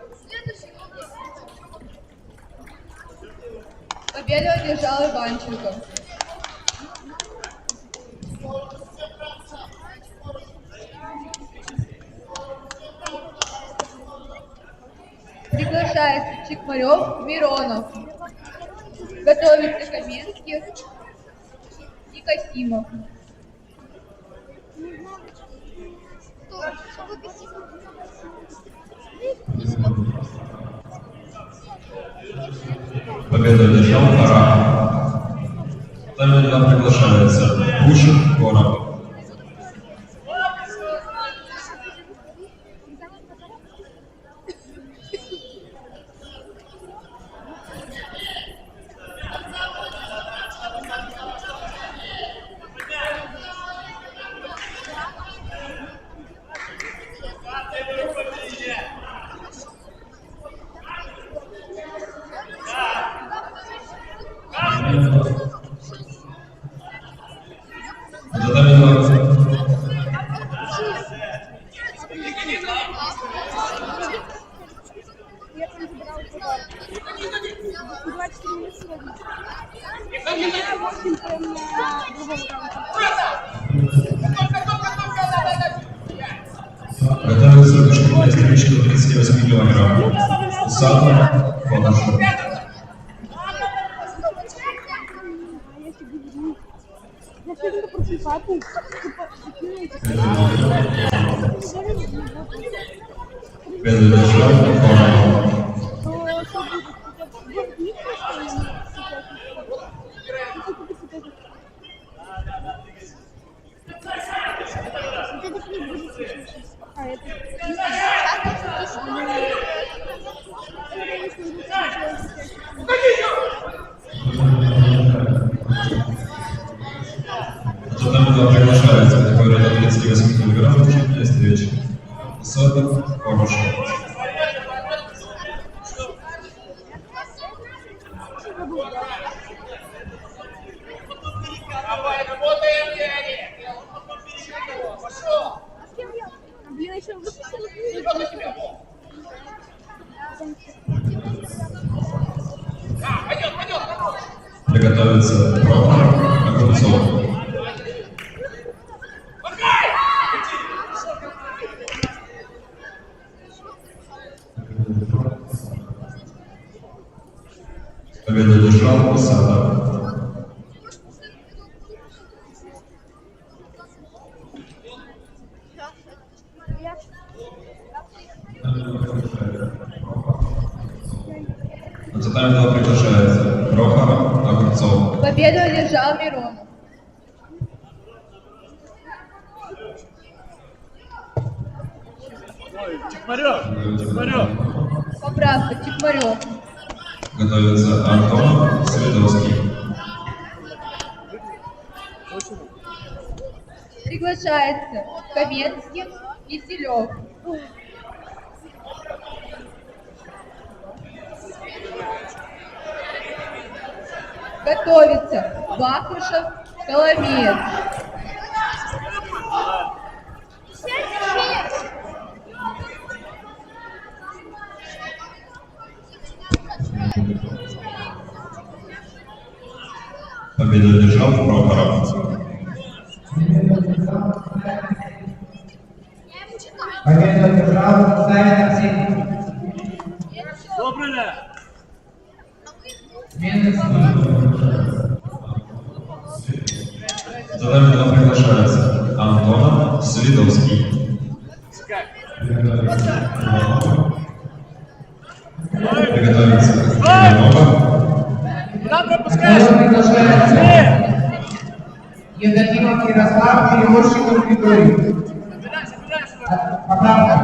D: Победу одержал Иванченко. Приглашается Чекмарев, Миронов. Готовится Каменских и Касимов.
E: Победу одержал Варахов. Татами 2 приглашаются. Бушев, Воробов. Готовится дошкольная встреча до 38 килограмм. Усатов, Фотошоп. Победу одержал Воробов. Татами 2 приглашается категория до 38 килограмм для встречи. Усатов, Фотошоп. Приготовиться Прохоров, Огурцов. Победу одержал Посада. На татами 2 приглашается Прохор Огурцов.
D: Победу одержал Миронов.
A: Чекмарев.
D: Поправка, Чекмарев.
E: Готовится Антон Свидовский.
D: Приглашается Каменский, Киселев. Готовится Бахушев, Коломеец.
E: Победу одержал Прохоров.
F: Победу одержал Савин Арсений.
A: Добрый.
E: За нами 2 приглашается Антон Свидовский. Приготовиться Иванова.
A: Куда пропускаешь?
F: Приглашается Евдокимов Ярослав, перевозчик Григорий. Поправка.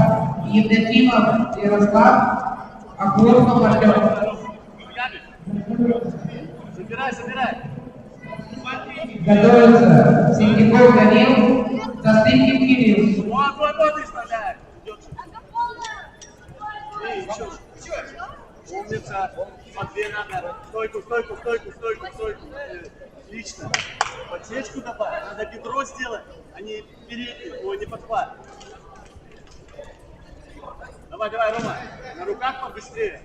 F: Евдокимов Ярослав, Огурцов Артем.
A: Забирай.
F: Готовится Синдиков Данил, Застынкин Кирилл.
A: Вот, исправляй. Умница. Матвей надо. Стойку. Отлично. Подсечку добавь. Надо бедро сделать, а не переднюю, не подхват. Давай, Рома. На руках побыстрее.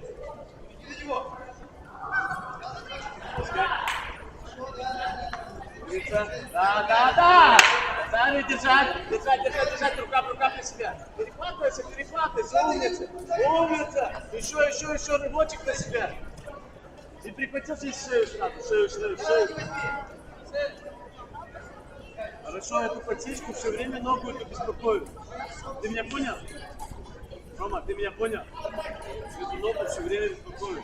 A: Да. Сами держать, рука на себя. Перехватывайся, умница. Еще рывочек на себя. И прихватил здесь шею. Хорошо, эту подсечку все время ногу эту беспокою. Ты меня понял? Рома, ты меня понял? Эту ногу все время беспокою.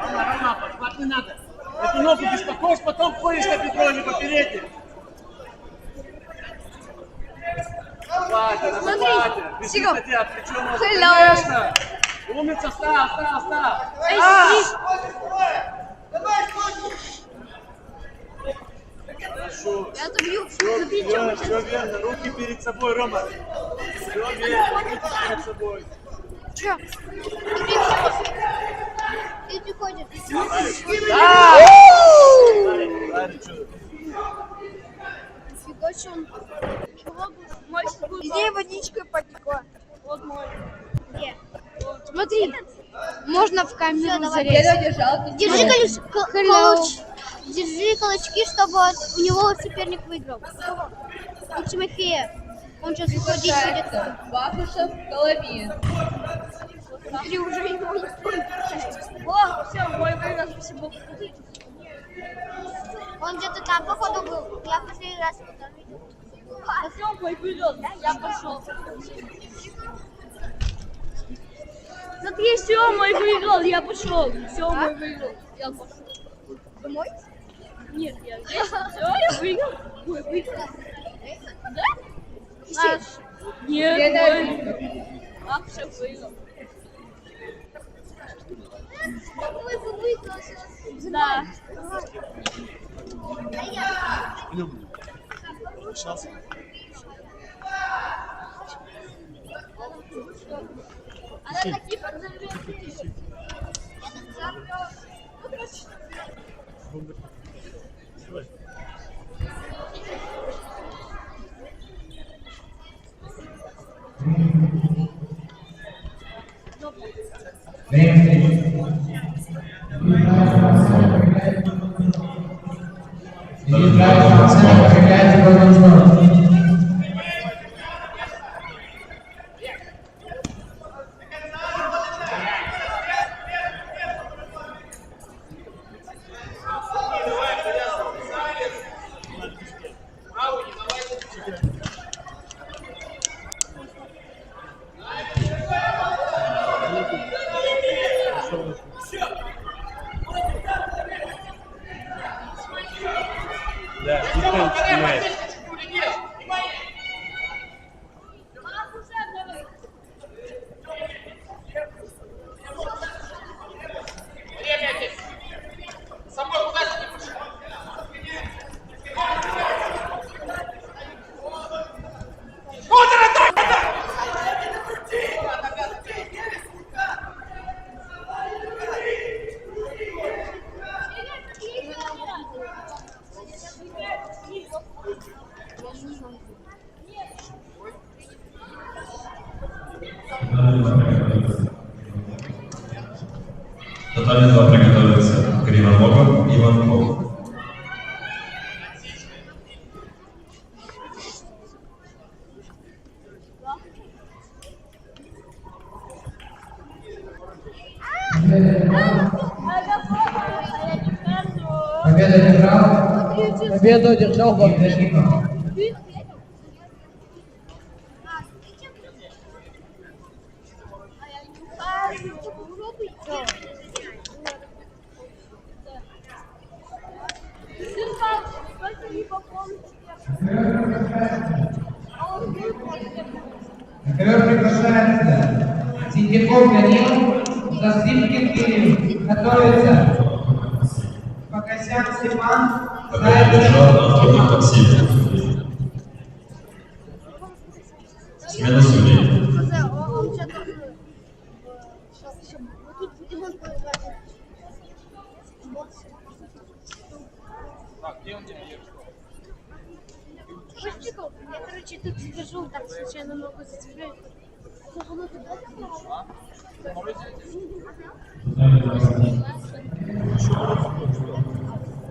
A: Рома, подхват не надо. Эту ногу беспокоишь, потом ходишь на бедро или по передней. Хватит. Висит на тебя, плечо ногу. Конечно. Умница, встал. Хорошо.
B: Я забью.
A: Все верно. Руки перед собой, Рома. Все верно. Руки перед собой.
B: Че? Ты приходишь.
A: Да!
B: Нифига себе он. Где водичкой потекла? Вот мой. Где? Смотри. Можно в камеру залезть. Держи кулачки, чтобы у него соперник выиграл. У Тимофея. Он сейчас уходить будет.
D: Бахушев, Коломеец.
B: Смотри, уже его не стоит. О, все, мой выиграл, спасибо. Он где-то там, походу, был. Я последний раз его там видел. А все, мой выиграл, я пошел. Смотри, все, мой выиграл, я пошел. Все, мой выиграл, я пошел. Домой? Нет, я здесь. Все, я выиграл. Мой выиграл. Да? Нет, мой. Ах, все, выиграл. Какой бы выиграл сейчас? Да.
A: Сейчас.
B: Она такие подзарывает.
F: Продолжение.
L: Да, defense match.
E: Тотальный 2 приготовится Кривоногов и Иванков.
F: Победа держал.
G: Победу одержал Богдашников.
F: На ковер приглашается Синдиков Данил, Засыпкин Кирилл. Готовится. Покосян Степан.
E: Победу держал Антонов Максим. Смена судей.
B: Я, короче, тут сижу, так случайно ногу зацепляю.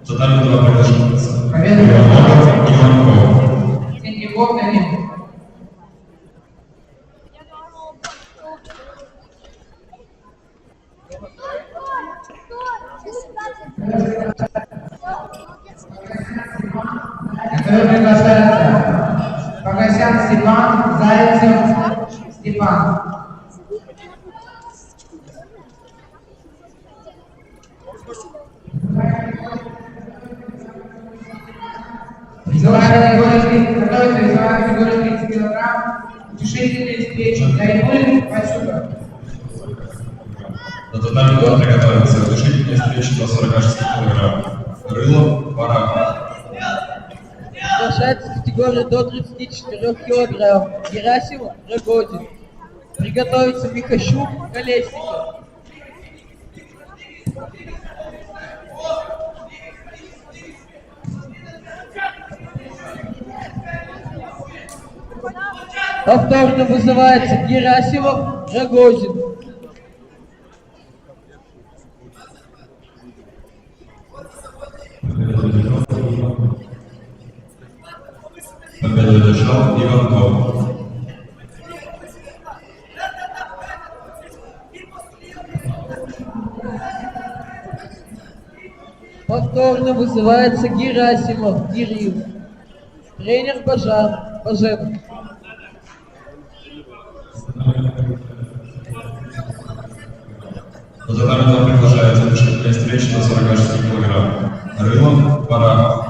E: Тотальный 2 приготовится
F: Победа
E: Кривоногов и Иванков.
F: Синдиков Данил. На ковер приглашается Покосян Степан, Зайцев Степан. Весовая категория 30, готовится весовая категория 30 килограмм, утешительный встречи, Гайбулин, Пасюка.
E: На тотальный 2 приготовится утешительная встреча до 46 кг. Рылов, Бараков.
G: Приглашается категория до 34 килограмм. Герасимов, Рогозин. Приготовиться Михащук, Колесников. Повторно вызывается Герасимов, Рогозин.
E: Победу одержал Иванков.
G: Повторно вызывается Герасимов, Кирилл. Тренер Баженов.
E: На тотальный 2 приглашается утешительная встреча до 46 кг. Рылов, Бараков.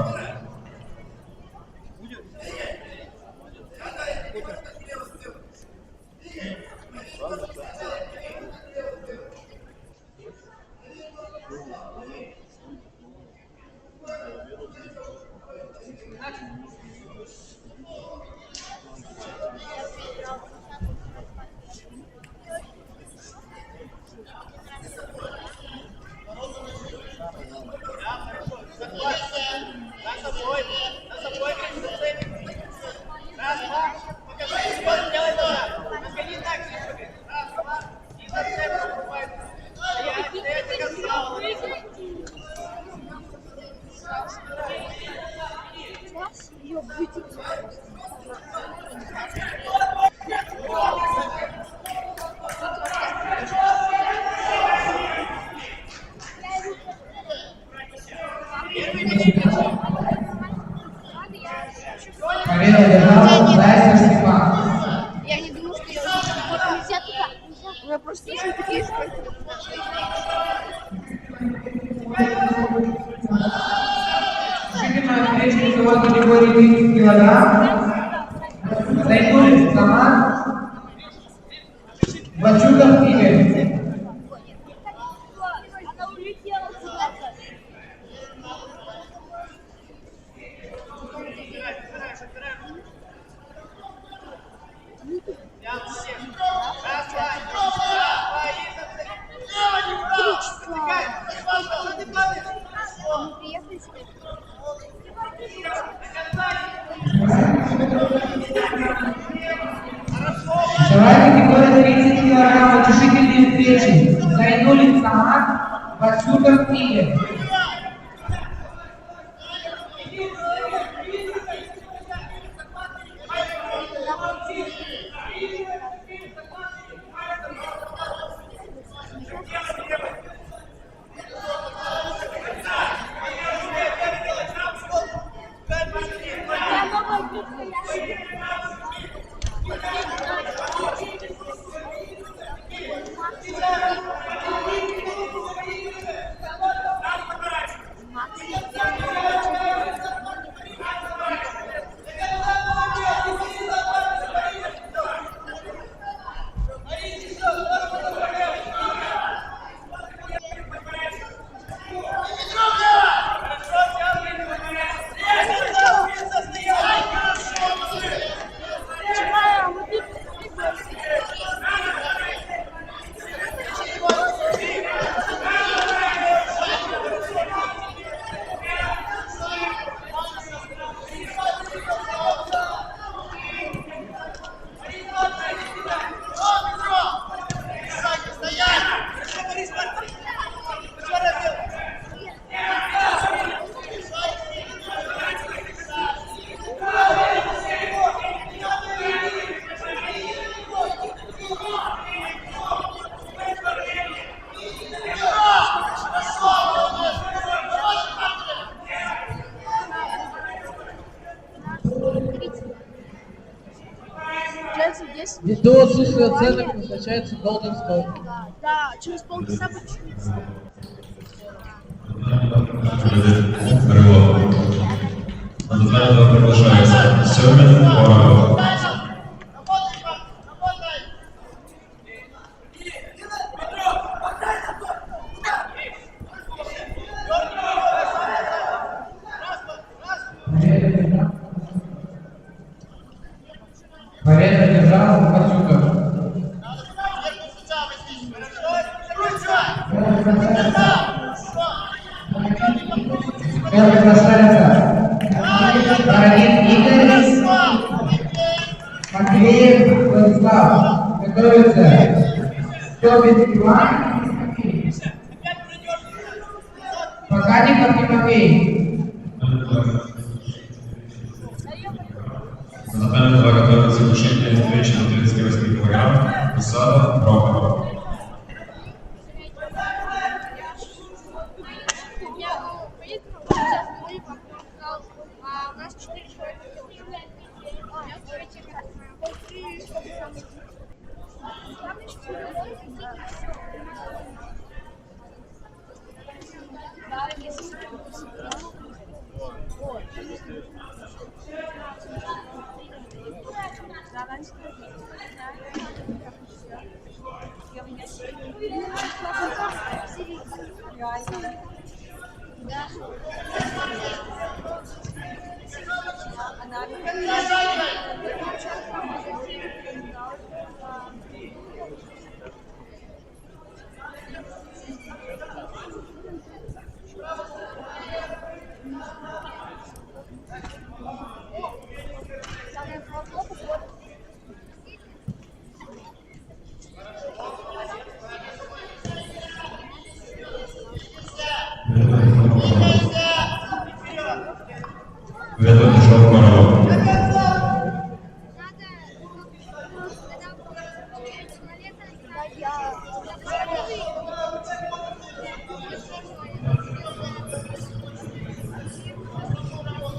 F: килограмм. Зайнулин Самар. Вачуков Игорь.
B: Она улетела куда-то.
F: Весовая категория 30 килограмм. Утешительные встречи. Зайнулин Самар. Вачуков Игорь.
G: Ввиду отсутствия оценок назначается Golden Score.
B: Да, через полчаса почему?
E: Крылов. Национального приглашается Семин Воронов.
F: Победа держал Вачуков. Первый приглашается Бородин Игорь. Матвеев Владислав. Готовится Степин Иван. Покаников Тимофей.
E: Национальный два готовится завершение встречи на 38 килограмм. Усада Прохорова. Ведут Жор Воронов.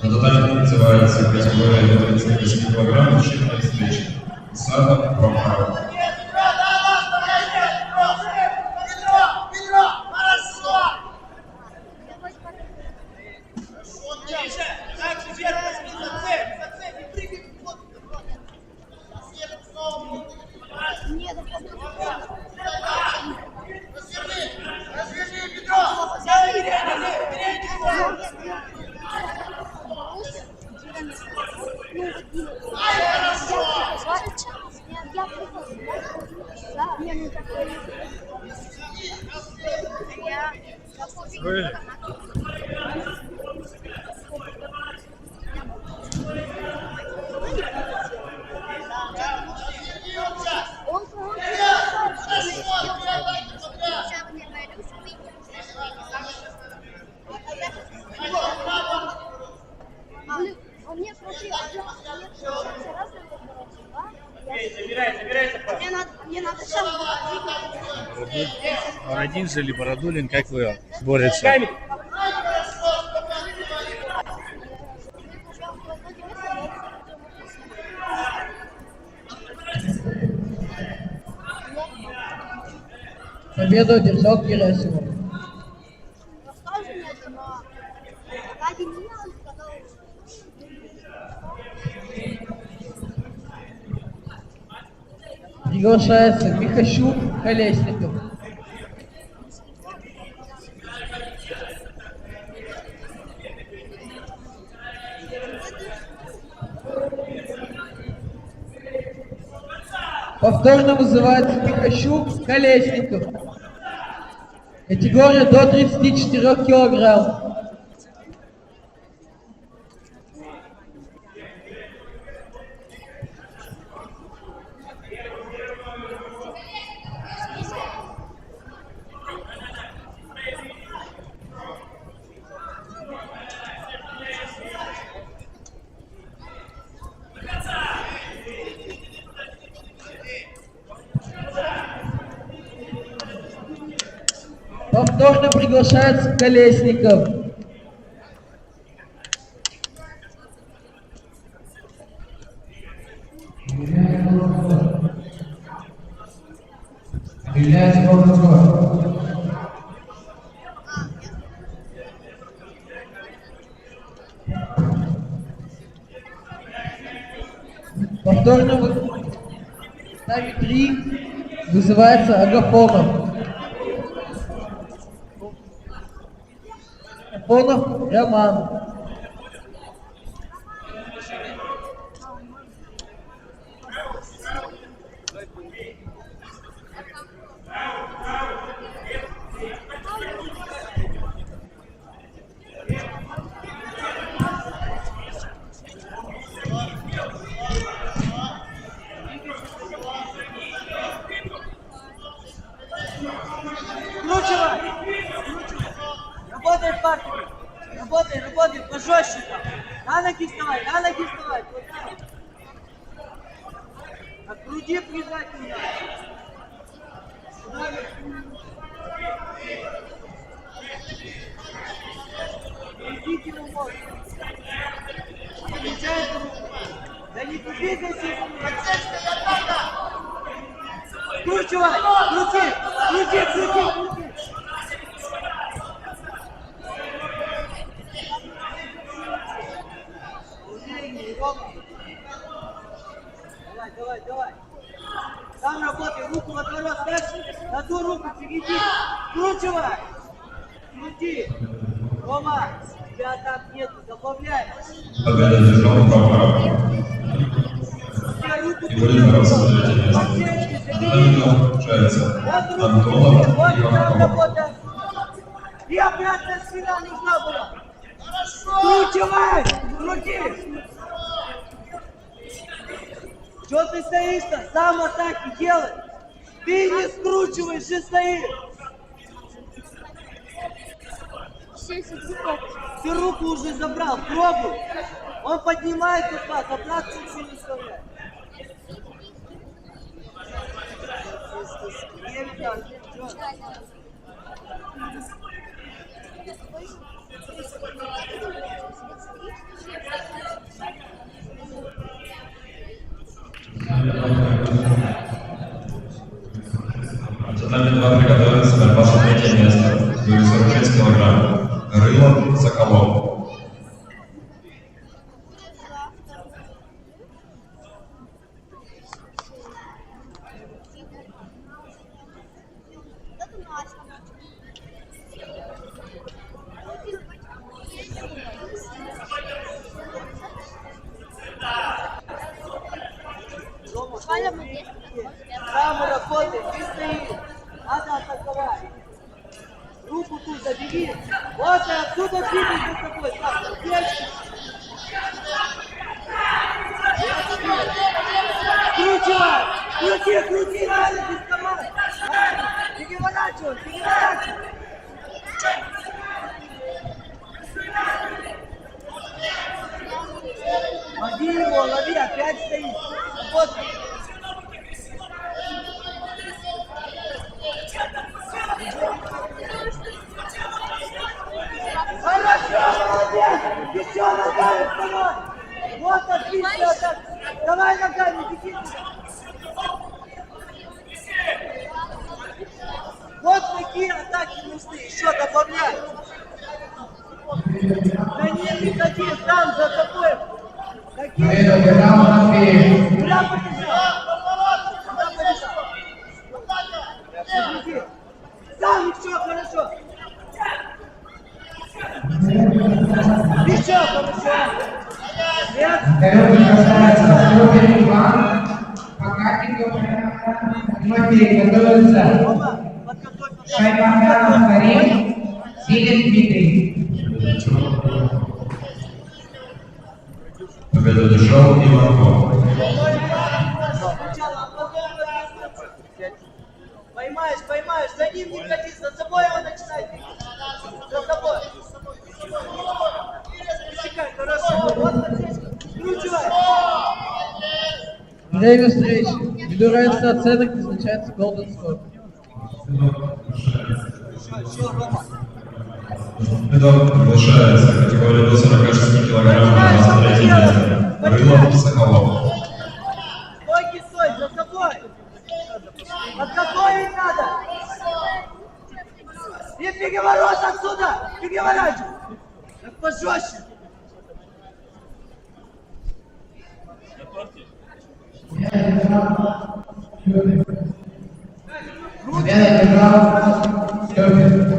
E: На татами называется категория до 38 килограмм, считанная встреча. Усада Прохорова.
L: Устроили?
B: Он он мне спросил, мне надо сам.
L: Он один же или Бородулин, как вы борются?
G: Победу одержал Герасимов.
B: Расскажи мне, но ради меня он сказал.
G: Приглашается Михащук, Колесников. Повторно вызывается Михащук, Колесников. Категория до 34 килограмм. Повторно приглашается Колесников.
F: Объявляется конкурс.
G: Повторно ставит 3, вызывается Агафонов. Агафонов Роман.
K: Вкручивай! Работай в партии! Работай, пожестче там! На ноги вставай! Вот так. А к груди прижать не надо! Идите ему мозг! Включай эту руку! Да не двигайся! Вкручивай! Крути! Давай. Сам работай, руку в отворот ставь, на ту руку перейди. Вкручивай! Крути! Рома, тебя там нету, добавляй.
E: Победа одержал Прохоров. И будет бороться за третье место. Победу получается Антонов и Иванков.
K: И обратная спина нужна была. Вкручивай! Крути! Что ты стоишь-то? Сам атаки делай! Ты не скручиваешь, же стоишь! Ты руку уже забрал, пробуй! Он поднимает вот так, обратно ничего не вставляет.
E: Татами 2 приготовится борьба за третье место. Вес 46 килограмм. Рылов, Соколов.
K: Сам работай, ты стоишь. Надо атаковать. Руку тут забери. Вот и отсюда двигай за собой. Так, девочки. Кручивай. Крути, надо без команд. Переворачивай. Лови его, лови, опять стоит. Вот. Хорошо, молодец! Еще ногами второй! Вот отлично! Так. Давай ногами, беги! Вот такие атаки нужны, еще добавляй! Да не ходи, там за тобой! Куда побежал? Подожди! Сам еще хорошо! Еще хорошо! Нет?
F: Тимофей готовится. Шаймарданов Карим, Силин Дмитрий.
E: Победу дешел и Марков.
K: Поймаешь, за ним не ходи, за собой его начинай двигать. За собой. Высекай, хорошо. Вот здесь. Кручивай.
G: Время встречи. Ввиду равенства оценок назначается Golden Score.
E: Победа приглашается в категории до 46 килограмм на 23 место. Рылов Соколов.
K: Стой, за собой. Подготовить надо. И переворот отсюда. Переворачивай. Так пожестче.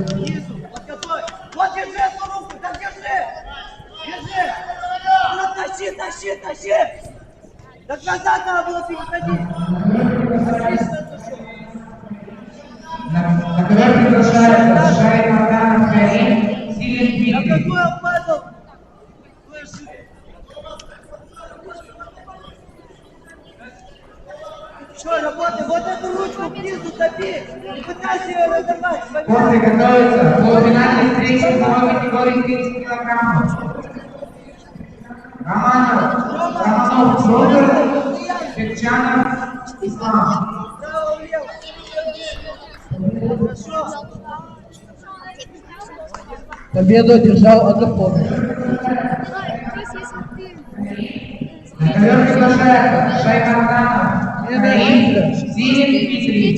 K: Снизу, подготовь. Вот держи эту руку, так держи. Вот тащи. Так назад надо было переходить. Отлично отошел.
F: На ковер приглашается Шаймарданов Карим, Силин Дмитрий.
K: А какой он падал? Что, работай, вот эту ручку снизу топи. Не пытайся ее разорвать.
F: После готовится полуфинальной встречи весовой категории 30 килограммов. Романов Роберт, Пекчанов Ислам.
K: Право, влево. Хорошо.
G: Победу одержал Агафон.
F: На ковер приглашается Шаймарданов Карим, Силин Дмитрий.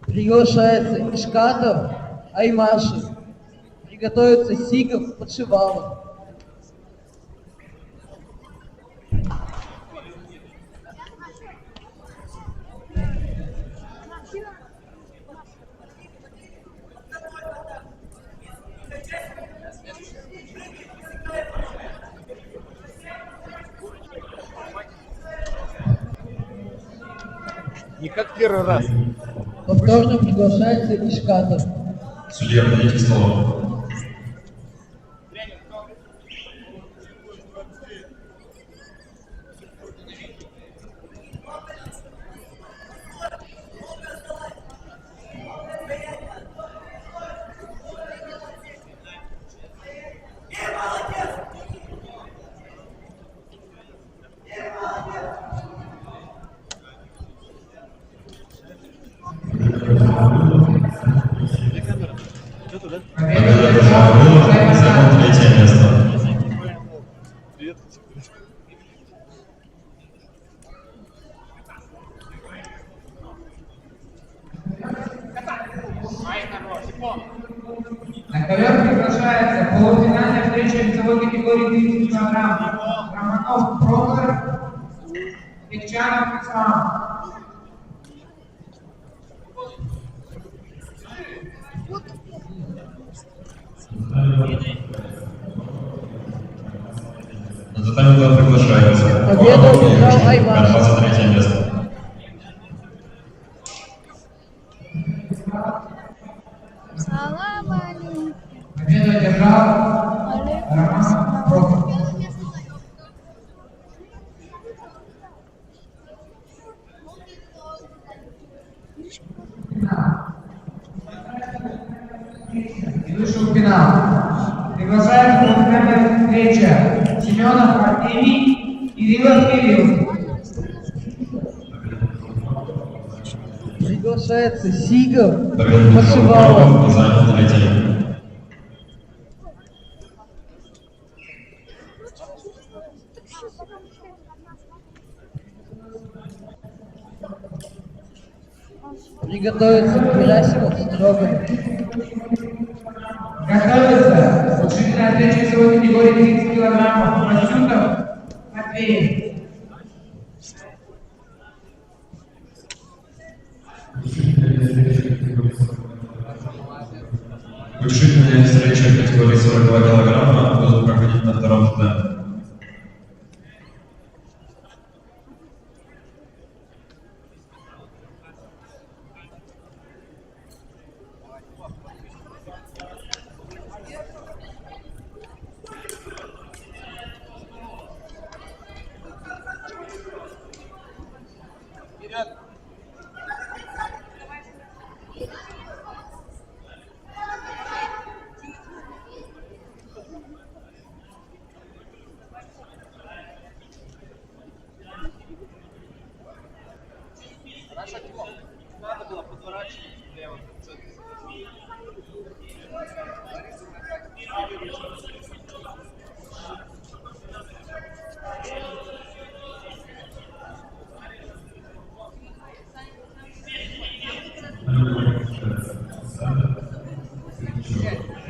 G: Приглашается Ишкатов Аймаши. Приготовится Сигов Подшивалов.
L: Не как первый раз.
G: Повторно приглашается Ишкатов.
E: Судья, подойдите к столу. Победа держал Рылов, занял 3 место.
F: На ковер приглашается полуфинальная встреча весовой категории 30 килограмм. Романов Прохор, Пекчанов Ислам.
E: На татами 2 приглашается.
G: Победу одержал Айваш.
E: 23 место.
B: Салам алейкум.
F: Победу одержал Роман Прохоров. И вышел в финал. Приглашаем спортсмена встреча Семенов Артемий и Рилов Кирилл.
G: Приглашается Сигов,
E: Победу
G: Пошивалов.
E: и занял 3.
G: Приготовиться Герасимов, Строганов.
F: Готовится учительная встреча весовой категории 30 килограммов. Масютов Матвеев.
E: Решительные встречи в категории 42 килограмма будут проходить на втором татаме.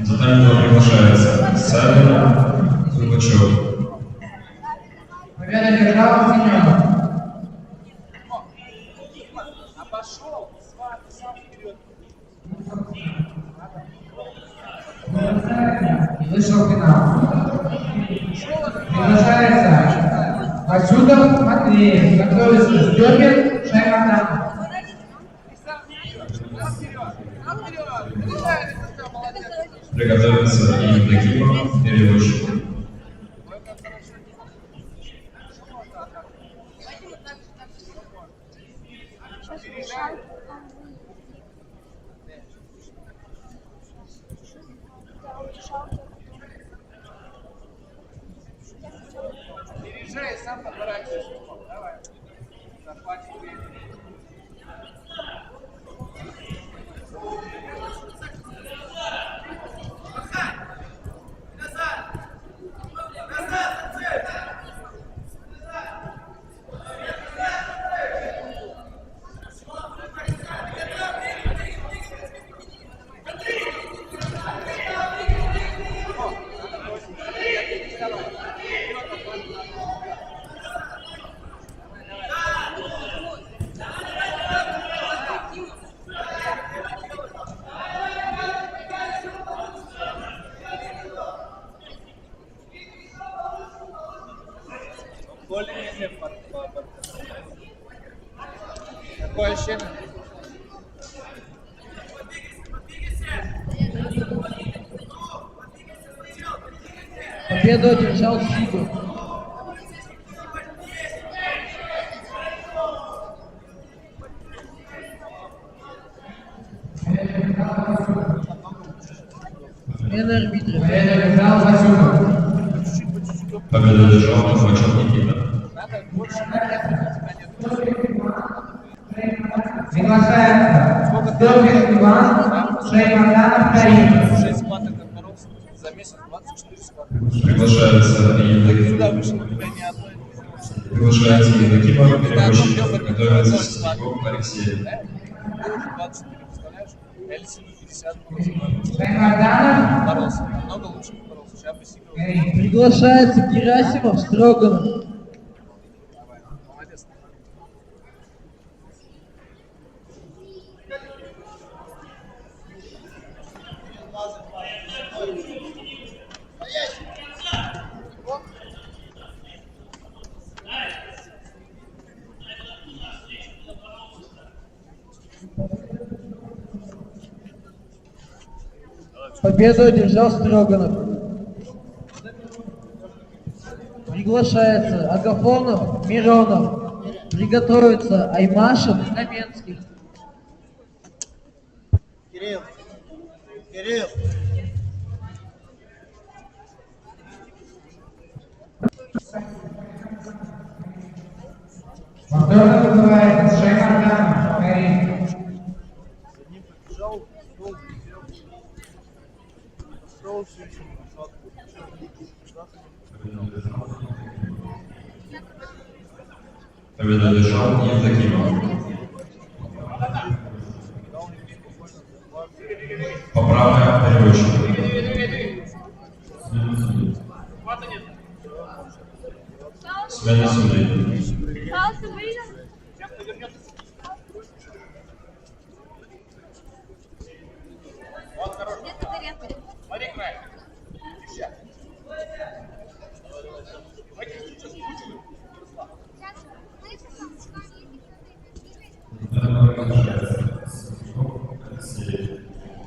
E: За татами приглашается Савин, Зубачев.
F: Победу одержал Семенов.
A: Обошел, сам вперед.
F: И вышел в финал. Приглашается Масютов Матвеев. Готовится Степин Шаймардан.
E: Приготовиться и Евдокимов, переводчик.
A: Переезжай, сам подворачивайся. Давай. Захватит время. Более-менее такое ощущение.
G: Победу одержал Сигов. Смена арбитра.
F: Победу одержал Масютов.
E: Победу одержал Кузбачев Никита.
F: Приглашается Степин Иван, Шаймарданов Таиф.
A: 6 схваток отборолся. За месяц 24 схватки.
E: Приглашается Евдокимов.
A: Сюда вышел, у тебя не одной.
E: Приглашается Евдокимов, переводчик. Готовится Степков Алексей.
A: Да? Ты уже 24, представляешь? Эльсин 50
F: Шаймарданов.
A: боролся. Намного лучше боролся. Сейчас бы Сигов.
G: Приглашается Герасимов, Строганов.
A: Давай, молодец.
G: Победу одержал Строганов. Приглашается Агафонов, Миронов. Приготовиться Аймашев, Каменский.
K: Кирилл. Кирилл.
F: Повторно вызывается Шаймарданов, Карим.
E: Победу одержал Евдокимов. Поправка переводчика. Смена судей.
B: Пожалуйста, выйдем.
H: Смотри, край.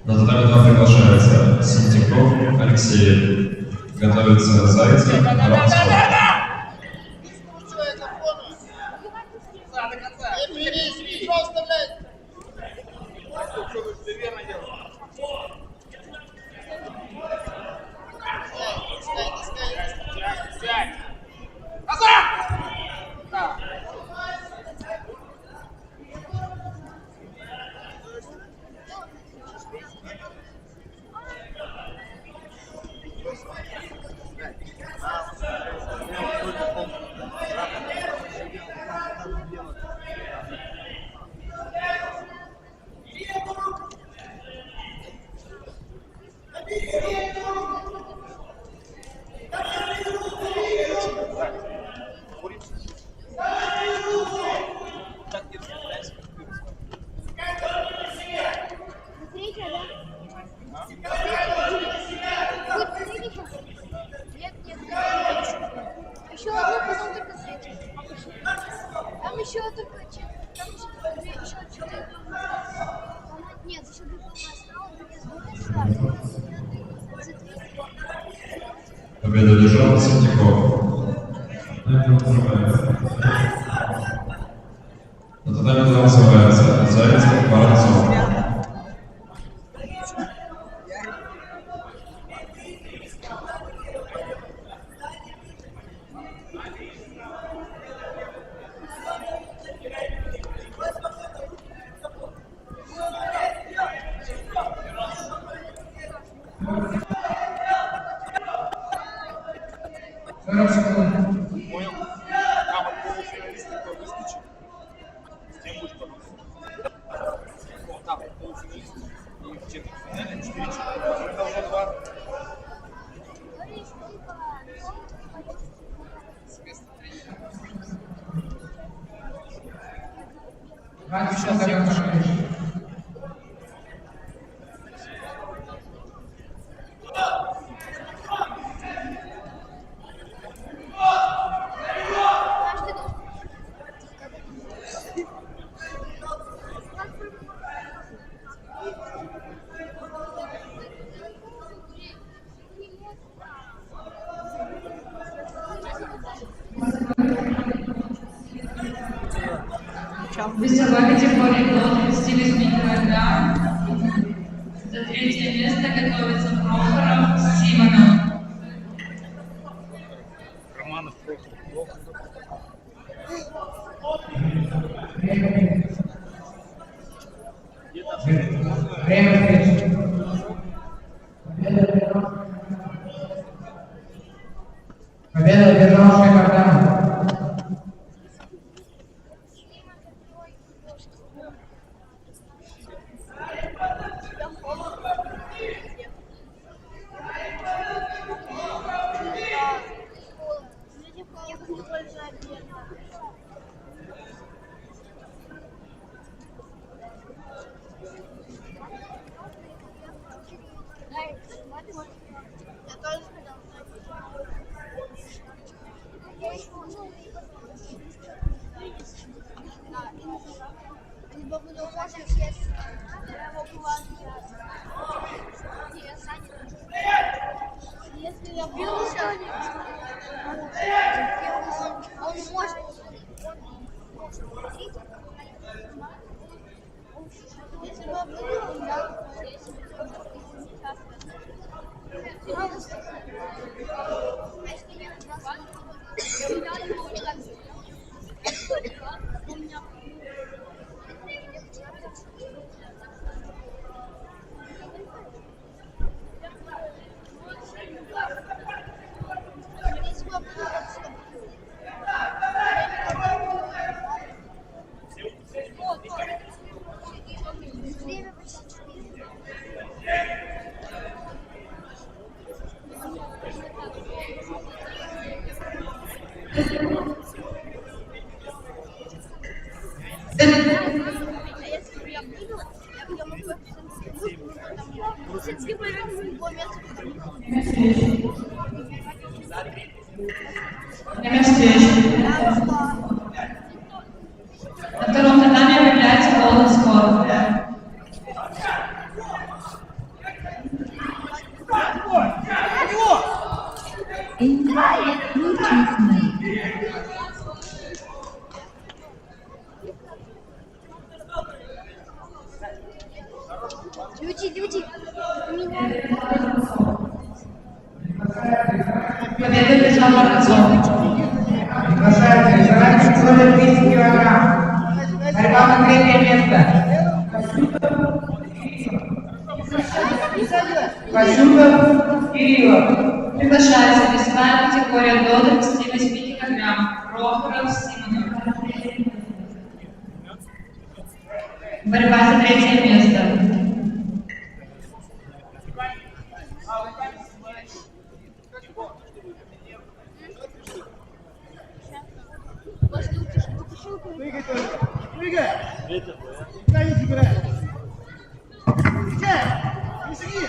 E: На татами 2 приглашается Синтиков, Алексей. Готовится Зайцев, Воронцов.
D: Еще одну, потом только третью. Там еще только там еще 4. Нет, еще 2
E: Победу одержал Синтиков. На татами 2 вызывается Зайцев, Воронцов.
H: Понял? Там от полуфиналиста кто выскочит, с тем будешь бороться. Там полуфиналист и в четвертьфинале 4 человека. Это уже 2.
J: Весовая категория до 38 килограмм. За 3-е место готовится Прохоров, Симонов.
H: Романов, Прохоров.
F: Победу одержал Шаймарданов.
D: Я тоже сказал. бы буду можешь, если я его план я занят. Если я буду занят, он может если я буду, да. Время почти 4.
J: Время встречи. На втором татаме объявляется голden скор.
D: Люди.
J: Победа бежал Воронцов.
F: Приглашается Израиль категория 200 килограмм. Борьба на третье место. Васюков Кириллов.
J: Приглашается весовая категория до 38 килограмм. Прохоров Симонов. Борьба за третье место.
K: Двигай! Никуда не забирай! Не сиди!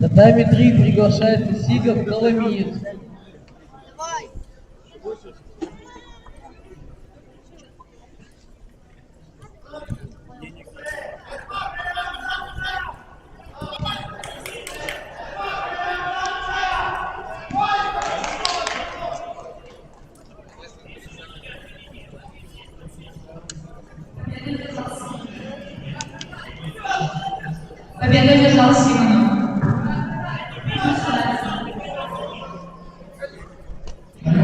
G: Татами 3 приглашается Сигов Коломиец.
D: Давай.
J: Победу одержал Симонов.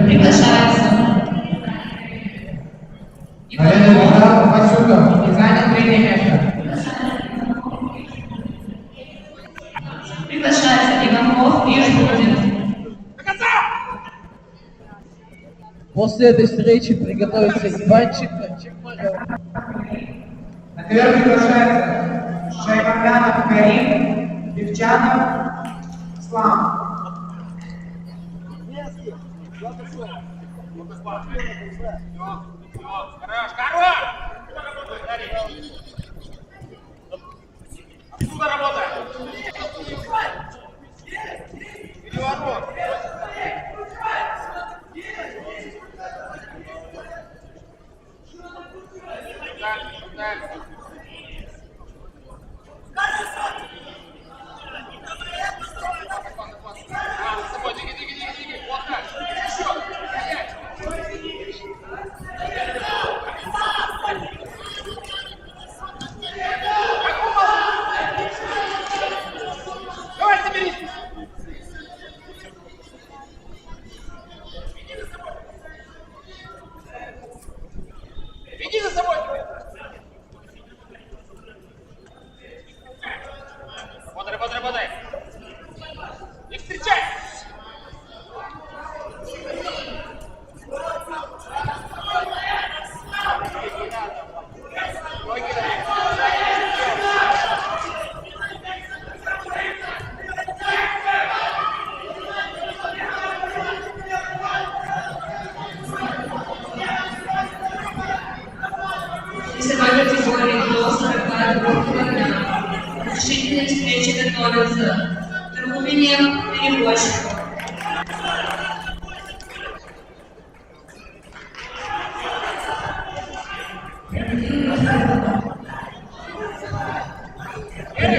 J: Приглашается.
F: Победу одержал Васюков и занял третье место.
J: Приглашается Иванков и Жбудин.
G: После этой встречи приготовится Иванчик Чекмарев.
F: На ковер приглашается Шайбанданов Карим, Девчанов Слам.
H: Отсюда работай! Переворот!
J: категории до 42 килограмм. Решительные встречи готовятся. Трубинин, Перевозчиков.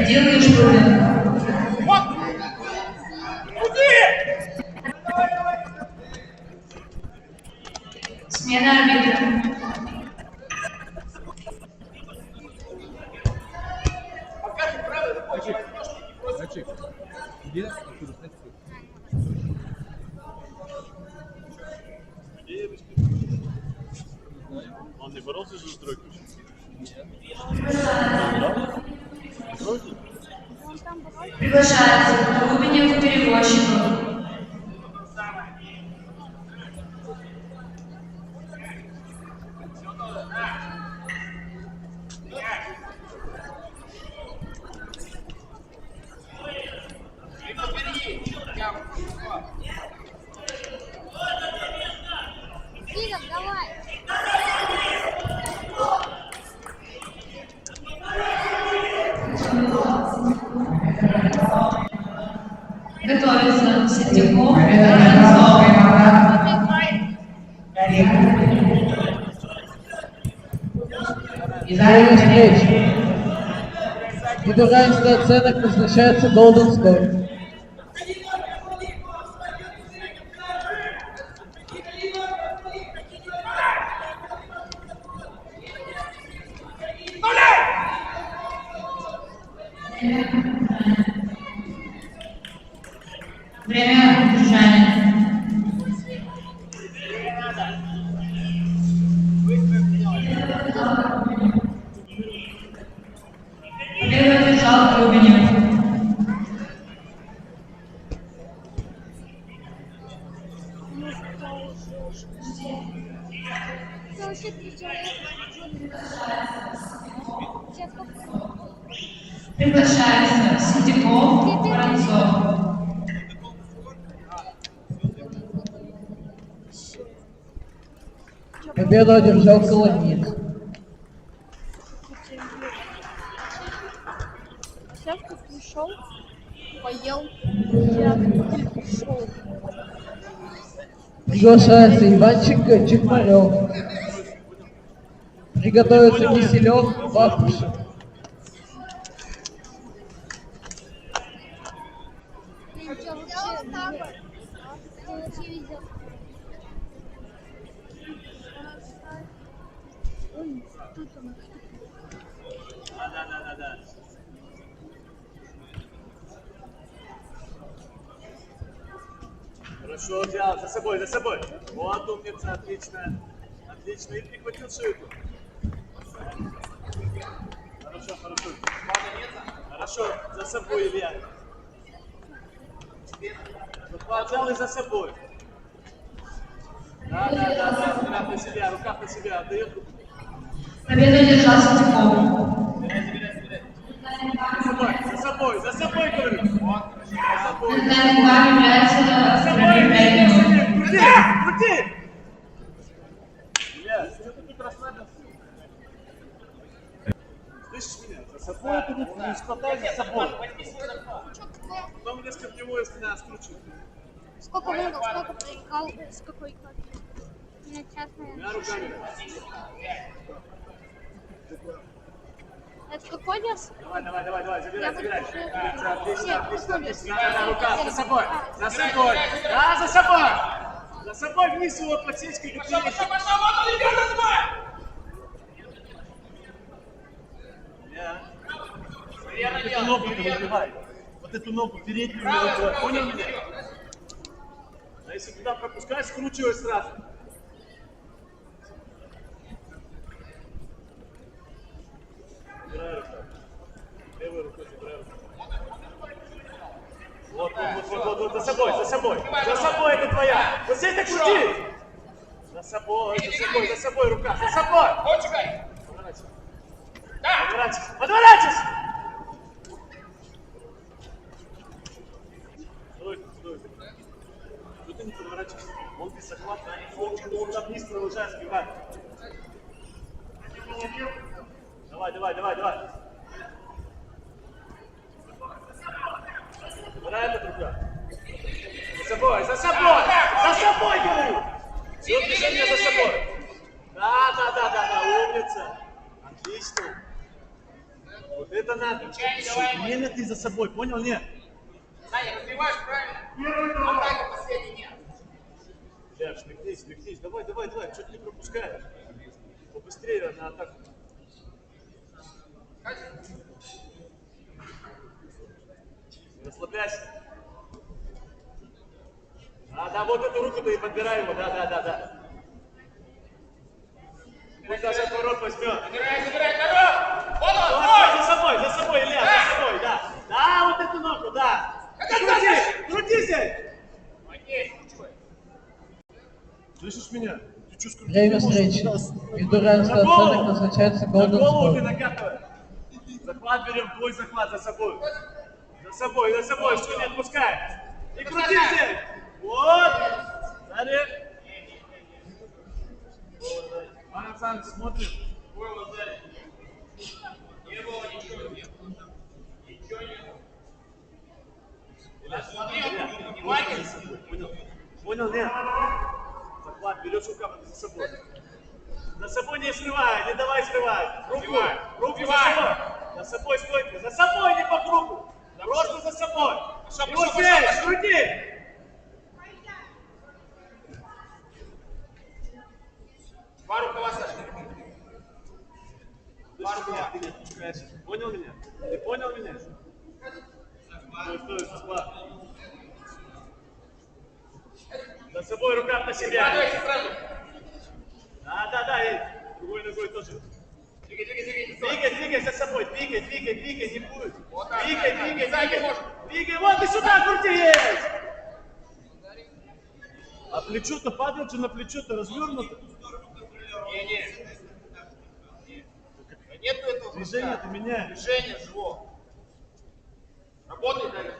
J: Делаешь Шпурин. Смена арбитра.
H: Он не боролся же с Дрогичем?
J: Приглашается Трубинин, Перевозчиков.
D: Игорь, давай.
J: Готовится Сердюков, Воронцов.
G: Изменение встречи. Ввиду равенства оценок назначается Golden Score.
J: Время удержания. Первый держал Трубинин.
D: Это вообще 3 человека. Сейчас попробуем.
J: Приглашается Сердюков, Воронцов.
G: Победу одержал Коломит.
B: Сейчас ты пришел, поел, я пришел.
G: Приглашается Иванченко, Чекмарев. Приготовится Киселев, Бахтышев.
D: Ты что, вообще видел? Ой, тут он.
H: Да. Хорошо, взял, за собой. Вот, умница, отлично. Отлично, и прихватил шейку. Хорошо, за собой, Илья. Взял и за собой. Да, рука на себя, отдает руку.
J: Победу одержал Сердюков.
H: За собой, говорю.
J: Финальный бар является Трубинин.
H: Крути! Илья, что ты тут расслабился? Слышишь меня? За собой это не складай за собой. Потом резко в него, если надо, скручивай.
D: Сколько выиграл, сколько проиграл, с какой карты? На час, наверное.
H: Двумя руками.
B: Это какой вес?
H: Давай, забирай.
B: Нет,
H: Отлично. Да, рука, за собой. Да, за собой. За собой вниз его подсечкой. Пошел, эту ногу ты выбивай. Вот эту ногу переднюю не выбивай. Понял меня? А если туда пропускаешь, скручивай сразу. Забирай руку. Левой рукой забирай руку. Вот, за собой это твоя. Вот здесь так крути. За собой рука, за собой. Подворачивайся. Стой. Что ты не подворачиваешься? Он без захвата, он там вниз продолжает сбивать. Давай, давай, давай, давай. Забираем от рука. За собой, за собой! За собой, говорю! Все движение за собой. Да, умница. Отлично. Вот это надо. Именно ты за собой, понял? Нет.
K: Саня, развиваешь правильно. Первый атака, последний нет.
H: Ляп, шмякнись. Давай. Что ты не пропускаешь? Побыстрее на атаку. Не расслабляйся. Да, вот эту руку-то и подбирай его. Да. Пусть даже отворот возьмет.
K: Забирай, коров! Вон он,
H: За собой, Илья, за собой, да. Да, вот эту ногу, да. Крути здесь. Слышишь меня? Ты что, скрутить
G: Время
H: не можешь?
G: встречи. Между равенством оценок назначается
H: На
G: Golden
H: голову ты
G: Score.
H: накатывай. Захват берем, твой захват за собой. За собой, что не отпускай. И крути здесь. Вот. Сзади. Александр, смотрим.
K: Не было ничего.
H: Понял, нет? Захват, берешь рукав за собой. За собой не срывай, не давай срывать. Руку за собой. За собой стойка, за собой, не по кругу. Просто за собой. И вот здесь, крути.
K: Два рукава, Саша.
H: Ты не отпускаешься. Понял меня? Ты понял меня? Стой, захват. За собой рукав на себя. Да, и другой ногой тоже. Двигай за собой, двигай, не будет. Двигай, вот и сюда крути есть. А плечо-то падает же на плечо-то развернуто.
K: Нету этого.
H: Движение-то меняет.
K: Движение живого. Работай, Давид.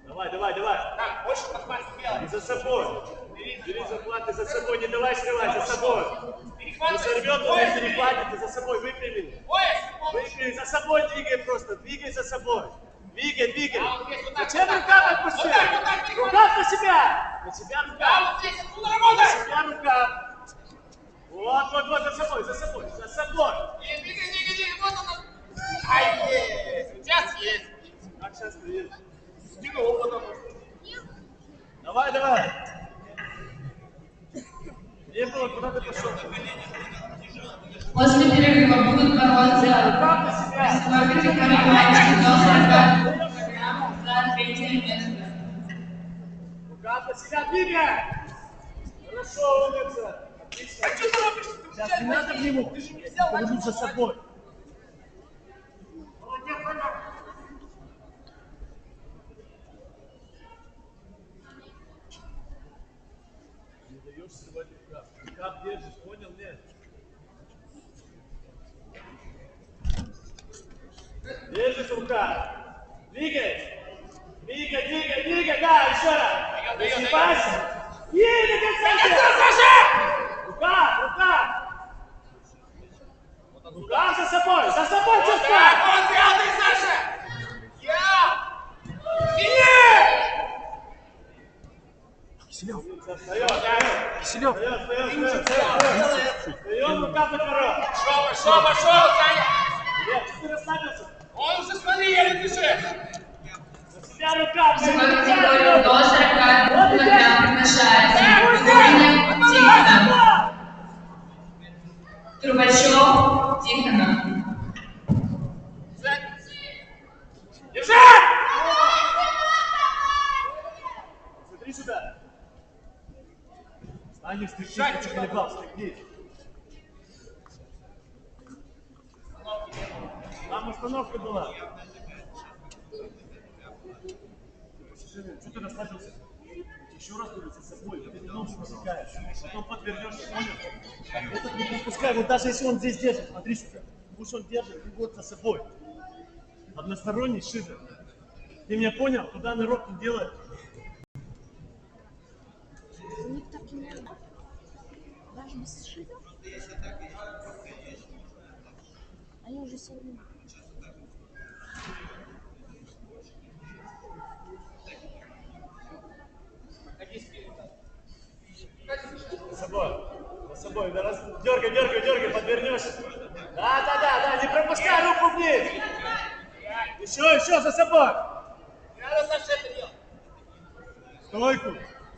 H: Давай.
K: Так, больше подхват смело.
H: И за собой. Бери захват, и за собой, не давай срывать, за собой. Не сорвет, но если не хватит, и за собой выпрями. Выпрями, за собой двигай просто, двигай за собой. Двигай. Зачем рукав отпустил? Рукав на себя. На себя рукав. На себя рукав. Вот, за собой.
K: Двигай, вот он. Ай, есть. Сейчас есть.
H: Как сейчас ты едешь?
K: Двигай опытом.
H: Давай. Не было, куда ты пошел?
J: После перерыва будут бороться весовой категории мальчики до 40 килограмм за третье место.
H: Рукав на себя двигай! Хорошо, умница! Отлично!
K: А что ты робишь?
H: Сейчас не надо к нему!
K: Ты же не взял,
H: поведу за собой! Не даешь срывать рукав. Рукав держишь, понял? Нет? Держишь рукав! Двигай! Да, еще раз! Не сгибайся! Ей, до конца! Рука за собой! За собой, что встать!
K: Вот пятый, Саша!
H: Киселев! Встаем, рука под ворот!
K: Пошел, Саня!
H: Нет, ты расслабился?
K: Он уже, смотри, еле дышит!
H: За себя рука!
J: Весовую категорию до 40 килограмм приглашается Ваня Тихонов. Трубачев Тихонов.
H: Держать! Смотри сюда! Стань, стряхни, ты колебал, стряхни. Там остановка была. Что ты расслабился? Еще раз говорю, за собой, ты не ногу посекаешь. Потом подвернешься, понял? Этот не пропускай, вот даже если он здесь держит, смотри сюда. Пусть он держит, и вот за собой. Односторонний шире. Ты меня понял? Куда народ не делает?
D: У них так и надо. Даже без шида.
B: Они уже сильны.
H: За собой, да, дергай, подвернешь. Да, не пропускай руку вниз. Еще, за собой. Стойку.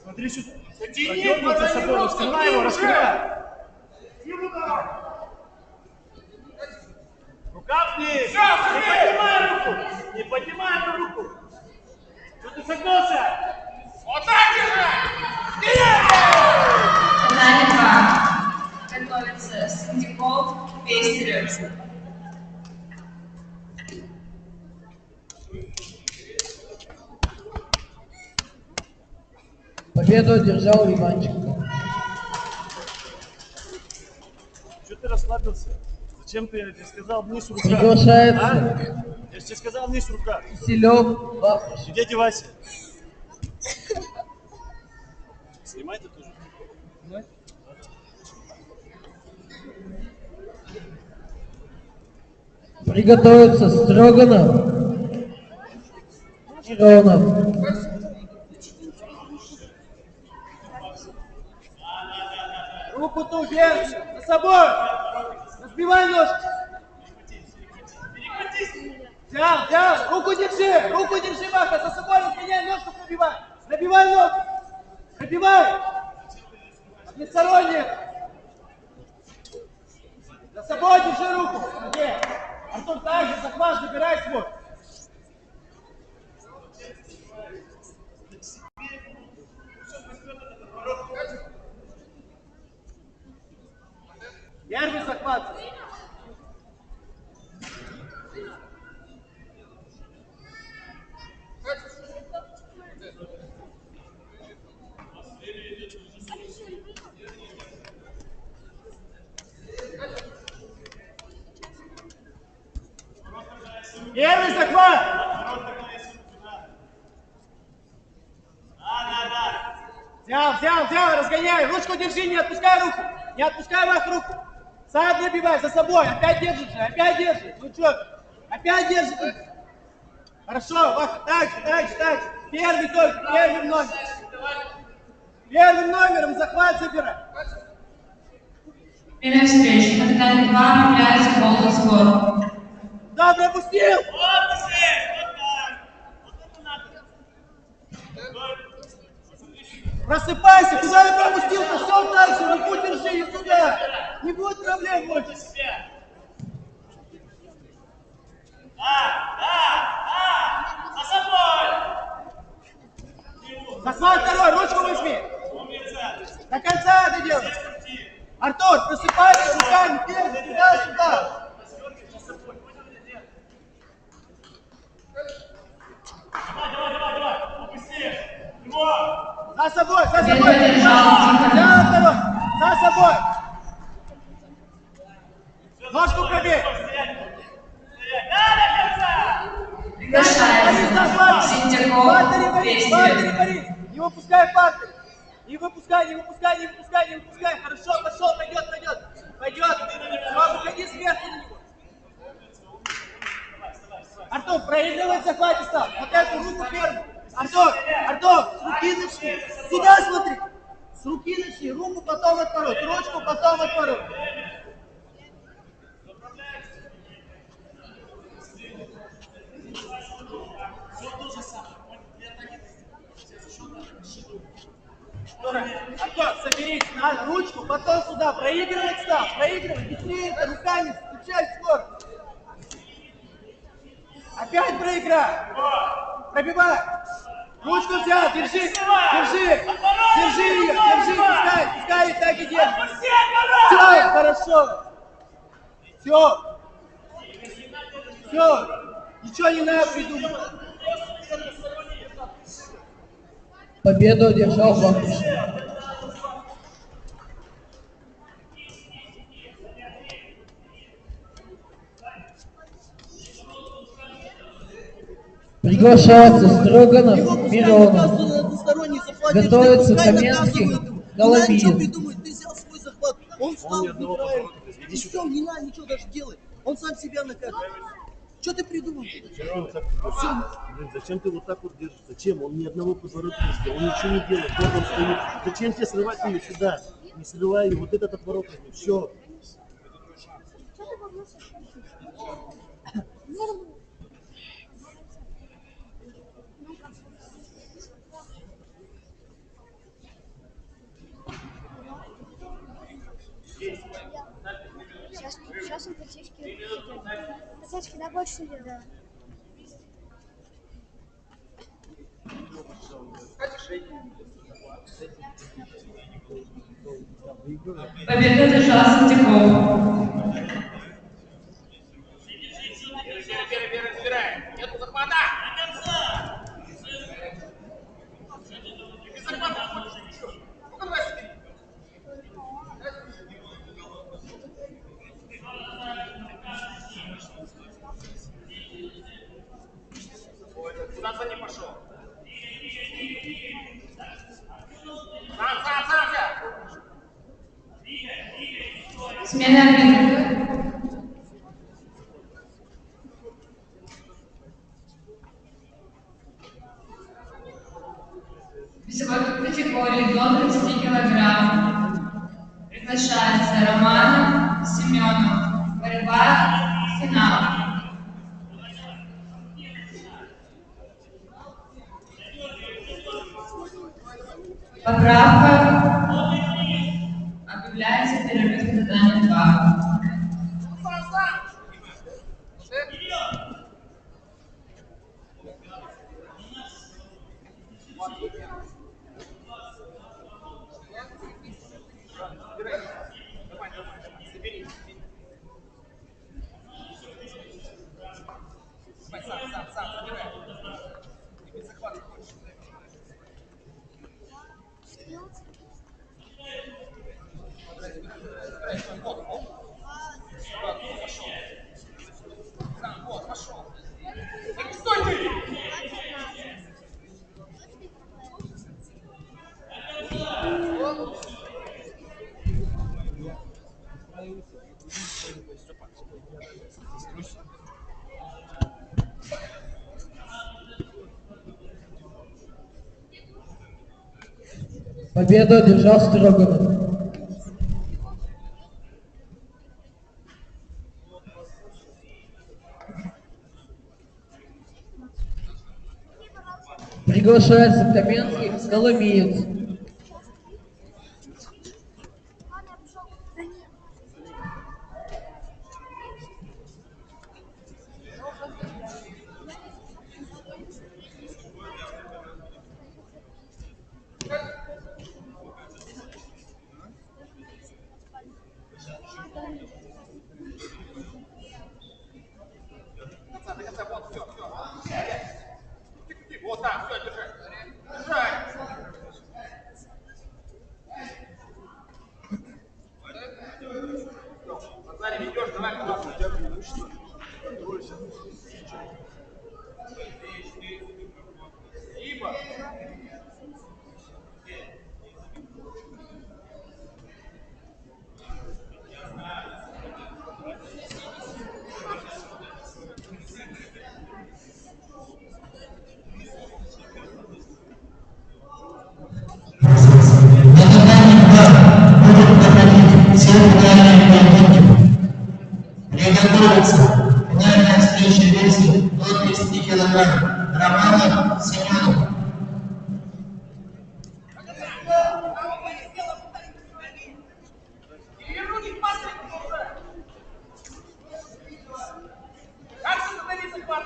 H: Смотри, что продергнуть за собой, раскрывай его, раскрывай. Рука вниз. Не поднимай руку. Что ты согнулся? Вот так держи!
J: Финальный 2. Готовится Синдиков, Пестерев.
G: Победу одержал Иванченко.
H: Что ты расслабился? Зачем ты, я тебе сказал, вниз рука?
G: Приглашается.
H: А? Я же тебе сказал, вниз рука.
G: Киселев, Бахмуш.
H: Где девайся? Снимай ты тоже.
G: Приготовиться Строганов. Миронов.
A: Руку ту вверх, за собой. Разбивай ножки. Взял, руку держи, Маха, за собой разгоняй, ножку пробивай. Набивай ногу. Пробивай. Односторонне. За собой держи руку. Молодец. Артур, также захват, забирай свой. Первый захват. Первый захват. Взял, разгоняй. Ручку держи, не отпускай руку. Не отпускай Мах руку. Сам набивай за собой. Опять держи. Ну что, опять держи. Хорошо, Маха, так же. Первый только, первым номером. Первым номером захват забирай.
J: Время встречи. На финальный 2 является Golden Score.
A: Да, пропустил. Просыпайся, куда я пропустил-то? Все дальше, руку держи, не туда. Не будет проблем больше.
H: За собой!
A: Захват второй, ручку возьми. До конца это делай. Артур, просыпайся руками, вверх, туда-сюда.
H: Давай, опусти!
A: За собой. За собой. Ножку пробей.
J: Приглашается Синдиков, Пестерев.
A: Борис. Не выпускай партер. Не выпускай. Хорошо, пошел, пойдет. Все, выходи сверху на него. Артур, проигрывай в захвате стал. Вот эту руку первую. Артур, с руки начни. Сюда смотри. С руки начни. Руку потом отворот. Ручку потом отворот. Артур, соберись. Надо ручку, потом сюда. Проигрывать стал. Быстрее это руками. Включай скорость. Опять проиграй. Пробивай. Ручку взял, держи ее, пускай так и держи. Все, хорошо. Все, ничего не надо придумать.
G: Победу одержал Бахмуш. Приглашается Строганов, Миронов. Готовится Каменский, Головиев.
A: Ты взял свой захват.
K: Он встал
L: ни одного
K: неправильно.
L: поворота. Иди
K: И
L: сюда.
K: все, не надо ничего даже делать. Он сам себя наказывает. Что ты придумал?
L: Блин, зачем ты вот так вот держишь? Зачем? Он ни одного поворота не сделал, он ничего не делает. Вот он стоит. Зачем тебе срывать ее сюда? Не срывай ее, вот этот отворот. Все.
D: Сейчас он подсечки. Подсечки, да, больше идет, да.
J: Победу одержал Салтыков.
A: Нету захвата! Без захвата хочешь еще? Ну-ка, давай сюда. Куда за ним пошел? Сам!
J: Смена арбитра. Весовой категории до 30 килограмм. Приглашается Романов, Семенов. Борьба, финал. Поправка. Объявляется перерыв в татами 2.
A: Сам, забирай. Ты без захвата хочешь. Вот, пошел. Стой ты!
G: Победу одержал Строганов. Приглашается Каменский, Коломиец.
A: Вот, все. Вот так, все, держи. Назарий, ведешь, давай классно. Ибо.
M: Приготовиться. Финальная встреча весе до 30 килограмм. Романов, Семенов.
A: Как остановить захват?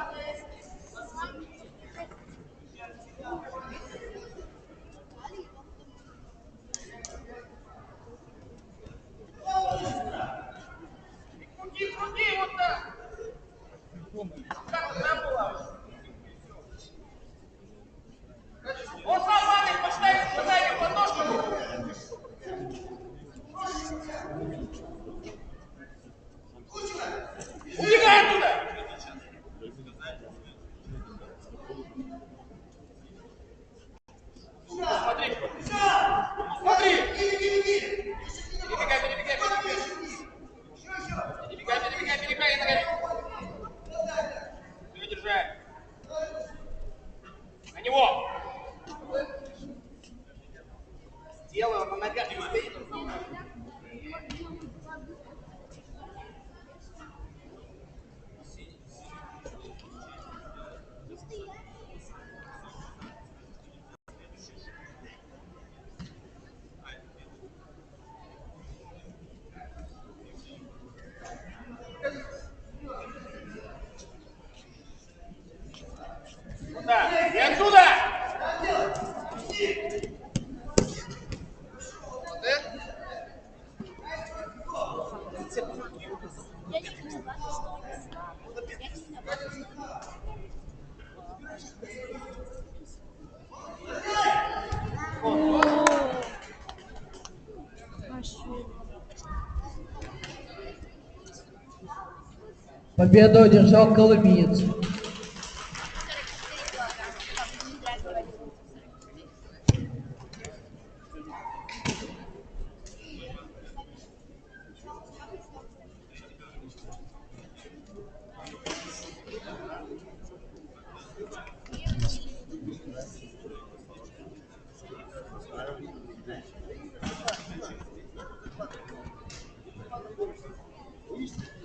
G: Победу одержал колымиец.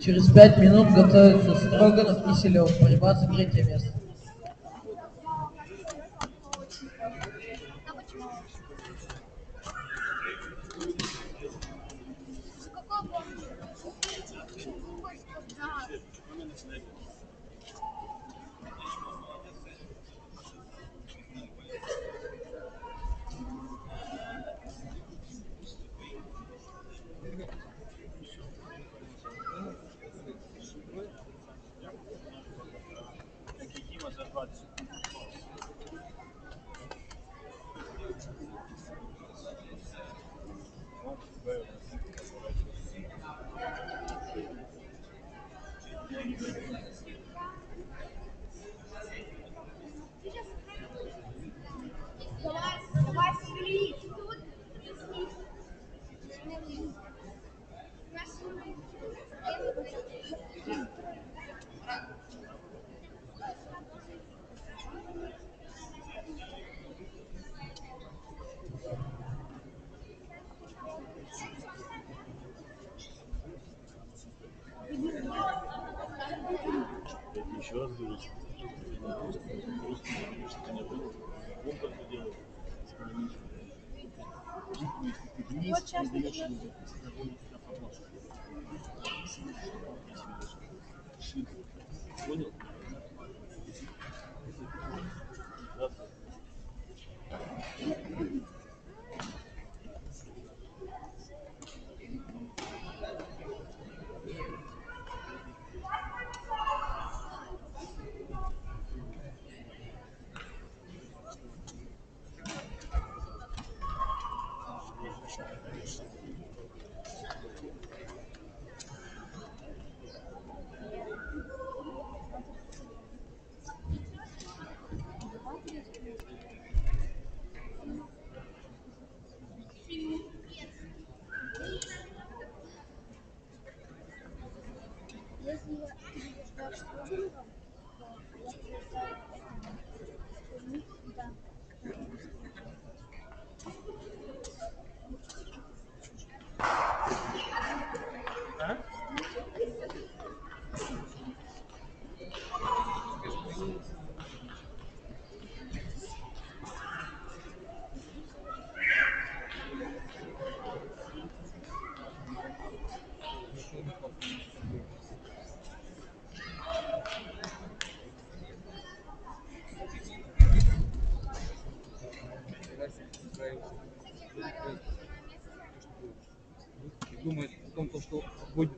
G: Через 5 минут готовятся Строганов и Селев. Борьба за 3-е место.
L: Еще раз говорю, просто не было. Он как бы делал. Вот сейчас понял?
N: Думает о том, что будет